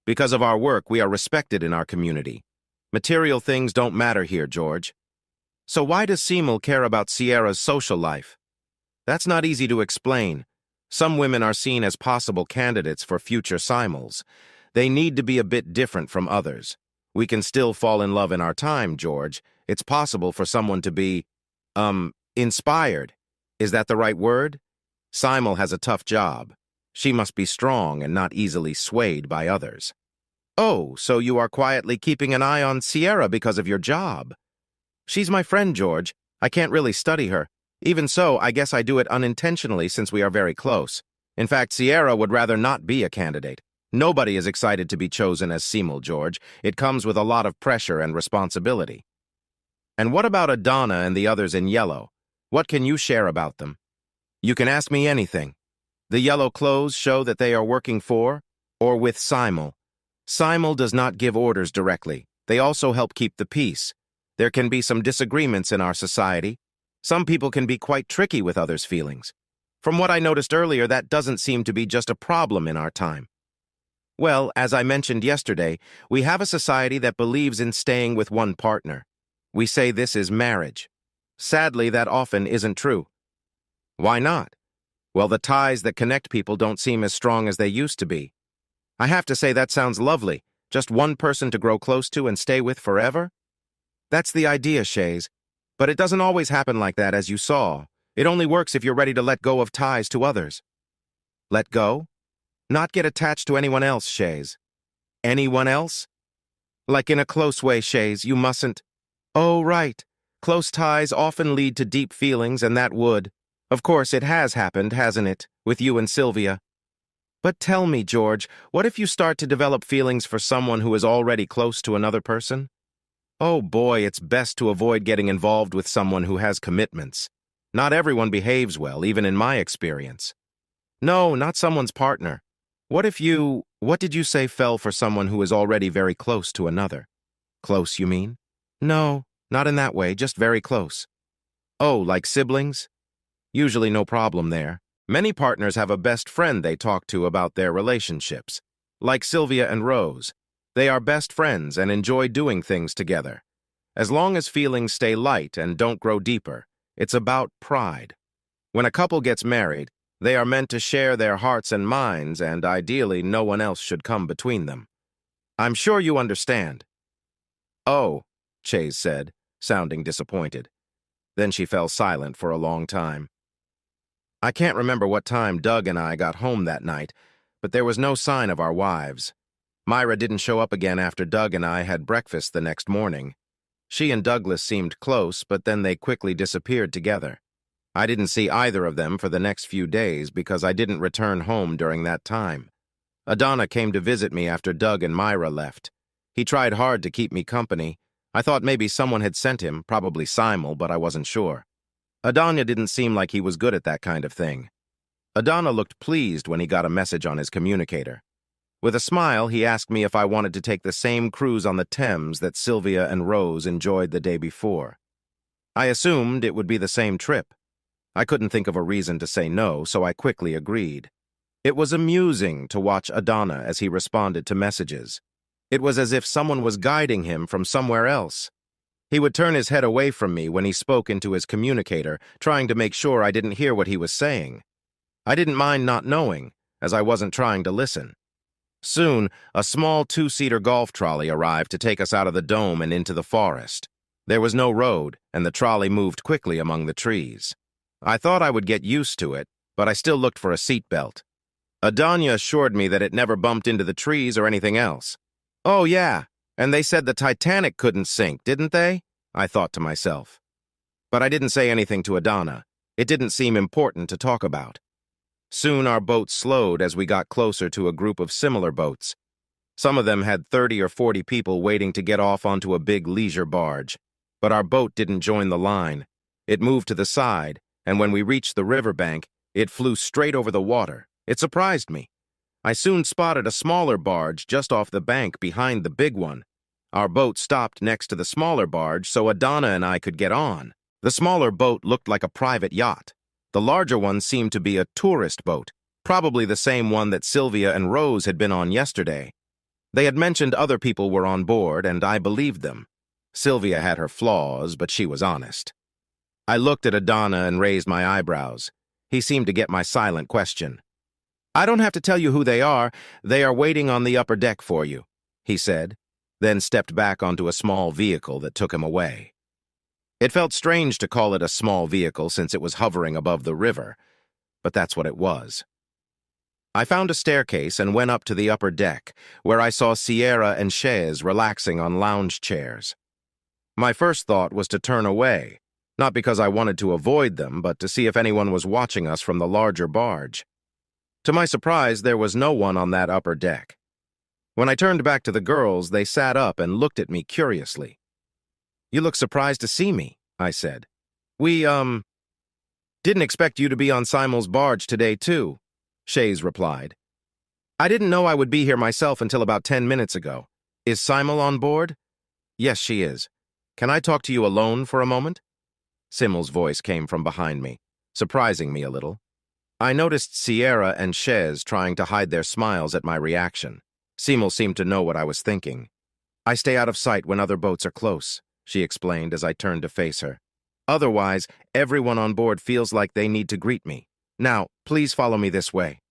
Because of our work, we are respected in our community. Material things don't matter here, George. So why does Seymour care about Sierra's social life? That's not easy to explain. Some women are seen as possible candidates for future Seymours. They need to be a bit different from others. We can still fall in love in our time, George. It's possible for someone to be, inspired. Is that the right word? Seymour has a tough job. She must be strong and not easily swayed by others. Oh, so you are quietly keeping an eye on Sierra because of your job. She's my friend, George. I can't really study her. Even so, I guess I do it unintentionally since we are very close. In fact, Sierra would rather not be a candidate. Nobody is excited to be chosen as Seymour, George. It comes with a lot of pressure and responsibility. And what about Adana and the others in yellow? What can you share about them? You can ask me anything. The yellow clothes show that they are working for or with Seymour. Seymour does not give orders directly. They also help keep the peace. There can be some disagreements in our society. Some people can be quite tricky with others' feelings. From what I noticed earlier, that doesn't seem to be just a problem in our time. Well, as I mentioned yesterday, we have a society that believes in staying with one partner. We say this is marriage. Sadly, that often isn't true. Why not? Well, the ties that connect people don't seem as strong as they used to be. I have to say that sounds lovely. Just one person to grow close to and stay with forever? That's the idea, Shays. But it doesn't always happen like that, as you saw. It only works if you're ready to let go of ties to others. Let go? Not get attached to anyone else, Shays. Anyone else? Like in a close way, Shays, you mustn't. Oh, right. Close ties often lead to deep feelings, and that would. Of course, it has happened, hasn't it, with you and Sylvia? But tell me, George, what if you start to develop feelings for someone who is already close to another person? Oh boy, it's best to avoid getting involved with someone who has commitments. Not everyone behaves well, even in my experience. No, not someone's partner. What did you say fell for someone who is already very close to another? Close, you mean? No, not in that way, just very close. Oh, like siblings? Usually no problem there. Many partners have a best friend they talk to about their relationships. Like Sylvia and Rose. They are best friends and enjoy doing things together. As long as feelings stay light and don't grow deeper, it's about pride. When a couple gets married, they are meant to share their hearts and minds, and ideally no one else should come between them. I'm sure you understand. Oh, Chase said, sounding disappointed. Then she fell silent for a long time. I can't remember what time Doug and I got home that night, but there was no sign of our wives. Myra didn't show up again after Doug and I had breakfast the next morning. She and Douglas seemed close, but then they quickly disappeared together. I didn't see either of them for the next few days because I didn't return home during that time. Adana came to visit me after Doug and Myra left. He tried hard to keep me company. I thought maybe someone had sent him, probably Seymour, but I wasn't sure. Adana didn't seem like he was good at that kind of thing. Adana looked pleased when he got a message on his communicator. With a smile, he asked me if I wanted to take the same cruise on the Thames that Sylvia and Rose enjoyed the day before. I assumed it would be the same trip. I couldn't think of a reason to say no, so I quickly agreed. It was amusing to watch Adana as he responded to messages. It was as if someone was guiding him from somewhere else. He would turn his head away from me when he spoke into his communicator, trying to make sure I didn't hear what he was saying. I didn't mind not knowing, as I wasn't trying to listen. Soon, a small two-seater golf trolley arrived to take us out of the dome and into the forest. There was no road, and the trolley moved quickly among the trees. I thought I would get used to it, but I still looked for a seatbelt. Adanya assured me that it never bumped into the trees or anything else. Oh, yeah, and they said the Titanic couldn't sink, didn't they? I thought to myself. But I didn't say anything to Adana. It didn't seem important to talk about. Soon our boat slowed as we got closer to a group of similar boats. Some of them had 30 or 40 people waiting to get off onto a big leisure barge. But our boat didn't join the line. It moved to the side, and when we reached the riverbank, it flew straight over the water. It surprised me. I soon spotted a smaller barge just off the bank behind the big one. Our boat stopped next to the smaller barge so Adana and I could get on. The smaller boat looked like a private yacht. The larger one seemed to be a tourist boat, probably the same one that Sylvia and Rose had been on yesterday. They had mentioned other people were on board, and I believed them. Sylvia had her flaws, but she was honest. I looked at Adana and raised my eyebrows. He seemed to get my silent question. "I don't have to tell you who they are. They are waiting on the upper deck for you," he said, then stepped back onto a small vehicle that took him away. It felt strange to call it a small vehicle since it was hovering above the river, but that's what it was. I found a staircase and went up to the upper deck, where I saw Sierra and Chaise relaxing on lounge chairs. My first thought was to turn away, not because I wanted to avoid them, but to see if anyone was watching us from the larger barge. To my surprise, there was no one on that upper deck. When I turned back to the girls, they sat up and looked at me curiously. "You look surprised to see me," I said. "We, didn't expect you to be on Simel's barge today, too," Chaise replied. "I didn't know I would be here myself until about 10 minutes ago. Is Simel on board?" "Yes, she is. Can I talk to you alone for a moment?" Simel's voice came from behind me, surprising me a little. I noticed Sierra and Chaise trying to hide their smiles at my reaction. Simel seemed to know what I was thinking. "I stay out of sight when other boats are close," she explained as I turned to face her. "Otherwise, everyone on board feels like they need to greet me. Now, please follow me this way."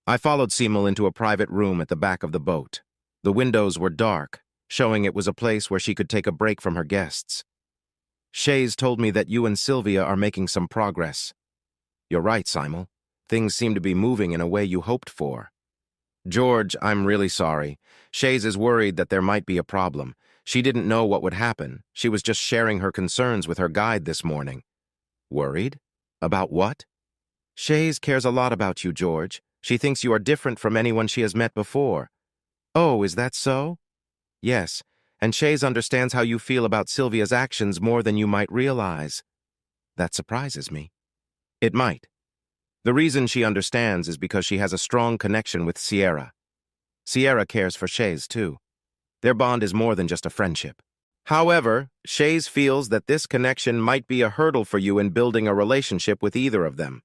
I followed Simel into a private room at the back of the boat. The windows were dark, showing it was a place where she could take a break from her guests. "Chaise told me that you and Sylvia are making some progress." "You're right, Simel. Things seem to be moving in a way you hoped for." "George, I'm really sorry. Chaise is worried that there might be a problem. She didn't know what would happen. She was just sharing her concerns with her guide this morning." "Worried? About what?" "Chaise cares a lot about you, George. She thinks you are different from anyone she has met before." "Oh, is that so?" "Yes, and Chaise understands how you feel about Sylvia's actions more than you might realize." "That surprises me." "It might. The reason she understands is because she has a strong connection with Sierra. Sierra cares for Chaise, too. Their bond is more than just a friendship. However, Chaise feels that this connection might be a hurdle for you in building a relationship with either of them.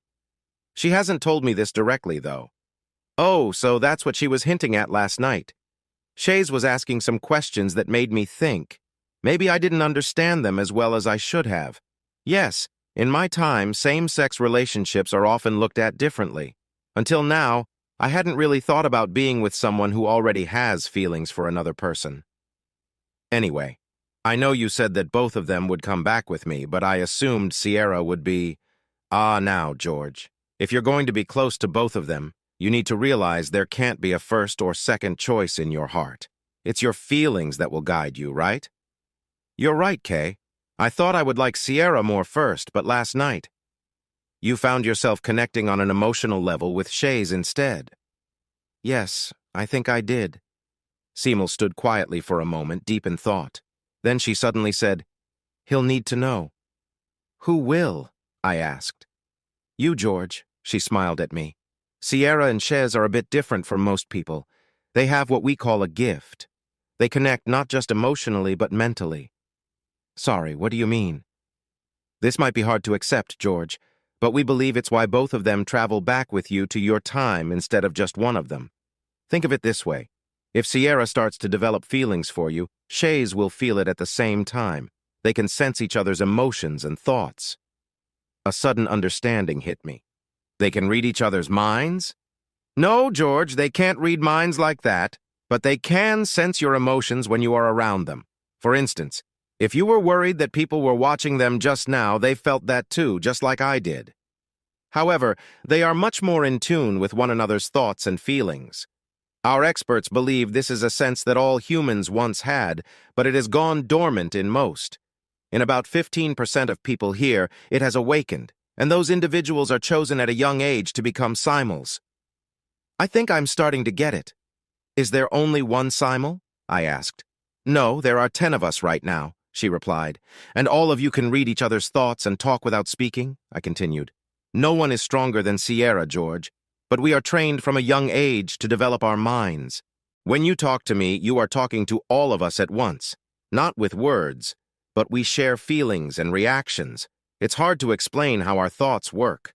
She hasn't told me this directly, though." "Oh, so that's what she was hinting at last night." Chaise was asking some questions that made me think. Maybe I didn't understand them as well as I should have. Yes, in my time, same-sex relationships are often looked at differently. Until now, I hadn't really thought about being with someone who already has feelings for another person. "Anyway, I know you said that both of them would come back with me, but I assumed Sierra would be—" Now, George, if you're going to be close to both of them, you need to realize there can't be a first or second choice in your heart. It's your feelings that will guide you, right?" "You're right, Kay. I thought I would like Sierra more first, but last night, you found yourself connecting on an emotional level with Chaise instead." "Yes, I think I did." Simel stood quietly for a moment, deep in thought. Then she suddenly said, "He'll need to know." "Who will?" I asked. "You, George," she smiled at me. "Sierra and Chaise are a bit different from most people. They have what we call a gift. They connect not just emotionally, but mentally." "Sorry, what do you mean?" "This might be hard to accept, George, but we believe it's why both of them travel back with you to your time instead of just one of them. Think of it this way. If Sierra starts to develop feelings for you, Chaise will feel it at the same time. They can sense each other's emotions and thoughts." A sudden understanding hit me. "They can read each other's minds?" "No, George, they can't read minds like that, but they can sense your emotions when you are around them. For instance, if you were worried that people were watching them just now, they felt that too, just like I did. However, they are much more in tune with one another's thoughts and feelings. Our experts believe this is a sense that all humans once had, but it has gone dormant in most. In about 15% of people here, it has awakened, and those individuals are chosen at a young age to become Simels." "I think I'm starting to get it." "Is there only one Simel?" I asked. "No, there are 10 of us right now," she replied. "And all of you can read each other's thoughts and talk without speaking," I continued. "No one is stronger than Sierra, George. but we are trained from a young age to develop our minds. When you talk to me, you are talking to all of us at once, not with words, but we share feelings and reactions. It's hard to explain how our thoughts work.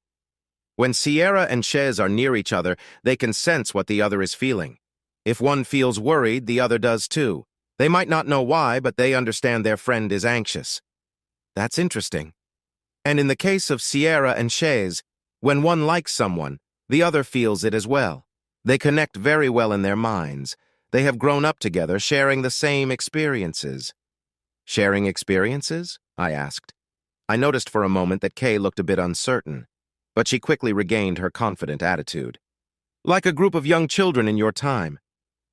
When Sierra and Chez are near each other, they can sense what the other is feeling. If one feels worried, the other does too. They might not know why, but they understand their friend is anxious. That's interesting. And in the case of Sierra and Chez, when one likes someone, the other feels it as well. They connect very well in their minds. They have grown up together, sharing the same experiences. Sharing experiences? I asked. I noticed for a moment that Kay looked a bit uncertain, but she quickly regained her confident attitude. Like a group of young children in your time.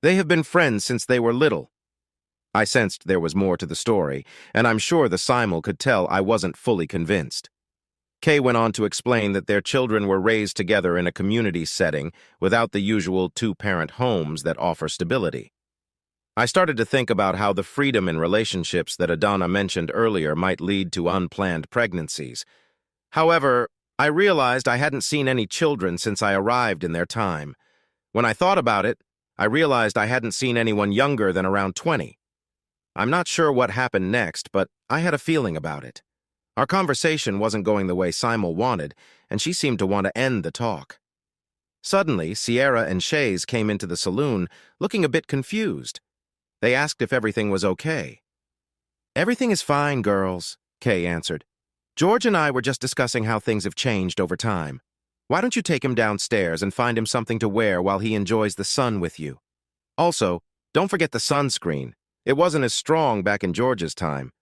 They have been friends since they were little. I sensed there was more to the story, and I'm sure the Simul could tell I wasn't fully convinced. Kay went on to explain that their children were raised together in a community setting without the usual two-parent homes that offer stability. I started to think about how the freedom in relationships that Adana mentioned earlier might lead to unplanned pregnancies. However, I realized I hadn't seen any children since I arrived in their time. When I thought about it, I realized I hadn't seen anyone younger than around 20. I'm not sure what happened next, but I had a feeling about it. Our conversation wasn't going the way Simul wanted, and she seemed to want to end the talk. Suddenly, Sierra and Chez came into the saloon, looking a bit confused. They asked if everything was okay. Everything is fine, girls, Kay answered. George and I were just discussing how things have changed over time. Why don't you take him downstairs and find him something to wear while he enjoys the sun with you? Also, don't forget the sunscreen. It wasn't as strong back in George's time.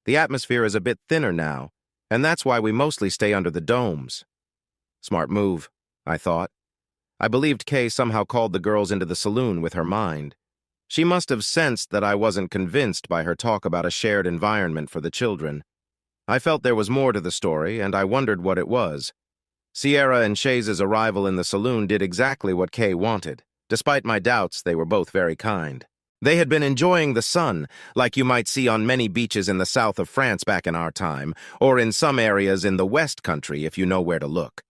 The atmosphere is a bit thinner now, and that's why we mostly stay under the domes. Smart move, I thought. I believed Kay somehow called the girls into the saloon with her mind. She must have sensed that I wasn't convinced by her talk about a shared environment for the children. I felt there was more to the story, and I wondered what it was. Sierra and Chez's arrival in the saloon did exactly what Kay wanted. Despite my doubts, they were both very kind. They had been enjoying the sun, like you might see on many beaches in the south of France back in our time, or in some areas in the West Country if you know where to look.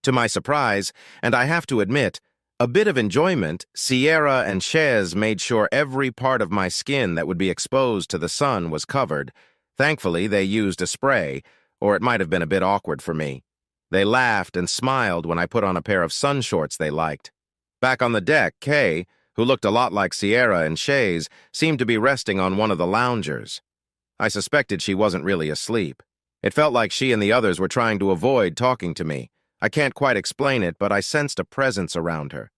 To my surprise, and I have to admit, a bit of enjoyment, Sierra and Chez made sure every part of my skin that would be exposed to the sun was covered. Thankfully, they used a spray, or it might have been a bit awkward for me. They laughed and smiled when I put on a pair of sun shorts they liked. Back on the deck, Kay, who looked a lot like Sierra and Chez, seemed to be resting on one of the loungers. I suspected she wasn't really asleep. It felt like she and the others were trying to avoid talking to me. I can't quite explain it, but I sensed a presence around her.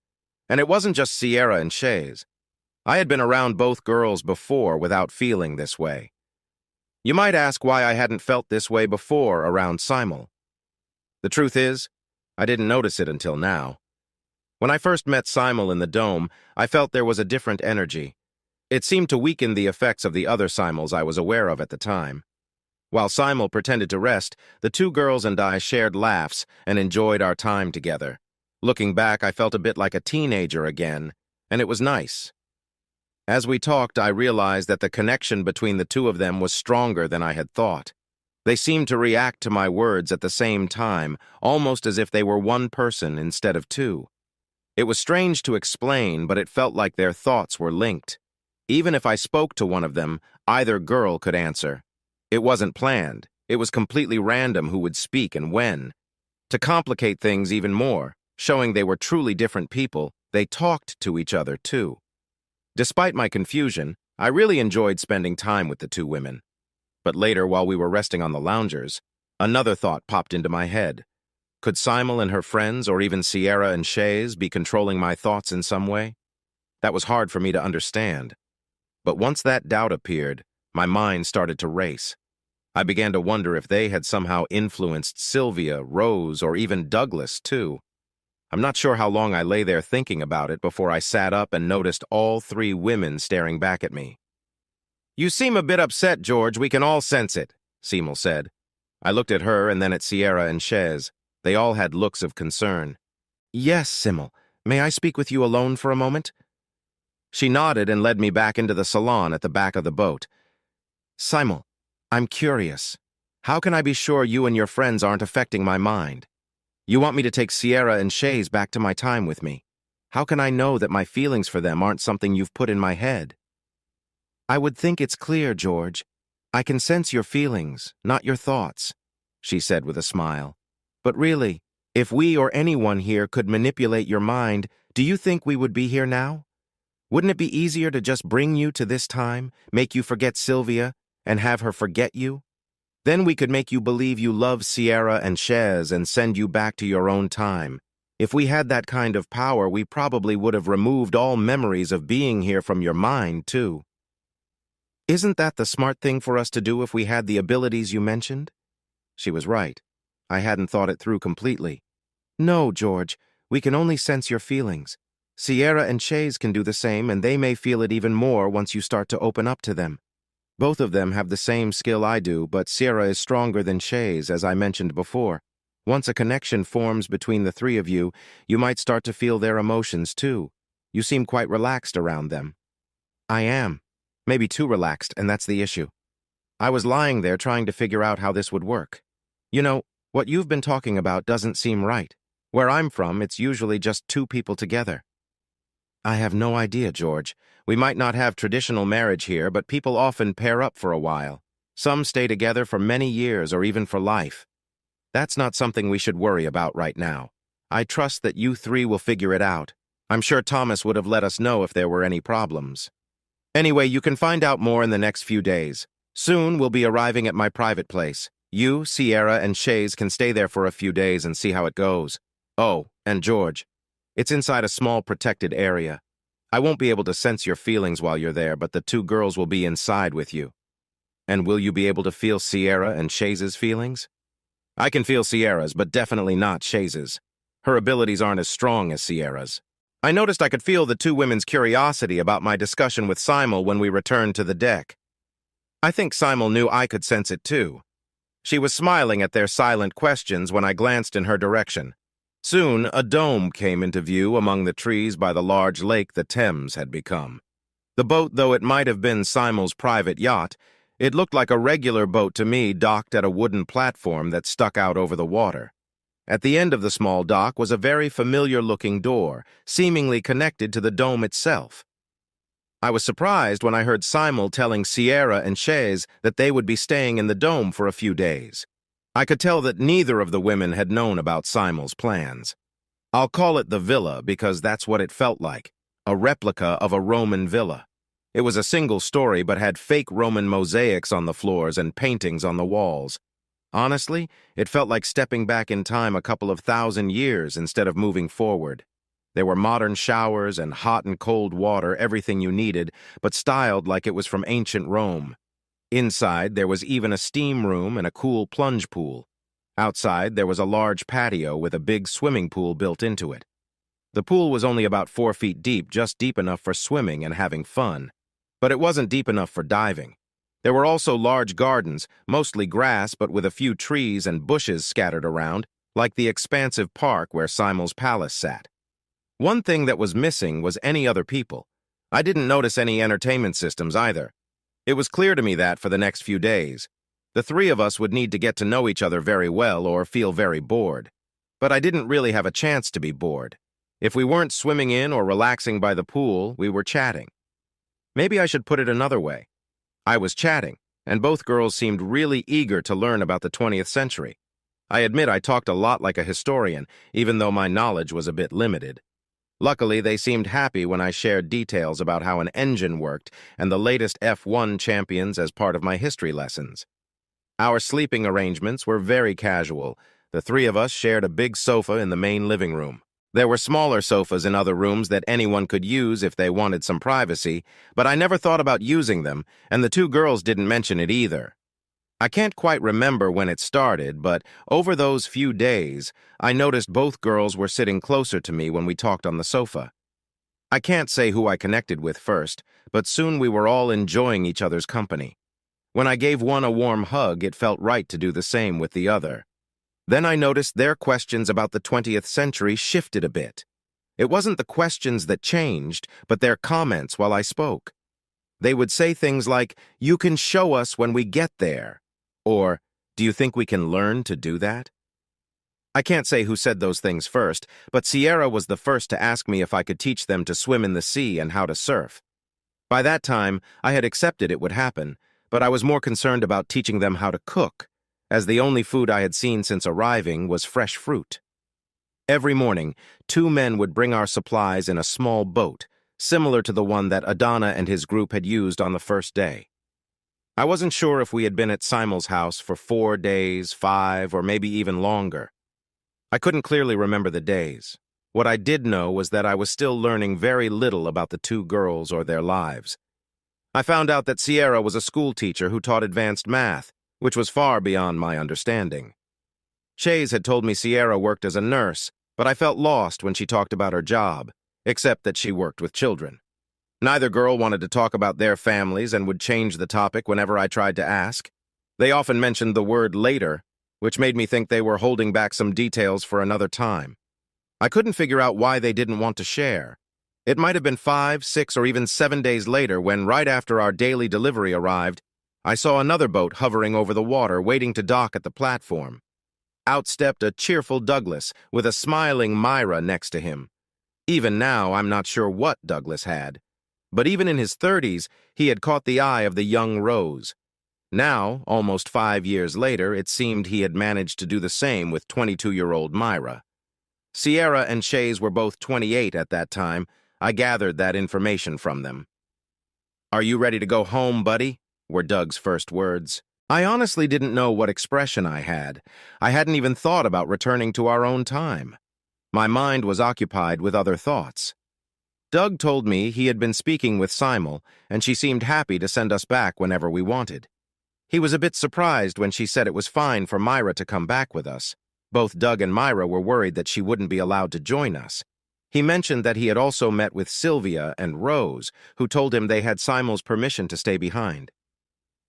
And it wasn't just Sierra and Chez. I had been around both girls before without feeling this way. You might ask why I hadn't felt this way before around Simul. The truth is, I didn't notice it until now. When I first met Simul in the dome, I felt there was a different energy. It seemed to weaken the effects of the other Simuls I was aware of at the time. While Simul pretended to rest, the two girls and I shared laughs and enjoyed our time together. Looking back, I felt a bit like a teenager again, and it was nice. As we talked, I realized that the connection between the two of them was stronger than I had thought. They seemed to react to my words at the same time, almost as if they were one person instead of two. It was strange to explain, but it felt like their thoughts were linked. Even if I spoke to one of them, either girl could answer. It wasn't planned. It was completely random who would speak and when. To complicate things even more, showing they were truly different people, they talked to each other too. Despite my confusion, I really enjoyed spending time with the two women. But later, while we were resting on the loungers, another thought popped into my head. Could Simul and her friends, or even Sierra and Chez, be controlling my thoughts in some way? That was hard for me to understand. But once that doubt appeared, my mind started to race. I began to wonder if they had somehow influenced Sylvia, Rose, or even Douglas, too. I'm not sure how long I lay there thinking about it before I sat up and noticed all three women staring back at me. You seem a bit upset, George. We can all sense it, Simul said. I looked at her and then at Sierra and Chez. They all had looks of concern. Yes, Simul. May I speak with you alone for a moment? She nodded and led me back into the salon at the back of the boat. Simul, I'm curious. How can I be sure you and your friends aren't affecting my mind? You want me to take Sierra and Shays back to my time with me. How can I know that my feelings for them aren't something you've put in my head? I would think it's clear, George. I can sense your feelings, not your thoughts, she said with a smile. But really, if we or anyone here could manipulate your mind, do you think we would be here now? Wouldn't it be easier to just bring you to this time, make you forget Sylvia, and have her forget you? Then we could make you believe you love Sierra and Shez and send you back to your own time. If we had that kind of power, we probably would have removed all memories of being here from your mind, too. Isn't that the smart thing for us to do if we had the abilities you mentioned? She was right. I hadn't thought it through completely. No, George, we can only sense your feelings. Sierra and Shays can do the same, and they may feel it even more once you start to open up to them. Both of them have the same skill I do, but Sierra is stronger than Shays, as I mentioned before. Once a connection forms between the three of you, you might start to feel their emotions, too. You seem quite relaxed around them. I am. Maybe too relaxed, and that's the issue. I was lying there trying to figure out how this would work. You know, what you've been talking about doesn't seem right. Where I'm from, it's usually just two people together. I have no idea, George. We might not have traditional marriage here, but people often pair up for a while. Some stay together for many years or even for life. That's not something we should worry about right now. I trust that you three will figure it out. I'm sure Thomas would have let us know if there were any problems. Anyway, you can find out more in the next few days. Soon we'll be arriving at my private place. You, Sierra, and Shays can stay there for a few days and see how it goes. Oh, and George. It's inside a small protected area. I won't be able to sense your feelings while you're there, but the two girls will be inside with you. And will you be able to feel Sierra and Shays' feelings? I can feel Sierra's, but definitely not Shays'. Her abilities aren't as strong as Sierra's. I noticed I could feel the two women's curiosity about my discussion with Simel when we returned to the deck. I think Simel knew I could sense it too. She was smiling at their silent questions when I glanced in her direction. Soon, a dome came into view among the trees by the large lake the Thames had become. The boat, though it might have been Simel's private yacht, it looked like a regular boat to me docked at a wooden platform that stuck out over the water. At the end of the small dock was a very familiar-looking door, seemingly connected to the dome itself. I was surprised when I heard Simel telling Sierra and Shays that they would be staying in the dome for a few days. I could tell that neither of the women had known about Simel's plans. I'll call it the villa because that's what it felt like, a replica of a Roman villa. It was a single story but had fake Roman mosaics on the floors and paintings on the walls. Honestly, it felt like stepping back in time a couple of thousand years instead of moving forward. There were modern showers and hot and cold water, everything you needed, but styled like it was from ancient Rome. Inside, there was even a steam room and a cool plunge pool. Outside, there was a large patio with a big swimming pool built into it. The pool was only about 4 feet deep, just deep enough for swimming and having fun. But it wasn't deep enough for diving. There were also large gardens, mostly grass but with a few trees and bushes scattered around, like the expansive park where Simel's palace sat. One thing that was missing was any other people. I didn't notice any entertainment systems either. It was clear to me that for the next few days, the three of us would need to get to know each other very well or feel very bored. But I didn't really have a chance to be bored. If we weren't swimming in or relaxing by the pool, we were chatting. Maybe I should put it another way. I was chatting, and both girls seemed really eager to learn about the 20th century. I admit I talked a lot like a historian, even though my knowledge was a bit limited. Luckily, they seemed happy when I shared details about how an engine worked and the latest F1 champions as part of my history lessons. Our sleeping arrangements were very casual. The three of us shared a big sofa in the main living room. There were smaller sofas in other rooms that anyone could use if they wanted some privacy, but I never thought about using them, and the two girls didn't mention it either. I can't quite remember when it started, but over those few days, I noticed both girls were sitting closer to me when we talked on the sofa. I can't say who I connected with first, but soon we were all enjoying each other's company. When I gave one a warm hug, it felt right to do the same with the other. Then I noticed their questions about the 20th century shifted a bit. It wasn't the questions that changed, but their comments while I spoke. They would say things like, "You can show us when we get there," or, "Do you think we can learn to do that?" I can't say who said those things first, but Sierra was the first to ask me if I could teach them to swim in the sea and how to surf. By that time, I had accepted it would happen, but I was more concerned about teaching them how to cook, as the only food I had seen since arriving was fresh fruit. Every morning, two men would bring our supplies in a small boat, similar to the one that Adana and his group had used on the first day. I wasn't sure if we had been at Simel's house for 4 days, 5, or maybe even longer. I couldn't clearly remember the days. What I did know was that I was still learning very little about the two girls or their lives. I found out that Sierra was a school teacher who taught advanced math, which was far beyond my understanding. Shays had told me Sierra worked as a nurse, but I felt lost when she talked about her job, except that she worked with children. Neither girl wanted to talk about their families and would change the topic whenever I tried to ask. They often mentioned the word later, which made me think they were holding back some details for another time. I couldn't figure out why they didn't want to share. It might have been 5, 6, or even 7 days later when, right after our daily delivery arrived, I saw another boat hovering over the water waiting to dock at the platform. Out stepped a cheerful Douglas with a smiling Myra next to him. Even now, I'm not sure what Douglas had. But even in his 30s, he had caught the eye of the young Rose. Now, almost 5 years later, it seemed he had managed to do the same with 22-year-old Myra. Sierra and Shays were both 28 at that time. I gathered that information from them. "Are you ready to go home, buddy?" were Doug's first words. I honestly didn't know what expression I had. I hadn't even thought about returning to our own time. My mind was occupied with other thoughts. Doug told me he had been speaking with Simel, and she seemed happy to send us back whenever we wanted. He was a bit surprised when she said it was fine for Myra to come back with us. Both Doug and Myra were worried that she wouldn't be allowed to join us. He mentioned that he had also met with Sylvia and Rose, who told him they had Simel's permission to stay behind.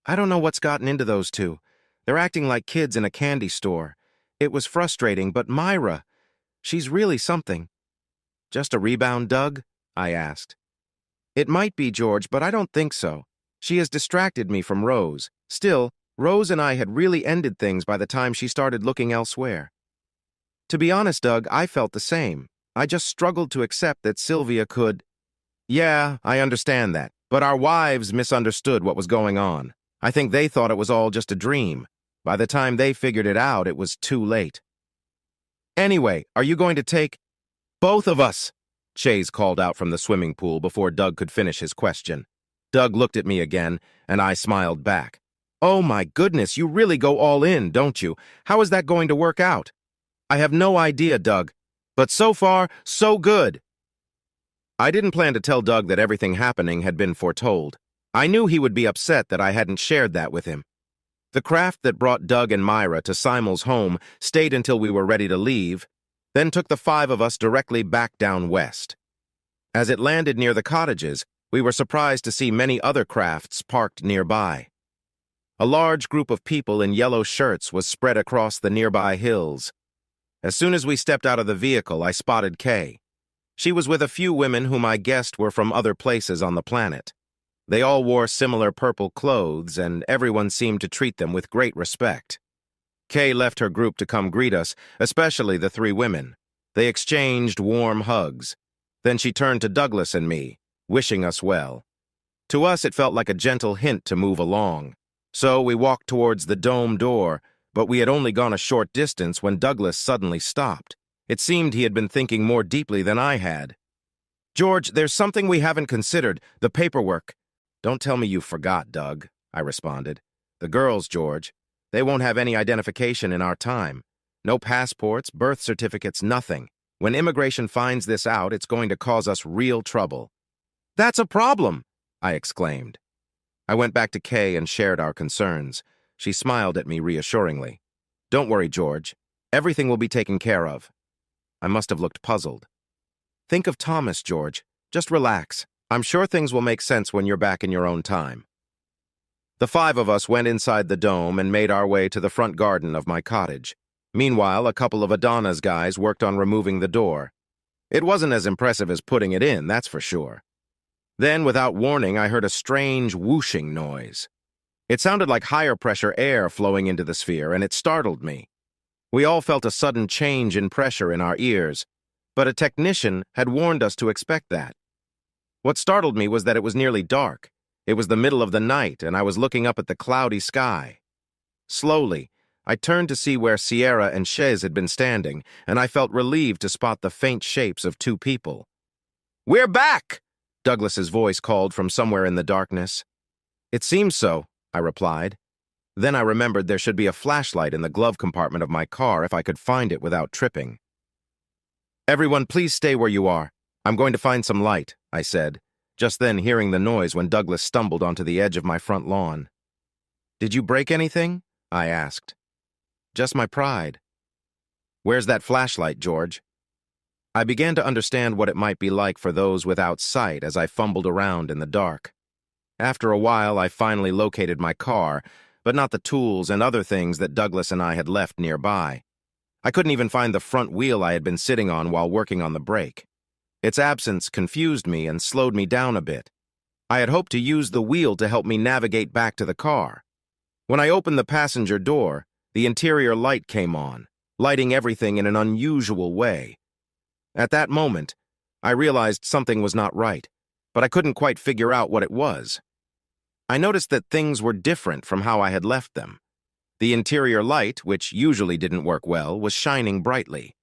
I don't know what's gotten into those two. They're acting like kids in a candy store. It was frustrating, but Myra, she's really something. "Just a rebound, Doug?" I asked. "It might be, George, but I don't think so. She has distracted me from Rose. Still, Rose and I had really ended things by the time she started looking elsewhere." To be honest, Doug, I felt the same. I just struggled to accept that Sylvia could... Yeah, I understand that, but our wives misunderstood what was going on. I think they thought it was all just a dream. By the time they figured it out, it was too late. "Anyway, are you going to take..." "Both of us," Shays called out from the swimming pool before Doug could finish his question. Doug looked at me again, and I smiled back. "Oh my goodness, you really go all in, don't you? How is that going to work out?" "I have no idea, Doug. But so far, so good." I didn't plan to tell Doug that everything happening had been foretold. I knew he would be upset that I hadn't shared that with him. The craft that brought Doug and Myra to Simel's home stayed until we were ready to leave, then took the 5 of us directly back down west. As it landed near the cottages, we were surprised to see many other crafts parked nearby. A large group of people in yellow shirts was spread across the nearby hills. As soon as we stepped out of the vehicle, I spotted Kay. She was with a few women whom I guessed were from other places on the planet. They all wore similar purple clothes, and everyone seemed to treat them with great respect. Kay left her group to come greet us, especially the 3 women. They exchanged warm hugs. Then she turned to Douglas and me, wishing us well. To us, it felt like a gentle hint to move along. So we walked towards the dome door, but we had only gone a short distance when Douglas suddenly stopped. It seemed he had been thinking more deeply than I had. "George, there's something we haven't considered, the paperwork." "Don't tell me you forgot, Doug," I responded. "The girls, George, they won't have any identification in our time. No passports, birth certificates, nothing. When immigration finds this out, it's going to cause us real trouble." "That's a problem," I exclaimed. I went back to Kay and shared our concerns. She smiled at me reassuringly. "Don't worry, George. Everything will be taken care of." I must have looked puzzled. "Think of Thomas, George. Just relax. I'm sure things will make sense when you're back in your own time." The 5 of us went inside the dome and made our way to the front garden of my cottage. Meanwhile, a couple of Adana's guys worked on removing the door. It wasn't as impressive as putting it in, that's for sure. Then, without warning, I heard a strange whooshing noise. It sounded like higher pressure air flowing into the sphere, and it startled me. We all felt a sudden change in pressure in our ears, but a technician had warned us to expect that. What startled me was that it was nearly dark. It was the middle of the night, and I was looking up at the cloudy sky. Slowly, I turned to see where Sierra and Shays had been standing, and I felt relieved to spot the faint shapes of two people. "We're back!" Douglas's voice called from somewhere in the darkness. "It seems so," I replied. Then I remembered there should be a flashlight in the glove compartment of my car if I could find it without tripping. "Everyone, please stay where you are. I'm going to find some light," I said, just then hearing the noise when Douglas stumbled onto the edge of my front lawn. "Did you break anything?" I asked. "Just my pride." "Where's that flashlight, George?" I began to understand what it might be like for those without sight as I fumbled around in the dark. After a while, I finally located my car, but not the tools and other things that Douglas and I had left nearby. I couldn't even find the front wheel I had been sitting on while working on the brake. Its absence confused me and slowed me down a bit. I had hoped to use the wheel to help me navigate back to the car. When I opened the passenger door, the interior light came on, lighting everything in an unusual way. At that moment, I realized something was not right, but I couldn't quite figure out what it was. I noticed that things were different from how I had left them. The interior light, which usually didn't work well, was shining brightly.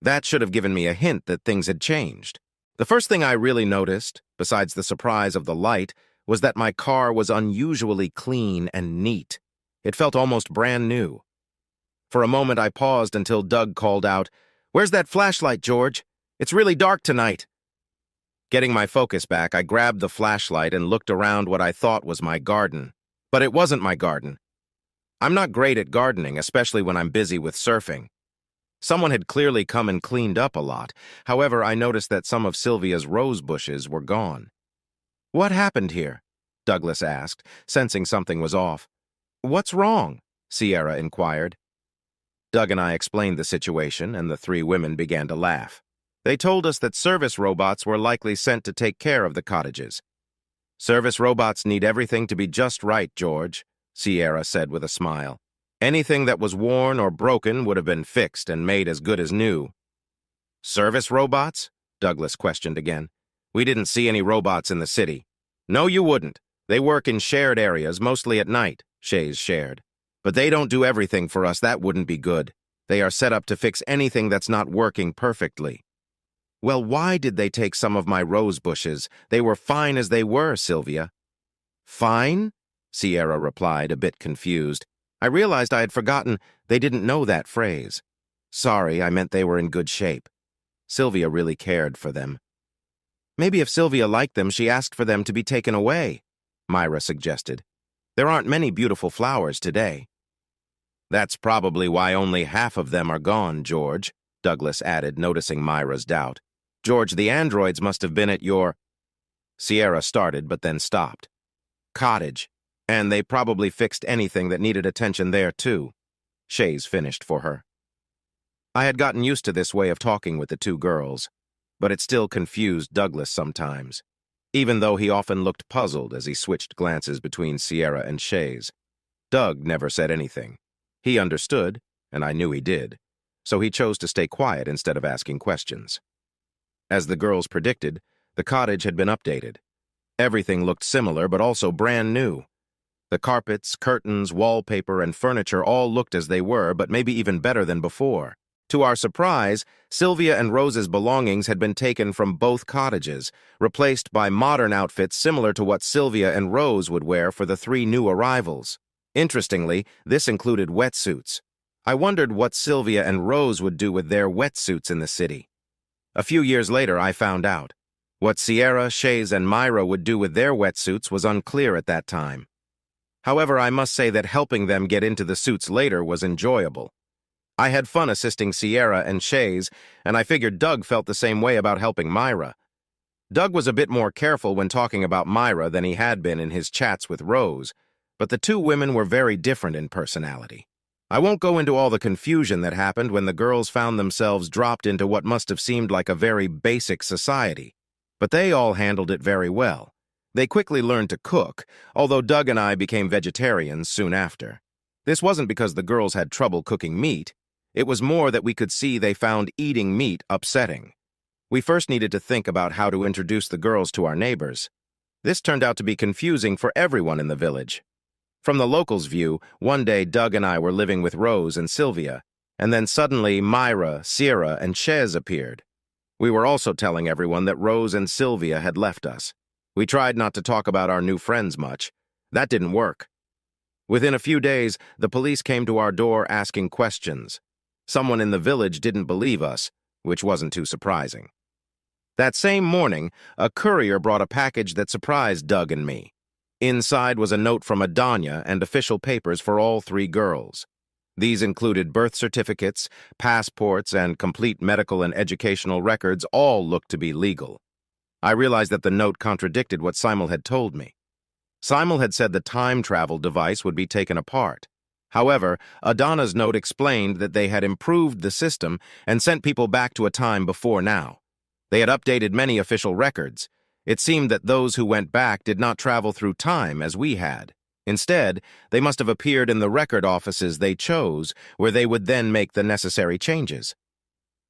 That should have given me a hint that things had changed. The first thing I really noticed, besides the surprise of the light, was that my car was unusually clean and neat. It felt almost brand new. For a moment I paused until Doug called out, "Where's that flashlight, George? It's really dark tonight." Getting my focus back, I grabbed the flashlight and looked around what I thought was my garden. But it wasn't my garden. I'm not great at gardening, especially when I'm busy with surfing. Someone had clearly come and cleaned up a lot. However, I noticed that some of Sylvia's rose bushes were gone. "What happened here?" Douglas asked, sensing something was off. "What's wrong?" Sierra inquired. Doug and I explained the situation, and the three women began to laugh. They told us that service robots were likely sent to take care of the cottages. "Service robots need everything to be just right, George," Sierra said with a smile. "Anything that was worn or broken would have been fixed and made as good as new." "Service robots?" Douglas questioned again. "We didn't see any robots in the city." "No, you wouldn't. They work in shared areas, mostly at night," Shays shared. "But they don't do everything for us. That wouldn't be good. They are set up to fix anything that's not working perfectly." "Well, why did they take some of my rose bushes? They were fine as they were, Sylvia." "Fine?" Sierra replied, a bit confused. I realized I had forgotten they didn't know that phrase. "Sorry, I meant they were in good shape." Sylvia really cared for them. "Maybe if Sylvia liked them, she asked for them to be taken away," Myra suggested. "There aren't many beautiful flowers today." "That's probably why only half of them are gone, George," Douglas added, noticing Myra's doubt. "George, the androids must have been at your—" Sierra started, but then stopped. "Cottage. And they probably fixed anything that needed attention there, too," Shays finished for her. I had gotten used to this way of talking with the two girls, but it still confused Douglas sometimes, even though he often looked puzzled as he switched glances between Sierra and Shays. Doug never said anything. He understood, and I knew he did, so he chose to stay quiet instead of asking questions. As the girls predicted, the cottage had been updated. Everything looked similar, but also brand new. The carpets, curtains, wallpaper, and furniture all looked as they were, but maybe even better than before. To our surprise, Sylvia and Rose's belongings had been taken from both cottages, replaced by modern outfits similar to what Sylvia and Rose would wear for the three new arrivals. Interestingly, this included wetsuits. I wondered what Sylvia and Rose would do with their wetsuits in the city. A few years later, I found out. What Sierra, Shays, and Myra would do with their wetsuits was unclear at that time. However, I must say that helping them get into the suits later was enjoyable. I had fun assisting Sierra and Shays, and I figured Doug felt the same way about helping Myra. Doug was a bit more careful when talking about Myra than he had been in his chats with Rose, but the two women were very different in personality. I won't go into all the confusion that happened when the girls found themselves dropped into what must have seemed like a very basic society, but they all handled it very well. They quickly learned to cook, although Doug and I became vegetarians soon after. This wasn't because the girls had trouble cooking meat. It was more that we could see they found eating meat upsetting. We first needed to think about how to introduce the girls to our neighbors. This turned out to be confusing for everyone in the village. From the locals' view, one day Doug and I were living with Rose and Sylvia, and then suddenly Myra, Sierra, and Chez appeared. We were also telling everyone that Rose and Sylvia had left us. We tried not to talk about our new friends much. That didn't work. Within a few days, the police came to our door asking questions. Someone in the village didn't believe us, which wasn't too surprising. That same morning, a courier brought a package that surprised Doug and me. Inside was a note from Adanya and official papers for all three girls. These included birth certificates, passports, and complete medical and educational records. All looked to be legal. I realized that the note contradicted what Simul had told me. Simul had said the time travel device would be taken apart. However, Adana's note explained that they had improved the system and sent people back to a time before now. They had updated many official records. It seemed that those who went back did not travel through time as we had. Instead, they must have appeared in the record offices they chose, where they would then make the necessary changes.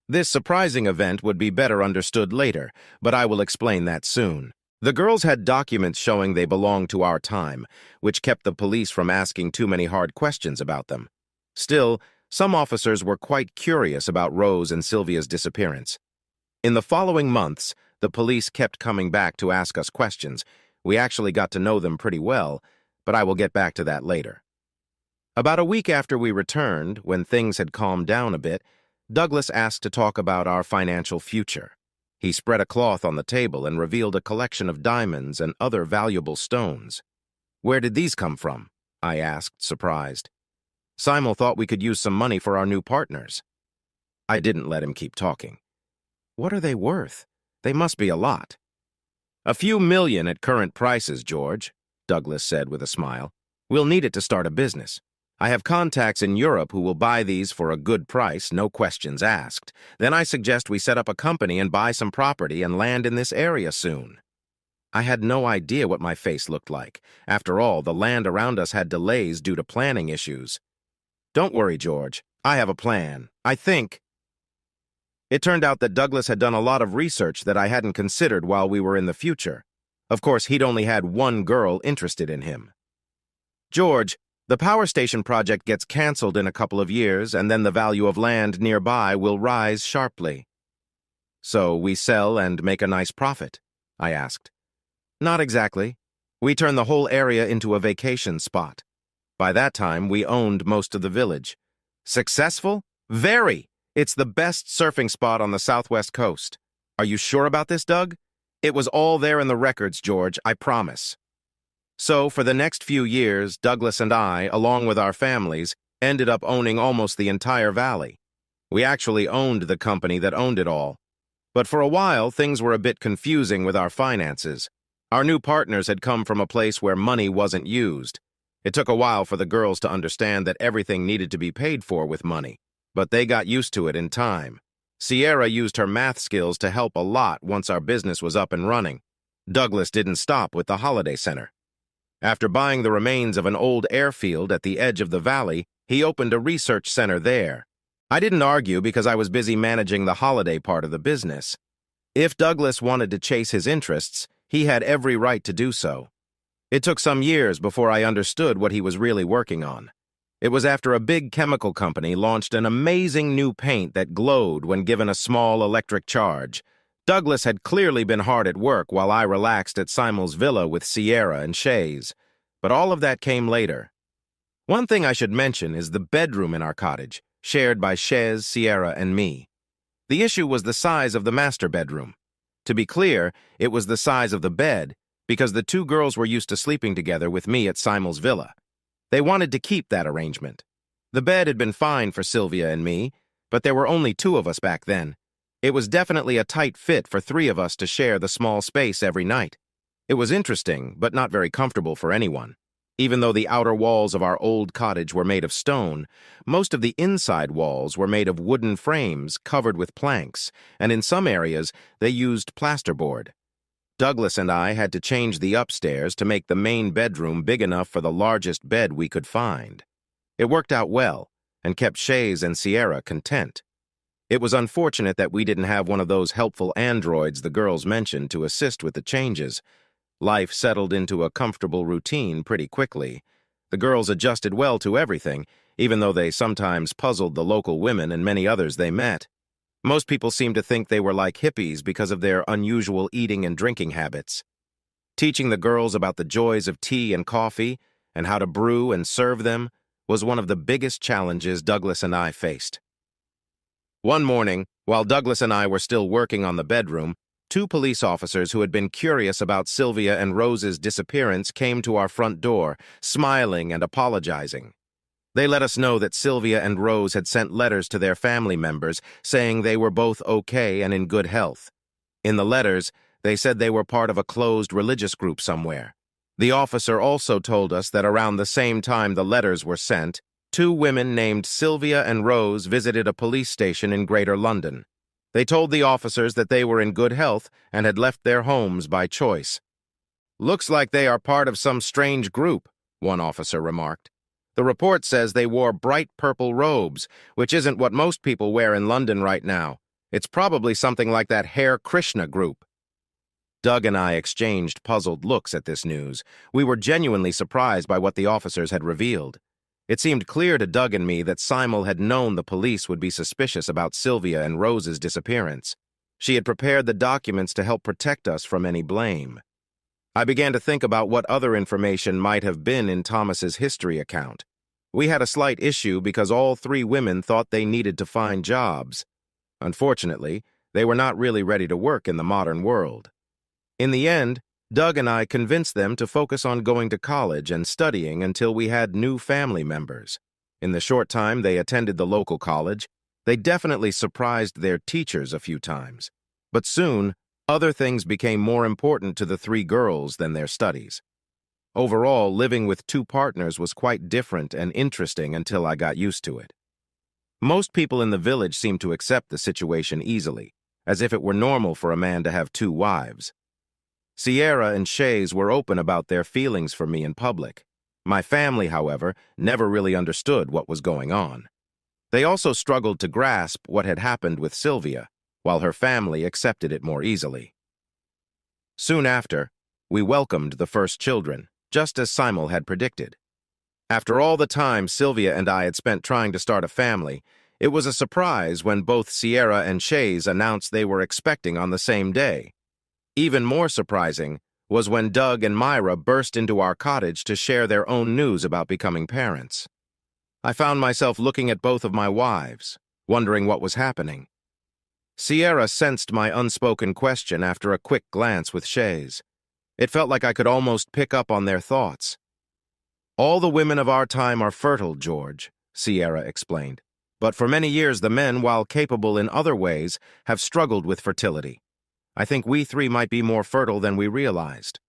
This surprising event would be better understood later, but I will explain that soon. The girls had documents showing they belonged to our time, which kept the police from asking too many hard questions about them. Still, some officers were quite curious about Rose and Sylvia's disappearance. In the following months, the police kept coming back to ask us questions. We actually got to know them pretty well, but I will get back to that later. About a week after we returned, when things had calmed down a bit, Douglas asked to talk about our financial future. He spread a cloth on the table and revealed a collection of diamonds and other valuable stones. "Where did these come from?" I asked, surprised. "Simul thought we could use some money for our new partners." I didn't let him keep talking. "What are they worth? They must be a lot." "A few million at current prices, George," Douglas said with a smile. "We'll need it to start a business. I have contacts in Europe who will buy these for a good price, no questions asked. Then I suggest we set up a company and buy some property and land in this area soon." I had no idea what my face looked like. After all, the land around us had delays due to planning issues. "Don't worry, George. I have a plan. I think—" It turned out that Douglas had done a lot of research that I hadn't considered while we were in the future. Of course, he'd only had one girl interested in him. "George, the power station project gets canceled in a couple of years, and then the value of land nearby will rise sharply." "So we sell and make a nice profit?" I asked. "Not exactly. We turn the whole area into a vacation spot. By that time, we owned most of the village." "Successful?" "Very! It's the best surfing spot on the southwest coast." "Are you sure about this, Doug?" "It was all there in the records, George, I promise." So, for the next few years, Douglas and I, along with our families, ended up owning almost the entire valley. We actually owned the company that owned it all. But for a while, things were a bit confusing with our finances. Our new partners had come from a place where money wasn't used. It took a while for the girls to understand that everything needed to be paid for with money, but they got used to it in time. Sierra used her math skills to help a lot once our business was up and running. Douglas didn't stop with the holiday center. After buying the remains of an old airfield at the edge of the valley, he opened a research center there. I didn't argue because I was busy managing the holiday part of the business. If Douglas wanted to chase his interests, he had every right to do so. It took some years before I understood what he was really working on. It was after a big chemical company launched an amazing new paint that glowed when given a small electric charge. Douglas had clearly been hard at work while I relaxed at Simul's villa with Sierra and Shays, but all of that came later. One thing I should mention is the bedroom in our cottage, shared by Shays, Sierra, and me. The issue was the size of the master bedroom. To be clear, it was the size of the bed, because the two girls were used to sleeping together with me at Simul's villa. They wanted to keep that arrangement. The bed had been fine for Sylvia and me, but there were only two of us back then. It was definitely a tight fit for three of us to share the small space every night. It was interesting, but not very comfortable for anyone. Even though the outer walls of our old cottage were made of stone, most of the inside walls were made of wooden frames covered with planks, and in some areas they used plasterboard. Douglas and I had to change the upstairs to make the main bedroom big enough for the largest bed we could find. It worked out well. and kept Shays and Sierra content. It was unfortunate that we didn't have one of those helpful androids the girls mentioned to assist with the changes. Life settled into a comfortable routine pretty quickly. The girls adjusted well to everything, even though they sometimes puzzled the local women and many others they met. Most people seemed to think they were like hippies because of their unusual eating and drinking habits. Teaching the girls about the joys of tea and coffee and how to brew and serve them was one of the biggest challenges Douglas and I faced. One morning, while Douglas and I were still working on the bedroom, two police officers who had been curious about Sylvia and Rose's disappearance came to our front door, smiling and apologizing. They let us know that Sylvia and Rose had sent letters to their family members saying they were both okay and in good health. In the letters, they said they were part of a closed religious group somewhere. The officer also told us that around the same time the letters were sent, two women named Sylvia and Rose visited a police station in Greater London. They told the officers that they were in good health and had left their homes by choice. "Looks like they are part of some strange group," one officer remarked. "The report says they wore bright purple robes, which isn't what most people wear in London right now. It's probably something like that Hare Krishna group." Doug and I exchanged puzzled looks at this news. We were genuinely surprised by what the officers had revealed. It seemed clear to Doug and me that Simon had known the police would be suspicious about Sylvia and Rose's disappearance. She had prepared the documents to help protect us from any blame. I began to think about what other information might have been in Thomas's history account. We had a slight issue because all three women thought they needed to find jobs. Unfortunately, they were not really ready to work in the modern world. In the end, Doug and I convinced them to focus on going to college and studying until we had new family members. In the short time they attended the local college, they definitely surprised their teachers a few times. But soon, other things became more important to the three girls than their studies. Overall, living with two partners was quite different and interesting until I got used to it. Most people in the village seemed to accept the situation easily, as if it were normal for a man to have two wives. Sierra and Shays were open about their feelings for me in public. My family, however, never really understood what was going on. They also struggled to grasp what had happened with Sylvia, while her family accepted it more easily. Soon after, we welcomed the first children, just as Simon had predicted. After all the time Sylvia and I had spent trying to start a family, it was a surprise when both Sierra and Shays announced they were expecting on the same day. Even more surprising was when Doug and Myra burst into our cottage to share their own news about becoming parents. I found myself looking at both of my wives, wondering what was happening. Sierra sensed my unspoken question after a quick glance with Shays. It felt like I could almost pick up on their thoughts. "All the women of our time are fertile, George," Sierra explained. "But for many years the men, while capable in other ways, have struggled with fertility. I think we three might be more fertile than we realized."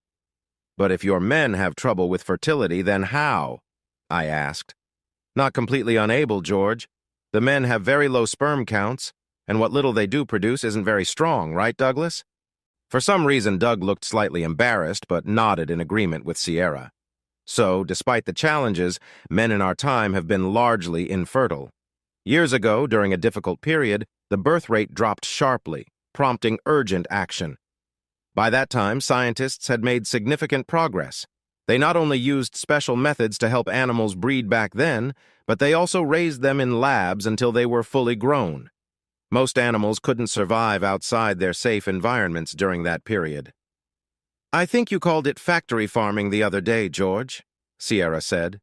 "But if your men have trouble with fertility, then how?" I asked. "Not completely unable, George. The men have very low sperm counts, and what little they do produce isn't very strong, right, Douglas?" For some reason, Doug looked slightly embarrassed, but nodded in agreement with Sierra. So, despite the challenges, men in our time have been largely infertile. Years ago, during a difficult period, the birth rate dropped sharply, prompting urgent action. By that time, scientists had made significant progress. They not only used special methods to help animals breed back then, but they also raised them in labs until they were fully grown. Most animals couldn't survive outside their safe environments during that period. "I think you called it factory farming the other day, George," Sierra said.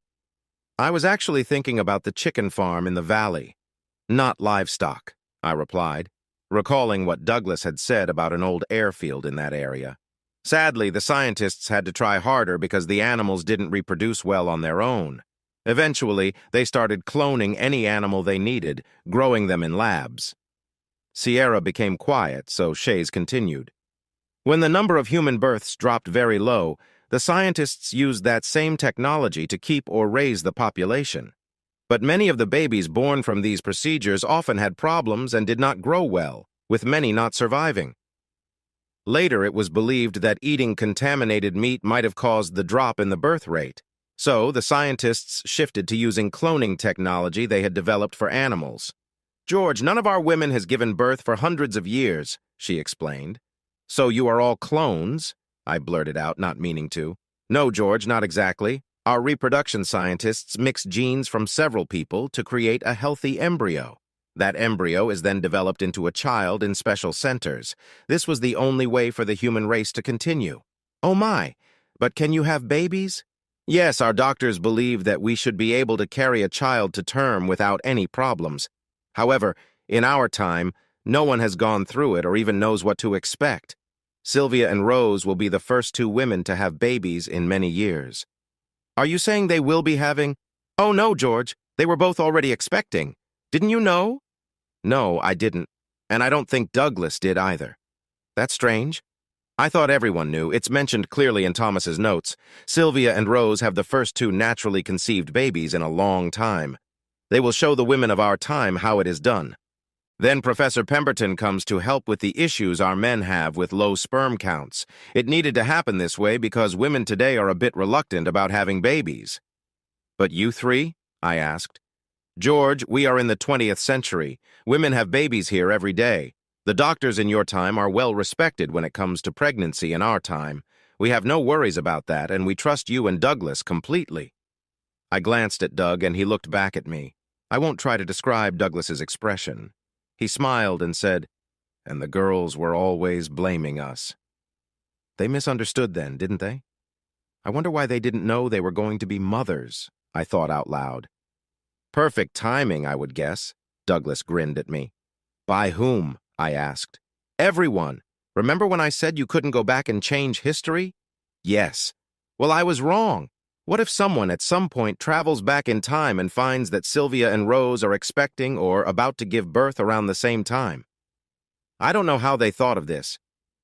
"I was actually thinking about the chicken farm in the valley." "Not livestock," I replied, recalling what Douglas had said about an old airfield in that area. Sadly, the scientists had to try harder because the animals didn't reproduce well on their own. Eventually, they started cloning any animal they needed, growing them in labs. Sierra became quiet, so Shays continued. "When the number of human births dropped very low, the scientists used that same technology to keep or raise the population. But many of the babies born from these procedures often had problems and did not grow well, with many not surviving. Later, it was believed that eating contaminated meat might have caused the drop in the birth rate, So the scientists shifted to using cloning technology they had developed for animals. "George, none of our women has given birth for hundreds of years," she explained. "So you are all clones?" I blurted out, not meaning to. "No, George, not exactly. Our reproduction scientists mix genes from several people to create a healthy embryo. That embryo is then developed into a child in special centers. This was the only way for the human race to continue." "Oh my, but can you have babies?" "Yes, our doctors believe that we should be able to carry a child to term without any problems. However, in our time, no one has gone through it or even knows what to expect. Sylvia and Rose will be the first two women to have babies in many years." "Are you saying they will be having—" "Oh no, George, they were both already expecting. Didn't you know?" "No, I didn't, and I don't think Douglas did either." "That's strange. I thought everyone knew. It's mentioned clearly in Thomas's notes. Sylvia and Rose have the first two naturally conceived babies in a long time. They will show the women of our time how it is done." Then Professor Pemberton comes to help with the issues our men have with low sperm counts. It needed to happen this way because women today are a bit reluctant about having babies. "But you three?" I asked. "George, we are in the 20th century. Women have babies here every day. The doctors in your time are well respected when it comes to pregnancy in our time. We have no worries about that, and we trust you and Douglas completely." I glanced at Doug, and he looked back at me. I won't try to describe Douglas's expression. He smiled and said, "And the girls were always blaming us." They misunderstood then, didn't they? I wonder why they didn't know they were going to be mothers, I thought out loud. "Perfect timing, I would guess." Douglas grinned at me. "By whom?" I asked. "Everyone. Remember when I said you couldn't go back and change history?" "Yes." "Well, I was wrong. What if someone at some point travels back in time and finds that Sylvia and Rose are expecting or about to give birth around the same time?" I don't know how they thought of this,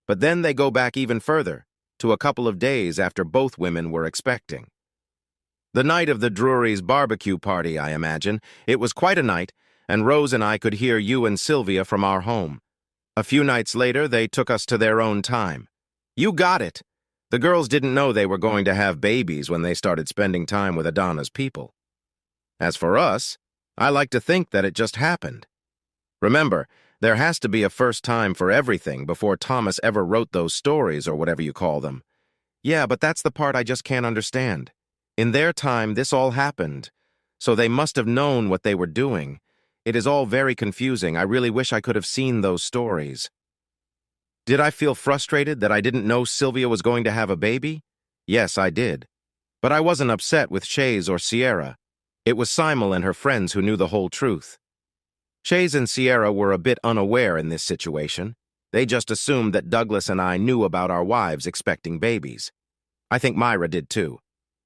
but then they go back even further, to a couple of days after both women were expecting. The night of the Drury's barbecue party, I imagine. It was quite a night, and Rose and I could hear you and Sylvia from our home. A few nights later, they took us to their own time. You got it. The girls didn't know they were going to have babies when they started spending time with Adana's people. As for us, I like to think that it just happened. Remember, there has to be a first time for everything before Thomas ever wrote those stories or whatever you call them. Yeah, but that's the part I just can't understand. In their time, this all happened, so they must have known what they were doing. It is all very confusing. I really wish I could have seen those stories. Did I feel frustrated that I didn't know Sylvia was going to have a baby? Yes, I did. But I wasn't upset with Shays or Sierra. It was Simel and her friends who knew the whole truth. Shays and Sierra were a bit unaware in this situation. They just assumed that Douglas and I knew about our wives expecting babies. I think Myra did too.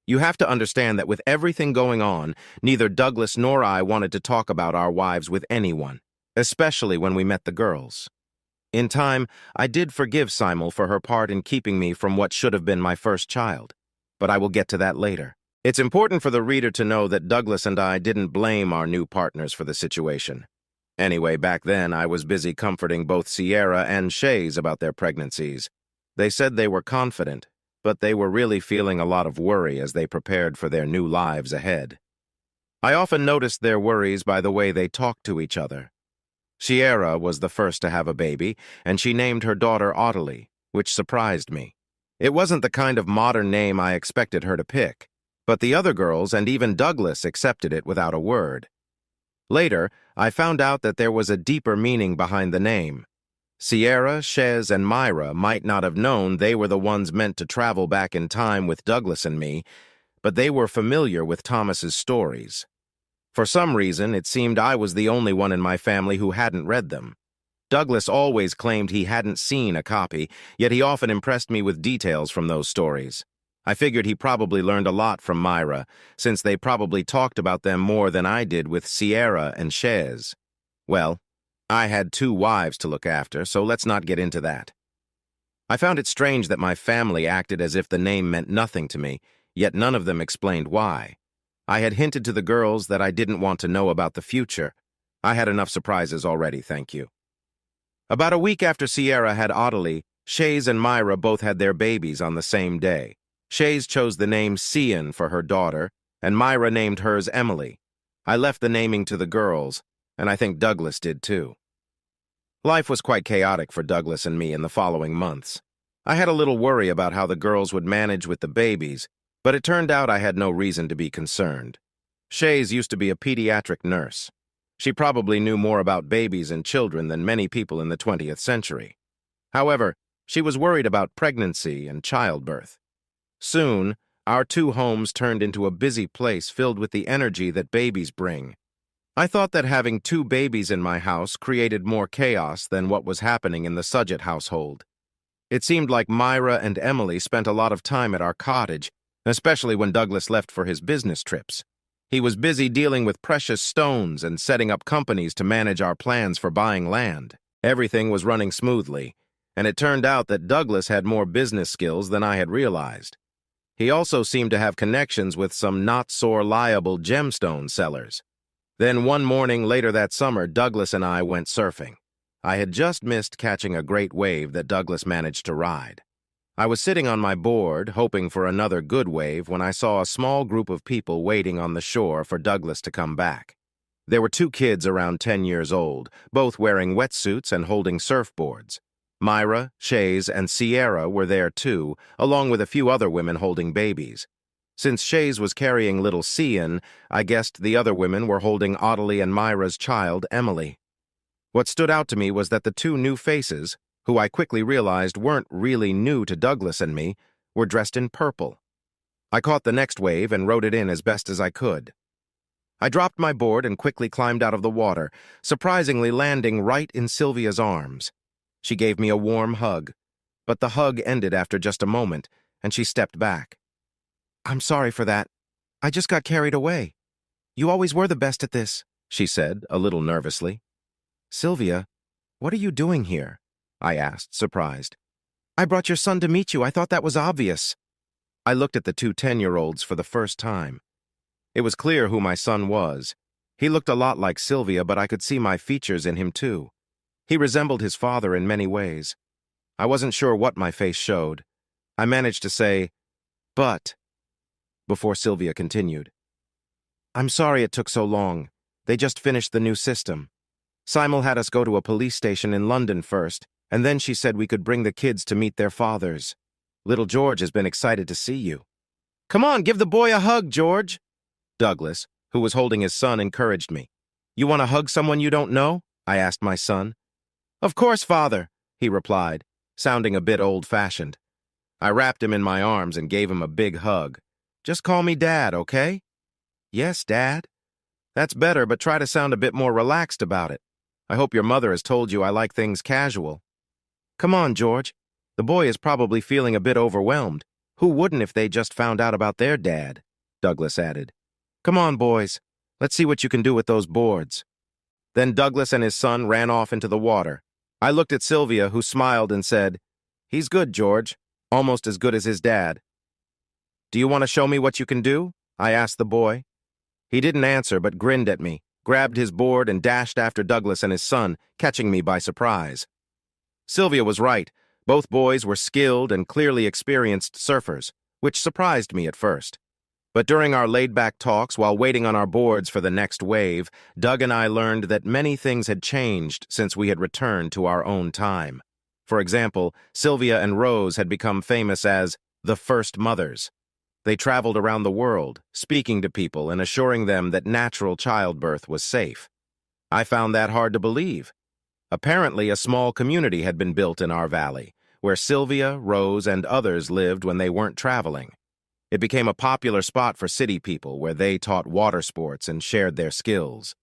You have to understand that with everything going on, neither Douglas nor I wanted to talk about our wives with anyone, especially when we met the girls. In time, I did forgive Simel for her part in keeping me from what should have been my first child, but I will get to that later. It's important for the reader to know that Douglas and I didn't blame our new partners for the situation. Anyway, back then, I was busy comforting both Sierra and Shays about their pregnancies. They said they were confident, but they were really feeling a lot of worry as they prepared for their new lives ahead. I often noticed their worries by the way they talked to each other. Sierra was the first to have a baby, and she named her daughter Ottilie, which surprised me. It wasn't the kind of modern name I expected her to pick, but the other girls and even Douglas accepted it without a word. Later, I found out that there was a deeper meaning behind the name. Sierra, Shez, and Myra might not have known they were the ones meant to travel back in time with Douglas and me, but they were familiar with Thomas's stories. For some reason, it seemed I was the only one in my family who hadn't read them. Douglas always claimed he hadn't seen a copy, yet he often impressed me with details from those stories. I figured he probably learned a lot from Myra, since they probably talked about them more than I did with Sierra and Shez. Well, I had 2 wives to look after, so let's not get into that. I found it strange that my family acted as if the name meant nothing to me, yet none of them explained why. I had hinted to the girls that I didn't want to know about the future. I had enough surprises already, thank you. About a week after Sierra had Ottilie, Shays and Myra both had their babies on the same day. Shays chose the name Cian for her daughter, and Myra named hers Emily. I left the naming to the girls, and I think Douglas did too. Life was quite chaotic for Douglas and me in the following months. I had a little worry about how the girls would manage with the babies, but it turned out I had no reason to be concerned. Shays used to be a pediatric nurse. She probably knew more about babies and children than many people in the 20th century. However, she was worried about pregnancy and childbirth. Soon, our two homes turned into a busy place filled with the energy that babies bring. I thought that having two babies in my house created more chaos than what was happening in the Sudgett household. It seemed like Myra and Emily spent a lot of time at our cottage, especially when Douglas left for his business trips. He was busy dealing with precious stones and setting up companies to manage our plans for buying land. Everything was running smoothly, and it turned out that Douglas had more business skills than I had realized. He also seemed to have connections with some not-so-reliable gemstone sellers. Then one morning later that summer, Douglas and I went surfing. I had just missed catching a great wave that Douglas managed to ride. I was sitting on my board, hoping for another good wave, when I saw a small group of people waiting on the shore for Douglas to come back. There were two kids around 10 years old, both wearing wetsuits and holding surfboards. Myra, Shays, and Sierra were there too, along with a few other women holding babies. Since Shays was carrying little Cian, I guessed the other women were holding Ottilie and Myra's child, Emily. What stood out to me was that the two new faces, who I quickly realized weren't really new to Douglas and me, were dressed in purple. I caught the next wave and wrote it in as best as I could. I dropped my board and quickly climbed out of the water, surprisingly landing right in Sylvia's arms. She gave me a warm hug, but the hug ended after just a moment, and she stepped back. "I'm sorry for that. I just got carried away. You always were the best at this," she said, a little nervously. "Sylvia, what are you doing here?" I asked, surprised. "I brought your son to meet you. I thought that was obvious." I looked at the two 10-year-olds for the first time. It was clear who my son was. He looked a lot like Sylvia, but I could see my features in him too. He resembled his father in many ways. I wasn't sure what my face showed. I managed to say, "But," before Sylvia continued. "I'm sorry it took so long. They just finished the new system. Simel had us go to a police station in London first, and then she said we could bring the kids to meet their fathers. Little George has been excited to see you." "Come on, give the boy a hug, George." Douglas, who was holding his son, encouraged me. "You want to hug someone you don't know?" I asked my son. "Of course, Father," he replied, sounding a bit old-fashioned. I wrapped him in my arms and gave him a big hug. "Just call me Dad, okay?" "Yes, Dad." "That's better, but try to sound a bit more relaxed about it. I hope your mother has told you I like things casual." "Come on, George. The boy is probably feeling a bit overwhelmed. Who wouldn't if they just found out about their dad?" Douglas added. "Come on, boys. Let's see what you can do with those boards." Then Douglas and his son ran off into the water. I looked at Sylvia, who smiled and said, "He's good, George. Almost as good as his dad." "Do you want to show me what you can do?" I asked the boy. He didn't answer, but grinned at me, grabbed his board, and dashed after Douglas and his son, catching me by surprise. Sylvia was right. Both boys were skilled and clearly experienced surfers, which surprised me at first. But during our laid-back talks while waiting on our boards for the next wave, Doug and I learned that many things had changed since we had returned to our own time. For example, Sylvia and Rose had become famous as the first mothers. They traveled around the world, speaking to people and assuring them that natural childbirth was safe. I found that hard to believe. Apparently, a small community had been built in our valley, where Sylvia, Rose, and others lived when they weren't traveling. It became a popular spot for city people where they taught water sports and shared their skills.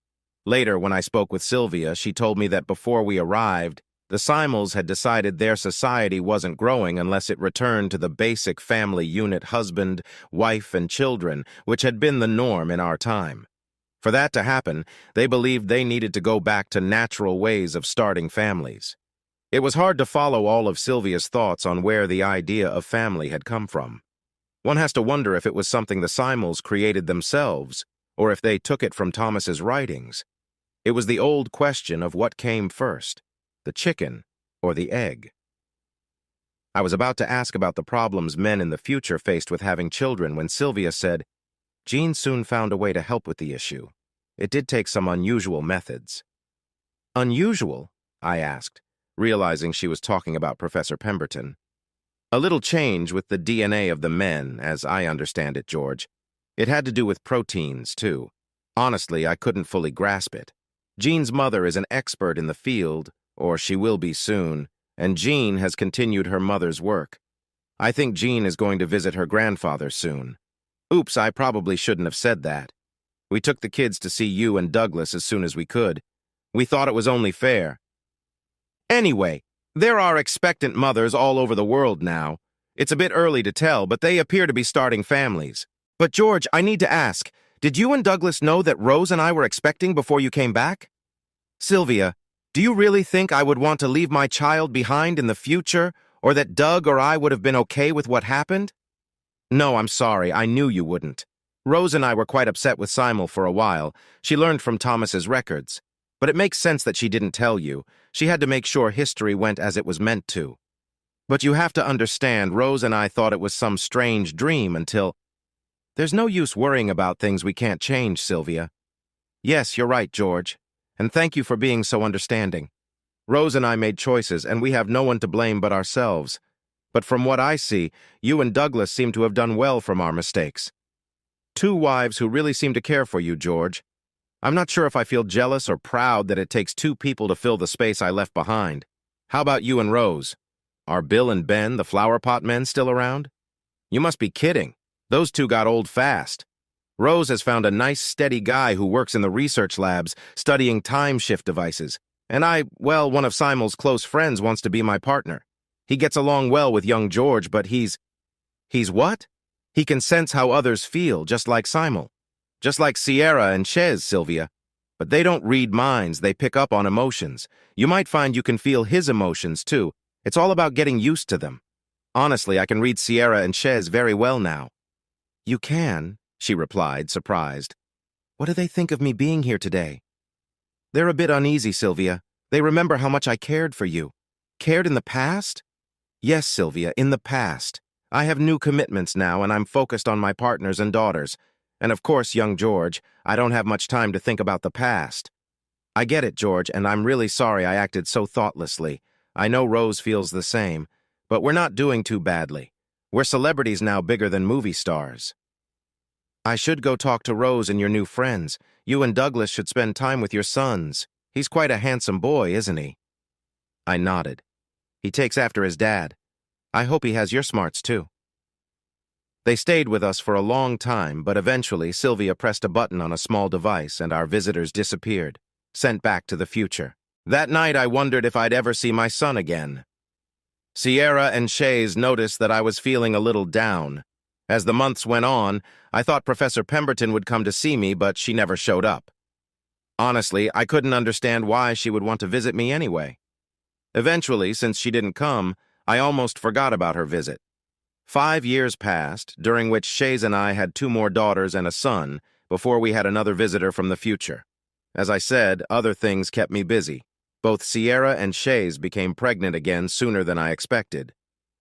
Later, when I spoke with Sylvia, she told me that before we arrived, the Simels had decided their society wasn't growing unless it returned to the basic family unit husband, wife, and children, which had been the norm in our time. For that to happen, they believed they needed to go back to natural ways of starting families. It was hard to follow all of Sylvia's thoughts on where the idea of family had come from. One has to wonder if it was something the Simels created themselves, or if they took it from Thomas's writings. It was the old question of what came first, the chicken or the egg. I was about to ask about the problems men in the future faced with having children when Sylvia said, Jean soon found a way to help with the issue. It did take some unusual methods. Unusual? I asked, realizing she was talking about Professor Pemberton. A little change with the DNA of the men, as I understand it, George. It had to do with proteins, too. Honestly, I couldn't fully grasp it. Jean's mother is an expert in the field, or she will be soon, and Jean has continued her mother's work. I think Jean is going to visit her grandfather soon. Oops, I probably shouldn't have said that. We took the kids to see you and Douglas as soon as we could. We thought it was only fair. Anyway, there are expectant mothers all over the world now. It's a bit early to tell, but they appear to be starting families. But George, I need to ask, did you and Douglas know that Rose and I were expecting before you came back? Sylvia, do you really think I would want to leave my child behind in the future, or that Doug or I would have been okay with what happened? No, I'm sorry, I knew you wouldn't. Rose and I were quite upset with Simel for a while. She learned from Thomas's records. But it makes sense that she didn't tell you. She had to make sure history went as it was meant to. But you have to understand, Rose and I thought it was some strange dream until... There's no use worrying about things we can't change, Sylvia. Yes, you're right, George. And thank you for being so understanding. Rose and I made choices, and we have no one to blame but ourselves. But from what I see, you and Douglas seem to have done well from our mistakes. Two wives who really seem to care for you, George. I'm not sure if I feel jealous or proud that it takes two people to fill the space I left behind. How about you and Rose? Are Bill and Ben, the flower pot men, still around? You must be kidding. Those two got old fast. Rose has found a nice, steady guy who works in the research labs, studying time-shift devices. And one of Simel's close friends wants to be my partner. He gets along well with young George, but he's what? He can sense how others feel, just like Simel. Just like Sierra and Chez, Sylvia. But they don't read minds, they pick up on emotions. You might find you can feel his emotions, too. It's all about getting used to them. Honestly, I can read Sierra and Chez very well now. You can, she replied, surprised. What do they think of me being here today? They're a bit uneasy, Sylvia. They remember how much I cared for you. Cared in the past? Yes, Sylvia, in the past. I have new commitments now, and I'm focused on my partners and daughters. And of course, young George, I don't have much time to think about the past. I get it, George, and I'm really sorry I acted so thoughtlessly. I know Rose feels the same, but we're not doing too badly. We're celebrities now bigger than movie stars. I should go talk to Rose and your new friends. You and Douglas should spend time with your sons. He's quite a handsome boy, isn't he? I nodded. He takes after his dad. I hope he has your smarts, too. They stayed with us for a long time, but eventually Sylvia pressed a button on a small device and our visitors disappeared, sent back to the future. That night I wondered if I'd ever see my son again. Sierra and Chez noticed that I was feeling a little down. As the months went on, I thought Professor Pemberton would come to see me, but she never showed up. Honestly, I couldn't understand why she would want to visit me anyway. Eventually, since she didn't come, I almost forgot about her visit. 5 years passed, during which Chez and I had 2 more daughters and a son, before we had another visitor from the future. As I said, other things kept me busy. Both Sierra and Chez became pregnant again sooner than I expected.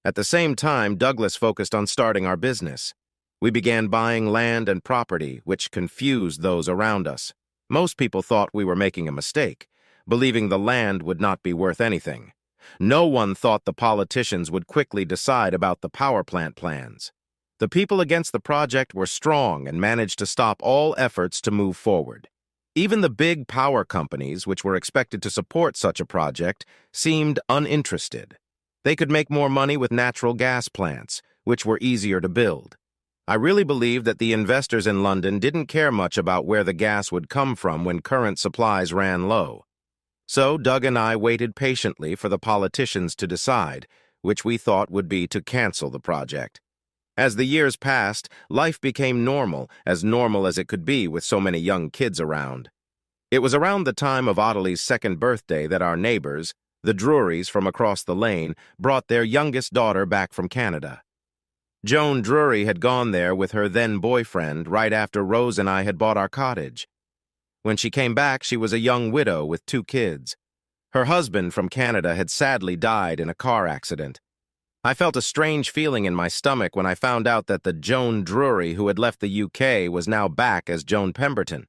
At the same time, Douglas focused on starting our business. We began buying land and property, which confused those around us. Most people thought we were making a mistake, believing the land would not be worth anything. No one thought the politicians would quickly decide about the power plant plans. The people against the project were strong and managed to stop all efforts to move forward. Even the big power companies, which were expected to support such a project, seemed uninterested. They could make more money with natural gas plants, which were easier to build. I really believe that the investors in London didn't care much about where the gas would come from when current supplies ran low. So Doug and I waited patiently for the politicians to decide, which we thought would be to cancel the project. As the years passed, life became normal as it could be with so many young kids around. It was around the time of Ottilie's 2nd birthday that our neighbors, the Drurys from across the lane, brought their youngest daughter back from Canada. Joan Drury had gone there with her then-boyfriend right after Rose and I had bought our cottage. When she came back, she was a young widow with 2 kids. Her husband from Canada had sadly died in a car accident. I felt a strange feeling in my stomach when I found out that the Joan Drury who had left the UK was now back as Joan Pemberton.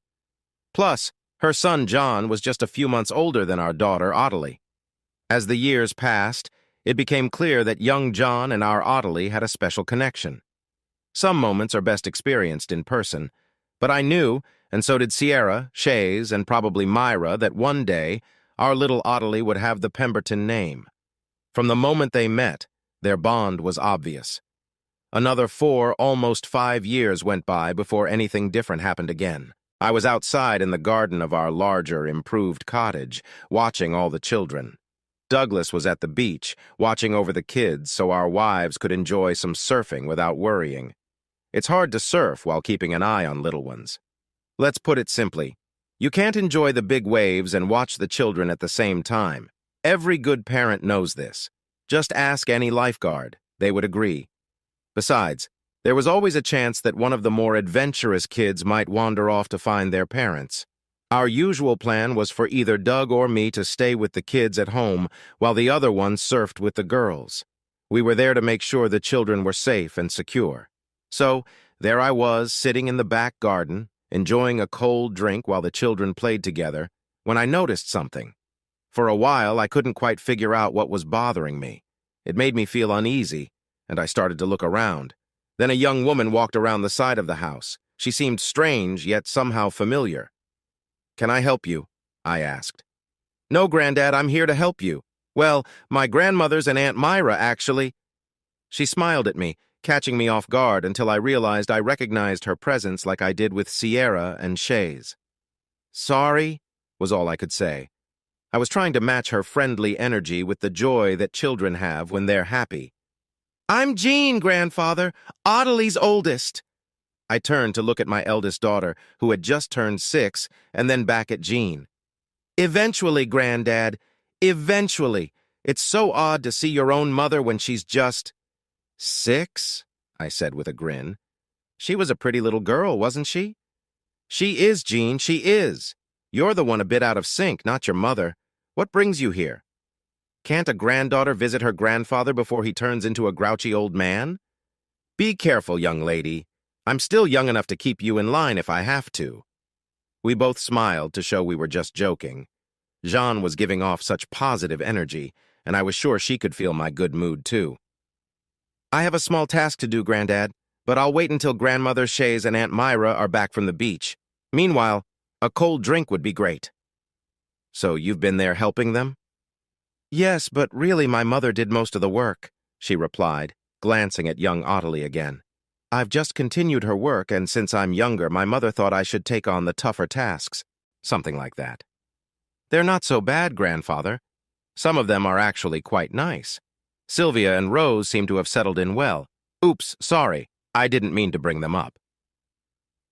Plus, her son John was just a few months older than our daughter Ottilie. As the years passed, it became clear that young John and our Ottilie had a special connection. Some moments are best experienced in person, but I knew, and so did Sierra, Shays, and probably Myra, that one day our little Ottilie would have the Pemberton name. From the moment they met, their bond was obvious. Another 4, almost 5 years went by before anything different happened again. I was outside in the garden of our larger, improved cottage, watching all the children. Douglas was at the beach, watching over the kids so our wives could enjoy some surfing without worrying. It's hard to surf while keeping an eye on little ones. Let's put it simply. You can't enjoy the big waves and watch the children at the same time. Every good parent knows this. Just ask any lifeguard. They would agree. Besides, there was always a chance that one of the more adventurous kids might wander off to find their parents. Our usual plan was for either Doug or me to stay with the kids at home while the other one surfed with the girls. We were there to make sure the children were safe and secure. So, there I was, sitting in the back garden, enjoying a cold drink while the children played together, when I noticed something. For a while, I couldn't quite figure out what was bothering me. It made me feel uneasy, and I started to look around. Then a young woman walked around the side of the house. She seemed strange, yet somehow familiar. "Can I help you?" I asked. "No, Granddad, I'm here to help you. Well, my grandmother's and Aunt Myra, actually." She smiled at me, catching me off guard until I realized I recognized her presence like I did with Sierra and Shays. "Sorry," was all I could say. I was trying to match her friendly energy with the joy that children have when they're happy. "I'm Jean, Grandfather, Ottilie's oldest." I turned to look at my eldest daughter, who had just turned 6, and then back at Jean. "Eventually, Granddad, eventually. It's so odd to see your own mother when she's just 6, I said with a grin. "She was a pretty little girl, wasn't she?" "She is, Jean, she is. You're the one a bit out of sync, not your mother. What brings you here? Can't a granddaughter visit her grandfather before he turns into a grouchy old man? Be careful, young lady. I'm still young enough to keep you in line if I have to." We both smiled to show we were just joking. Jean was giving off such positive energy, and I was sure she could feel my good mood too. "I have a small task to do, Granddad, but I'll wait until Grandmother Shays and Aunt Myra are back from the beach. Meanwhile, a cold drink would be great." "So you've been there helping them?" "Yes, but really my mother did most of the work," she replied, glancing at young Ottilie again. "I've just continued her work, and since I'm younger, my mother thought I should take on the tougher tasks." Something like that. "They're not so bad, Grandfather. Some of them are actually quite nice. Sylvia and Rose seem to have settled in well. Oops, sorry, I didn't mean to bring them up."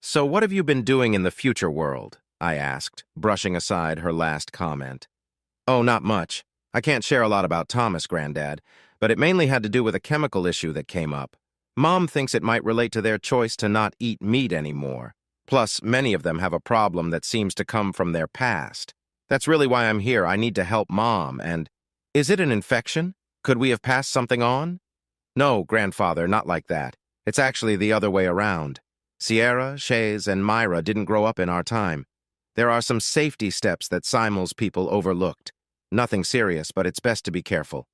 "So what have you been doing in the future world?" I asked, brushing aside her last comment. "Oh, not much. I can't share a lot about Thomas, Granddad, but it mainly had to do with a chemical issue that came up. Mom thinks it might relate to their choice to not eat meat anymore. Plus, many of them have a problem that seems to come from their past. That's really why I'm here. I need to help Mom, and— Is it an infection? Could we have passed something on?" "No, Grandfather, not like that. It's actually the other way around. Sierra, Shays, and Myra didn't grow up in our time. There are some safety steps that Simel's people overlooked. Nothing serious, but it's best to be careful."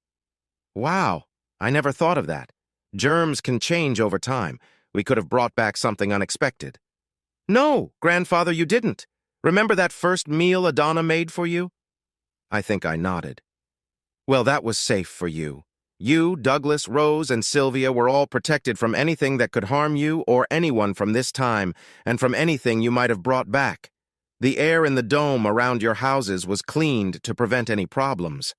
"Wow, I never thought of that. Germs can change over time. We could have brought back something unexpected." "No, Grandfather, you didn't. Remember that first meal Adana made for you?" I think I nodded. "Well, that was safe for you. You, Douglas, Rose, and Sylvia were all protected from anything that could harm you or anyone from this time, and from anything you might have brought back. The air in the dome around your houses was cleaned to prevent any problems.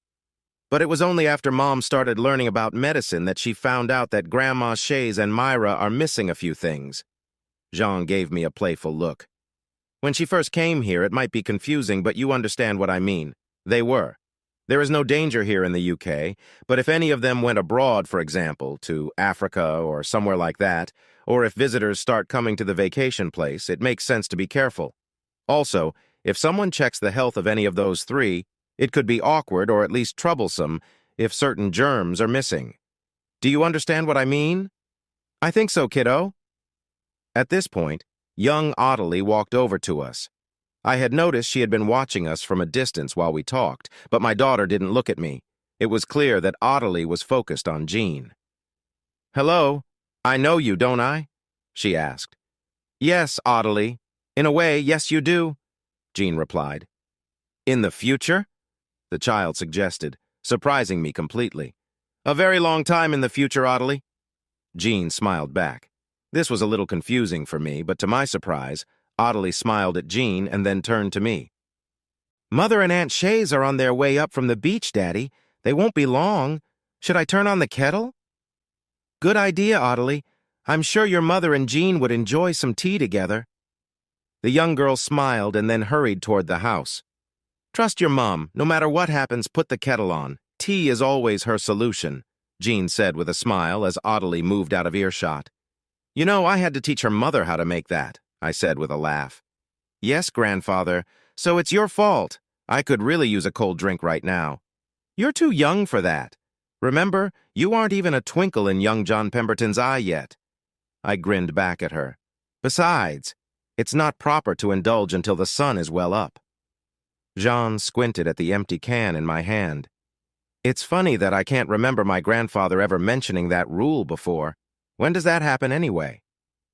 But it was only after Mom started learning about medicine that she found out that Grandma Shays and Myra are missing a few things." Jean gave me a playful look. "When she first came here, it might be confusing, but you understand what I mean. They were. There is no danger here in the UK, but if any of them went abroad, for example, to Africa or somewhere like that, or if visitors start coming to the vacation place, it makes sense to be careful. Also, if someone checks the health of any of those 3, it could be awkward or at least troublesome if certain germs are missing." Do you understand what I mean? I think so, kiddo. At this point, young Ottilie walked over to us. I had noticed she had been watching us from a distance while we talked, but my daughter didn't look at me. It was clear that Ottilie was focused on Jean. "Hello, I know you, don't I?" she asked. "Yes, Ottilie. In a way, yes you do," Jean replied. "In the future?" the child suggested, surprising me completely. "A very long time in the future, Ottilie." Jean smiled back. This was a little confusing for me, but to my surprise, Ottilie smiled at Jean and then turned to me. "Mother and Aunt Shays are on their way up from the beach, Daddy. They won't be long. Should I turn on the kettle?" "Good idea, Ottilie. I'm sure your mother and Jean would enjoy some tea together." The young girl smiled and then hurried toward the house. "Trust your mom. No matter what happens, put the kettle on. Tea is always her solution," Jean said with a smile as Ottilie moved out of earshot. "You know, I had to teach her mother how to make that," I said with a laugh. "Yes, grandfather, so it's your fault. I could really use a cold drink right now." "You're too young for that. Remember, you aren't even a twinkle in young John Pemberton's eye yet." I grinned back at her. "Besides, it's not proper to indulge until the sun is well up." Jean squinted at the empty can in my hand. "It's funny that I can't remember my grandfather ever mentioning that rule before. When does that happen anyway?"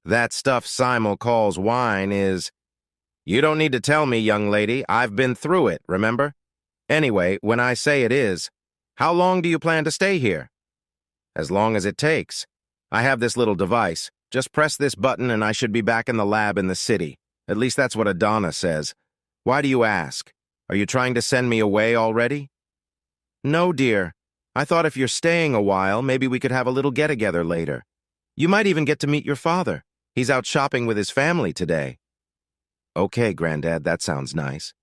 "That stuff Simon calls wine is—" "You don't need to tell me, young lady. I've been through it, remember? Anyway, when I say it is, how long do you plan to stay here?" "As long as it takes. I have this little device. Just press this button and I should be back in the lab in the city. At least that's what Adana says. Why do you ask? Are you trying to send me away already?" "No, dear. I thought if you're staying a while, maybe we could have a little get-together later. You might even get to meet your father. He's out shopping with his family today." "Okay, Granddad, that sounds nice."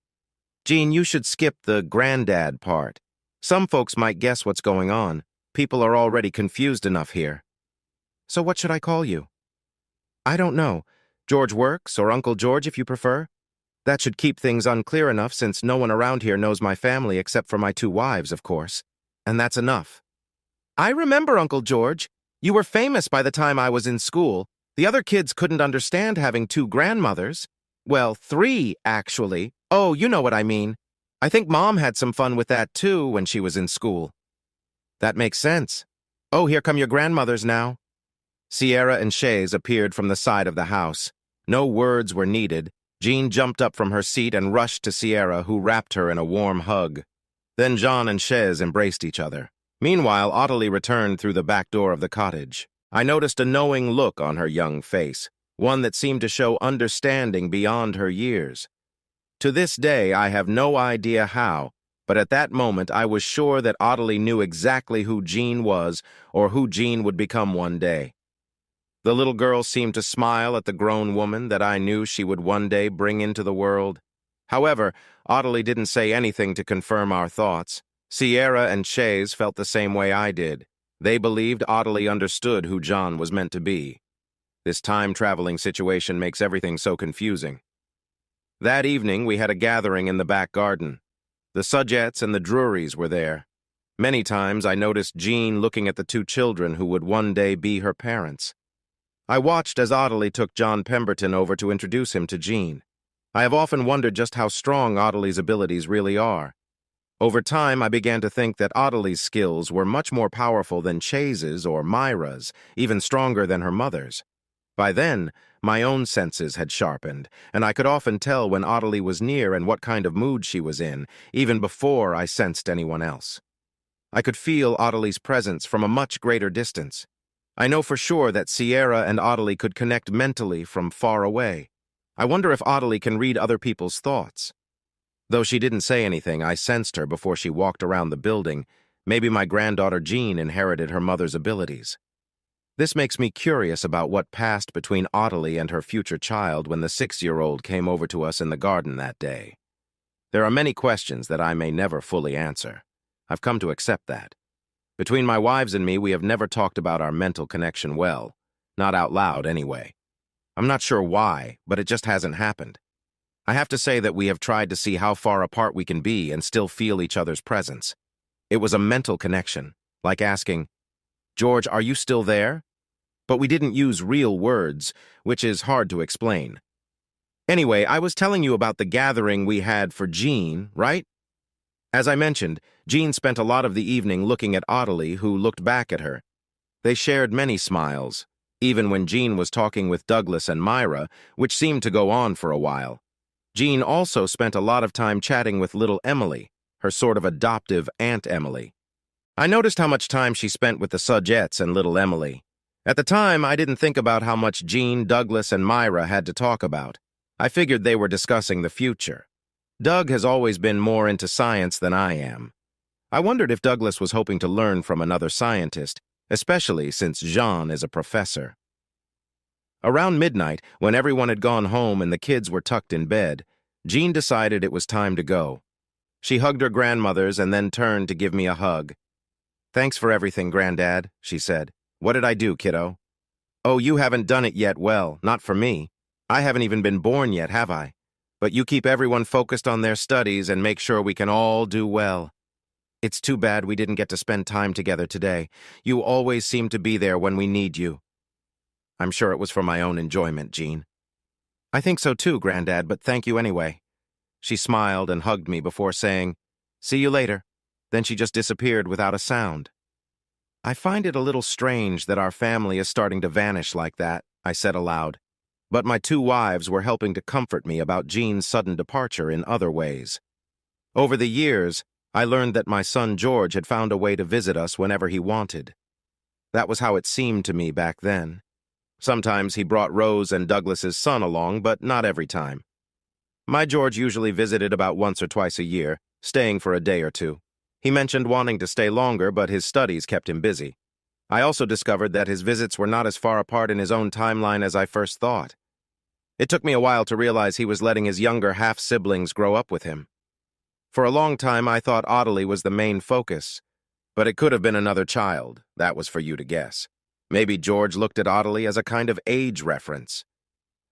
"Jean, you should skip the granddad part. Some folks might guess what's going on. People are already confused enough here." "So what should I call you?" "I don't know. George Works or Uncle George if you prefer. That should keep things unclear enough since no one around here knows my family except for my 2 wives, of course. And that's enough." "I remember Uncle George. You were famous by the time I was in school. The other kids couldn't understand having 2 grandmothers. Well, 3, actually. Oh, you know what I mean. I think Mom had some fun with that, too, when she was in school." "That makes sense. Oh, here come your grandmothers now." Sierra and Shays appeared from the side of the house. No words were needed. Jean jumped up from her seat and rushed to Sierra, who wrapped her in a warm hug. Then Jean and Shays embraced each other. Meanwhile, Ottilie returned through the back door of the cottage. I noticed a knowing look on her young face, one that seemed to show understanding beyond her years. To this day, I have no idea how, but at that moment I was sure that Ottilie knew exactly who Jean was or who Jean would become one day. The little girl seemed to smile at the grown woman that I knew she would one day bring into the world. However, Ottilie didn't say anything to confirm our thoughts. Sierra and Shays felt the same way I did. They believed Ottilie understood who John was meant to be. This time-traveling situation makes everything so confusing. That evening, we had a gathering in the back garden. The Sudjetts and the Drurys were there. Many times I noticed Jean looking at the 2 children who would one day be her parents. I watched as Ottilie took John Pemberton over to introduce him to Jean. I have often wondered just how strong Ottilie's abilities really are. Over time, I began to think that Ottilie's skills were much more powerful than Chase's or Myra's, even stronger than her mother's. By then, my own senses had sharpened, and I could often tell when Ottilie was near and what kind of mood she was in, even before I sensed anyone else. I could feel Ottilie's presence from a much greater distance. I know for sure that Sierra and Ottilie could connect mentally from far away. I wonder if Ottilie can read other people's thoughts. Though she didn't say anything, I sensed her before she walked around the building. Maybe my granddaughter Jean inherited her mother's abilities. This makes me curious about what passed between Ottilie and her future child when the 6-year-old came over to us in the garden that day. There are many questions that I may never fully answer. I've come to accept that. Between my wives and me, we have never talked about our mental connection well. Not out loud, anyway. I'm not sure why, but it just hasn't happened. I have to say that we have tried to see how far apart we can be and still feel each other's presence. It was a mental connection, like asking, "George, are you still there?" But we didn't use real words, which is hard to explain. Anyway, I was telling you about the gathering we had for Jean, right? As I mentioned, Jean spent a lot of the evening looking at Ottilie, who looked back at her. They shared many smiles, even when Jean was talking with Douglas and Myra, which seemed to go on for a while. Jean also spent a lot of time chatting with little Emily, her sort of adoptive Aunt Emily. I noticed how much time she spent with the Sudgettes and little Emily. At the time, I didn't think about how much Jean, Douglas, and Myra had to talk about. I figured they were discussing the future. Doug has always been more into science than I am. I wondered if Douglas was hoping to learn from another scientist, especially since Jean is a professor. Around midnight, when everyone had gone home and the kids were tucked in bed, Jean decided it was time to go. She hugged her grandmothers and then turned to give me a hug. "Thanks for everything, Granddad," she said. "What did I do, kiddo?" "Oh, you haven't done it yet well, not for me. I haven't even been born yet, have I? But you keep everyone focused on their studies and make sure we can all do well. It's too bad we didn't get to spend time together today. You always seem to be there when we need you." "I'm sure it was for my own enjoyment, Jean." "I think so too, Granddad, but thank you anyway." She smiled and hugged me before saying, "See you later." Then she just disappeared without a sound. "I find it a little strange that our family is starting to vanish like that," I said aloud. But my two wives were helping to comfort me about Jean's sudden departure in other ways. Over the years, I learned that my son George had found a way to visit us whenever he wanted. That was how it seemed to me back then. Sometimes he brought Rose and Douglas's son along, but not every time. My George usually visited about once or twice a year, staying for a day or two. He mentioned wanting to stay longer, but his studies kept him busy. I also discovered that his visits were not as far apart in his own timeline as I first thought. It took me a while to realize he was letting his younger half-siblings grow up with him. For a long time, I thought Ottilie was the main focus, but it could have been another child. That was for you to guess. Maybe George looked at Ottilie as a kind of age reference.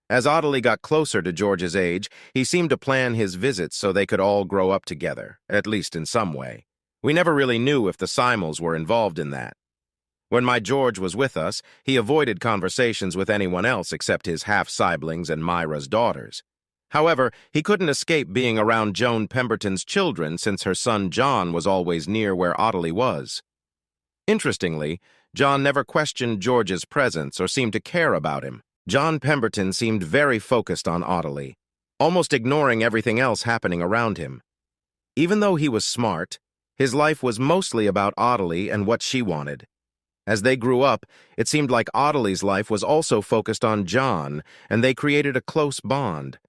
As Ottilie got closer to George's age, he seemed to plan his visits so they could all grow up together, at least in some way. We never really knew if the Simons were involved in that. When my George was with us, he avoided conversations with anyone else except his half-siblings and Myra's daughters. However, he couldn't escape being around Joan Pemberton's children since her son John was always near where Ottilie was. Interestingly, John never questioned George's presence or seemed to care about him. John Pemberton seemed very focused on Ottilie, almost ignoring everything else happening around him. Even though he was smart, his life was mostly about Ottilie and what she wanted. As they grew up, it seemed like Ottilie's life was also focused on John, and they created a close bond.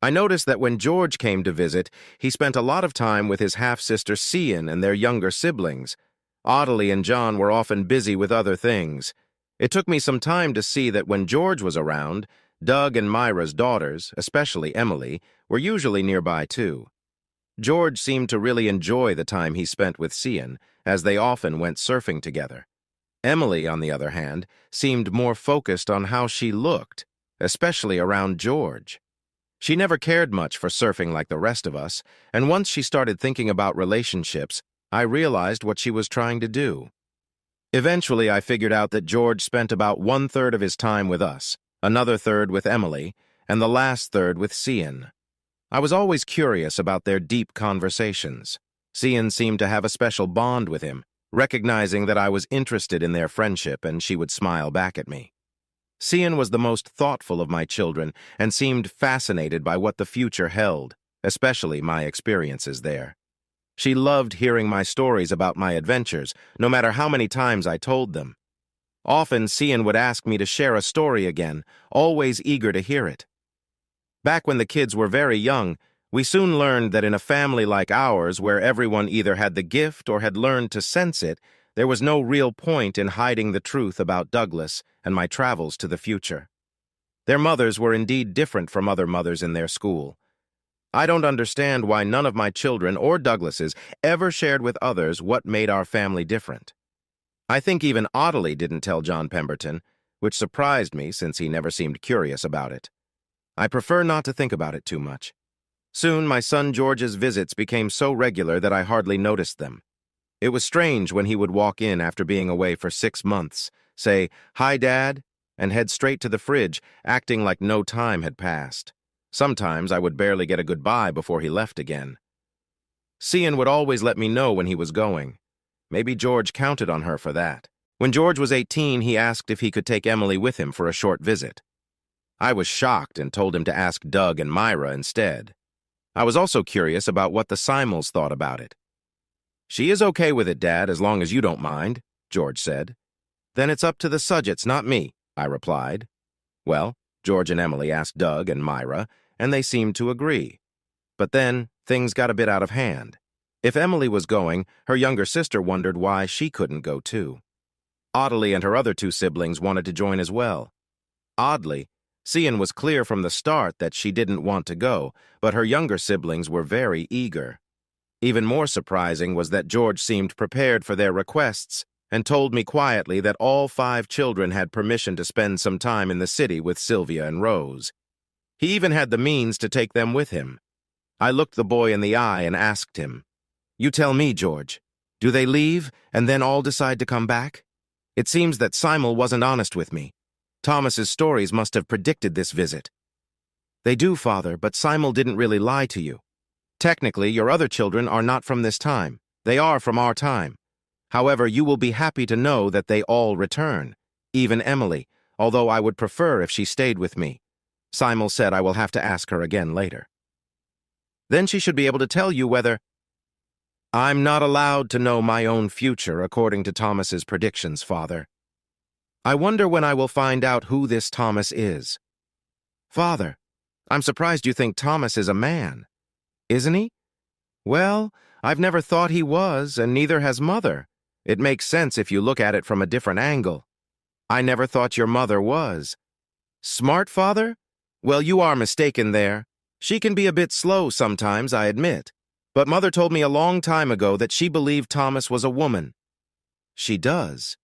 I noticed that when George came to visit, he spent a lot of time with his half-sister Cian and their younger siblings. Ottilie and John were often busy with other things. It took me some time to see that when George was around, Doug and Myra's daughters, especially Emily, were usually nearby too. George seemed to really enjoy the time he spent with Cian, as they often went surfing together. Emily, on the other hand, seemed more focused on how she looked, especially around George. She never cared much for surfing like the rest of us, and once she started thinking about relationships, I realized what she was trying to do. Eventually, I figured out that George spent about 1/3 of his time with us, another third with Emily, and the last third with Cian. I was always curious about their deep conversations. Cian seemed to have a special bond with him, recognizing that I was interested in their friendship, and she would smile back at me. Cian was the most thoughtful of my children and seemed fascinated by what the future held, especially my experiences there. She loved hearing my stories about my adventures, no matter how many times I told them. Often, Cian would ask me to share a story again, always eager to hear it. Back when the kids were very young, we soon learned that in a family like ours, where everyone either had the gift or had learned to sense it, there was no real point in hiding the truth about Douglas and my travels to the future. Their mothers were indeed different from other mothers in their school. I don't understand why none of my children or Douglas's ever shared with others what made our family different. I think even Ottilie didn't tell John Pemberton, which surprised me since he never seemed curious about it. I prefer not to think about it too much. Soon, my son George's visits became so regular that I hardly noticed them. It was strange when he would walk in after being away for 6 months, say, "Hi, Dad," and head straight to the fridge, acting like no time had passed. Sometimes I would barely get a goodbye before he left again. Cian would always let me know when he was going. Maybe George counted on her for that. When George was 18, he asked if he could take Emily with him for a short visit. I was shocked and told him to ask Doug and Myra instead. I was also curious about what the Simels thought about it. "She is okay with it, Dad, as long as you don't mind," George said. "Then it's up to the Sudgetts, not me," I replied. Well, George and Emily asked Doug and Myra, and they seemed to agree. But then, things got a bit out of hand. If Emily was going, her younger sister wondered why she couldn't go too. Audley and her other 2 siblings wanted to join as well. Oddly, Cian was clear from the start that she didn't want to go, but her younger siblings were very eager. Even more surprising was that George seemed prepared for their requests and told me quietly that all 5 children had permission to spend some time in the city with Sylvia and Rose. He even had the means to take them with him. I looked the boy in the eye and asked him, "You tell me, George, do they leave and then all decide to come back? It seems that Simel wasn't honest with me. Thomas's stories must have predicted this visit." "They do, Father, but Simel didn't really lie to you. Technically, your other children are not from this time. They are from our time. However, you will be happy to know that they all return, even Emily, although I would prefer if she stayed with me. Simel said I will have to ask her again later. Then she should be able to tell you whether—" "I'm not allowed to know my own future according to Thomas's predictions, Father. I wonder when I will find out who this Thomas is." "Father, I'm surprised you think Thomas is a man. Isn't he?" "Well, I've never thought he was, and neither has Mother. It makes sense if you look at it from a different angle. I never thought your mother was." "Smart, Father? Well, you are mistaken there. She can be a bit slow sometimes, I admit. But Mother told me a long time ago that she believed Thomas was a woman." "She does?"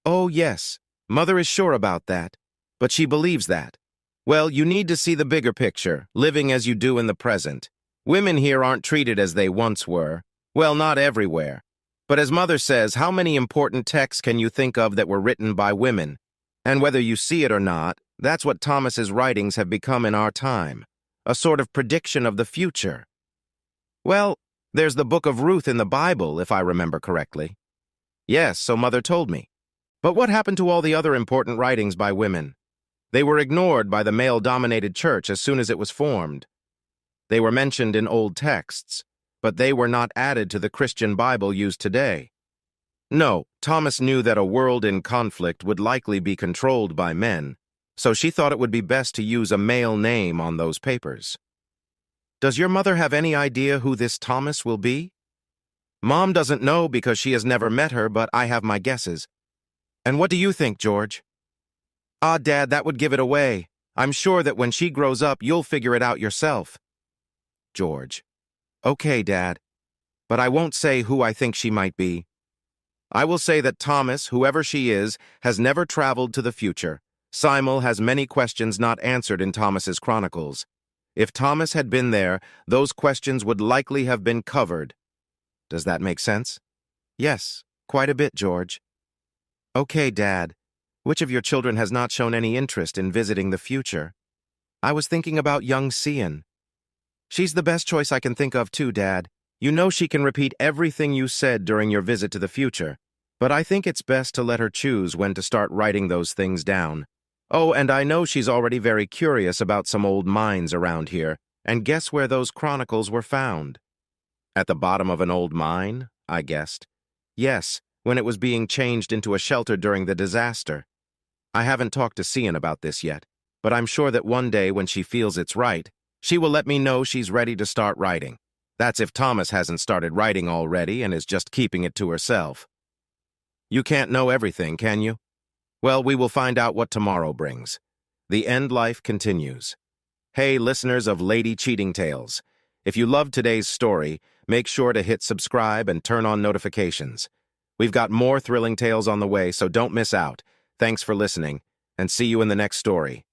"Oh, yes. Mother is sure about that. But she believes that. Well, you need to see the bigger picture, living as you do in the present. Women here aren't treated as they once were. Well, not everywhere. But as Mother says, how many important texts can you think of that were written by women? And whether you see it or not, that's what Thomas's writings have become in our time. A sort of prediction of the future. Well, there's the book of Ruth in the Bible, if I remember correctly." "Yes, so Mother told me. But what happened to all the other important writings by women? They were ignored by the male-dominated church as soon as it was formed. They were mentioned in old texts, but they were not added to the Christian Bible used today. No, Thomas knew that a world in conflict would likely be controlled by men, so she thought it would be best to use a male name on those papers." "Does your mother have any idea who this Thomas will be?" "Mom doesn't know because she has never met her, but I have my guesses. And what do you think, George?" "Ah, Dad, that would give it away. I'm sure that when she grows up, you'll figure it out yourself." George: "Okay, Dad. But I won't say who I think she might be. I will say that Thomas, whoever she is, has never traveled to the future. Simel has many questions not answered in Thomas's chronicles. If Thomas had been there, those questions would likely have been covered. Does that make sense?" "Yes, quite a bit, George." "Okay, Dad. Which of your children has not shown any interest in visiting the future?" "I was thinking about young Cian." "She's the best choice I can think of too, Dad. You know she can repeat everything you said during your visit to the future. But I think it's best to let her choose when to start writing those things down. Oh, and I know she's already very curious about some old mines around here, and guess where those chronicles were found?" "At the bottom of an old mine?" I guessed. "Yes, when it was being changed into a shelter during the disaster. I haven't talked to Cian about this yet, but I'm sure that one day when she feels it's right, she will let me know she's ready to start writing. That's if Thomas hasn't started writing already and is just keeping it to herself. You can't know everything, can you? Well, we will find out what tomorrow brings. The end life continues. Hey, listeners of Lady Cheating Tales. If you loved today's story, make sure to hit subscribe and turn on notifications. We've got more thrilling tales on the way, so don't miss out. Thanks for listening, and see you in the next story.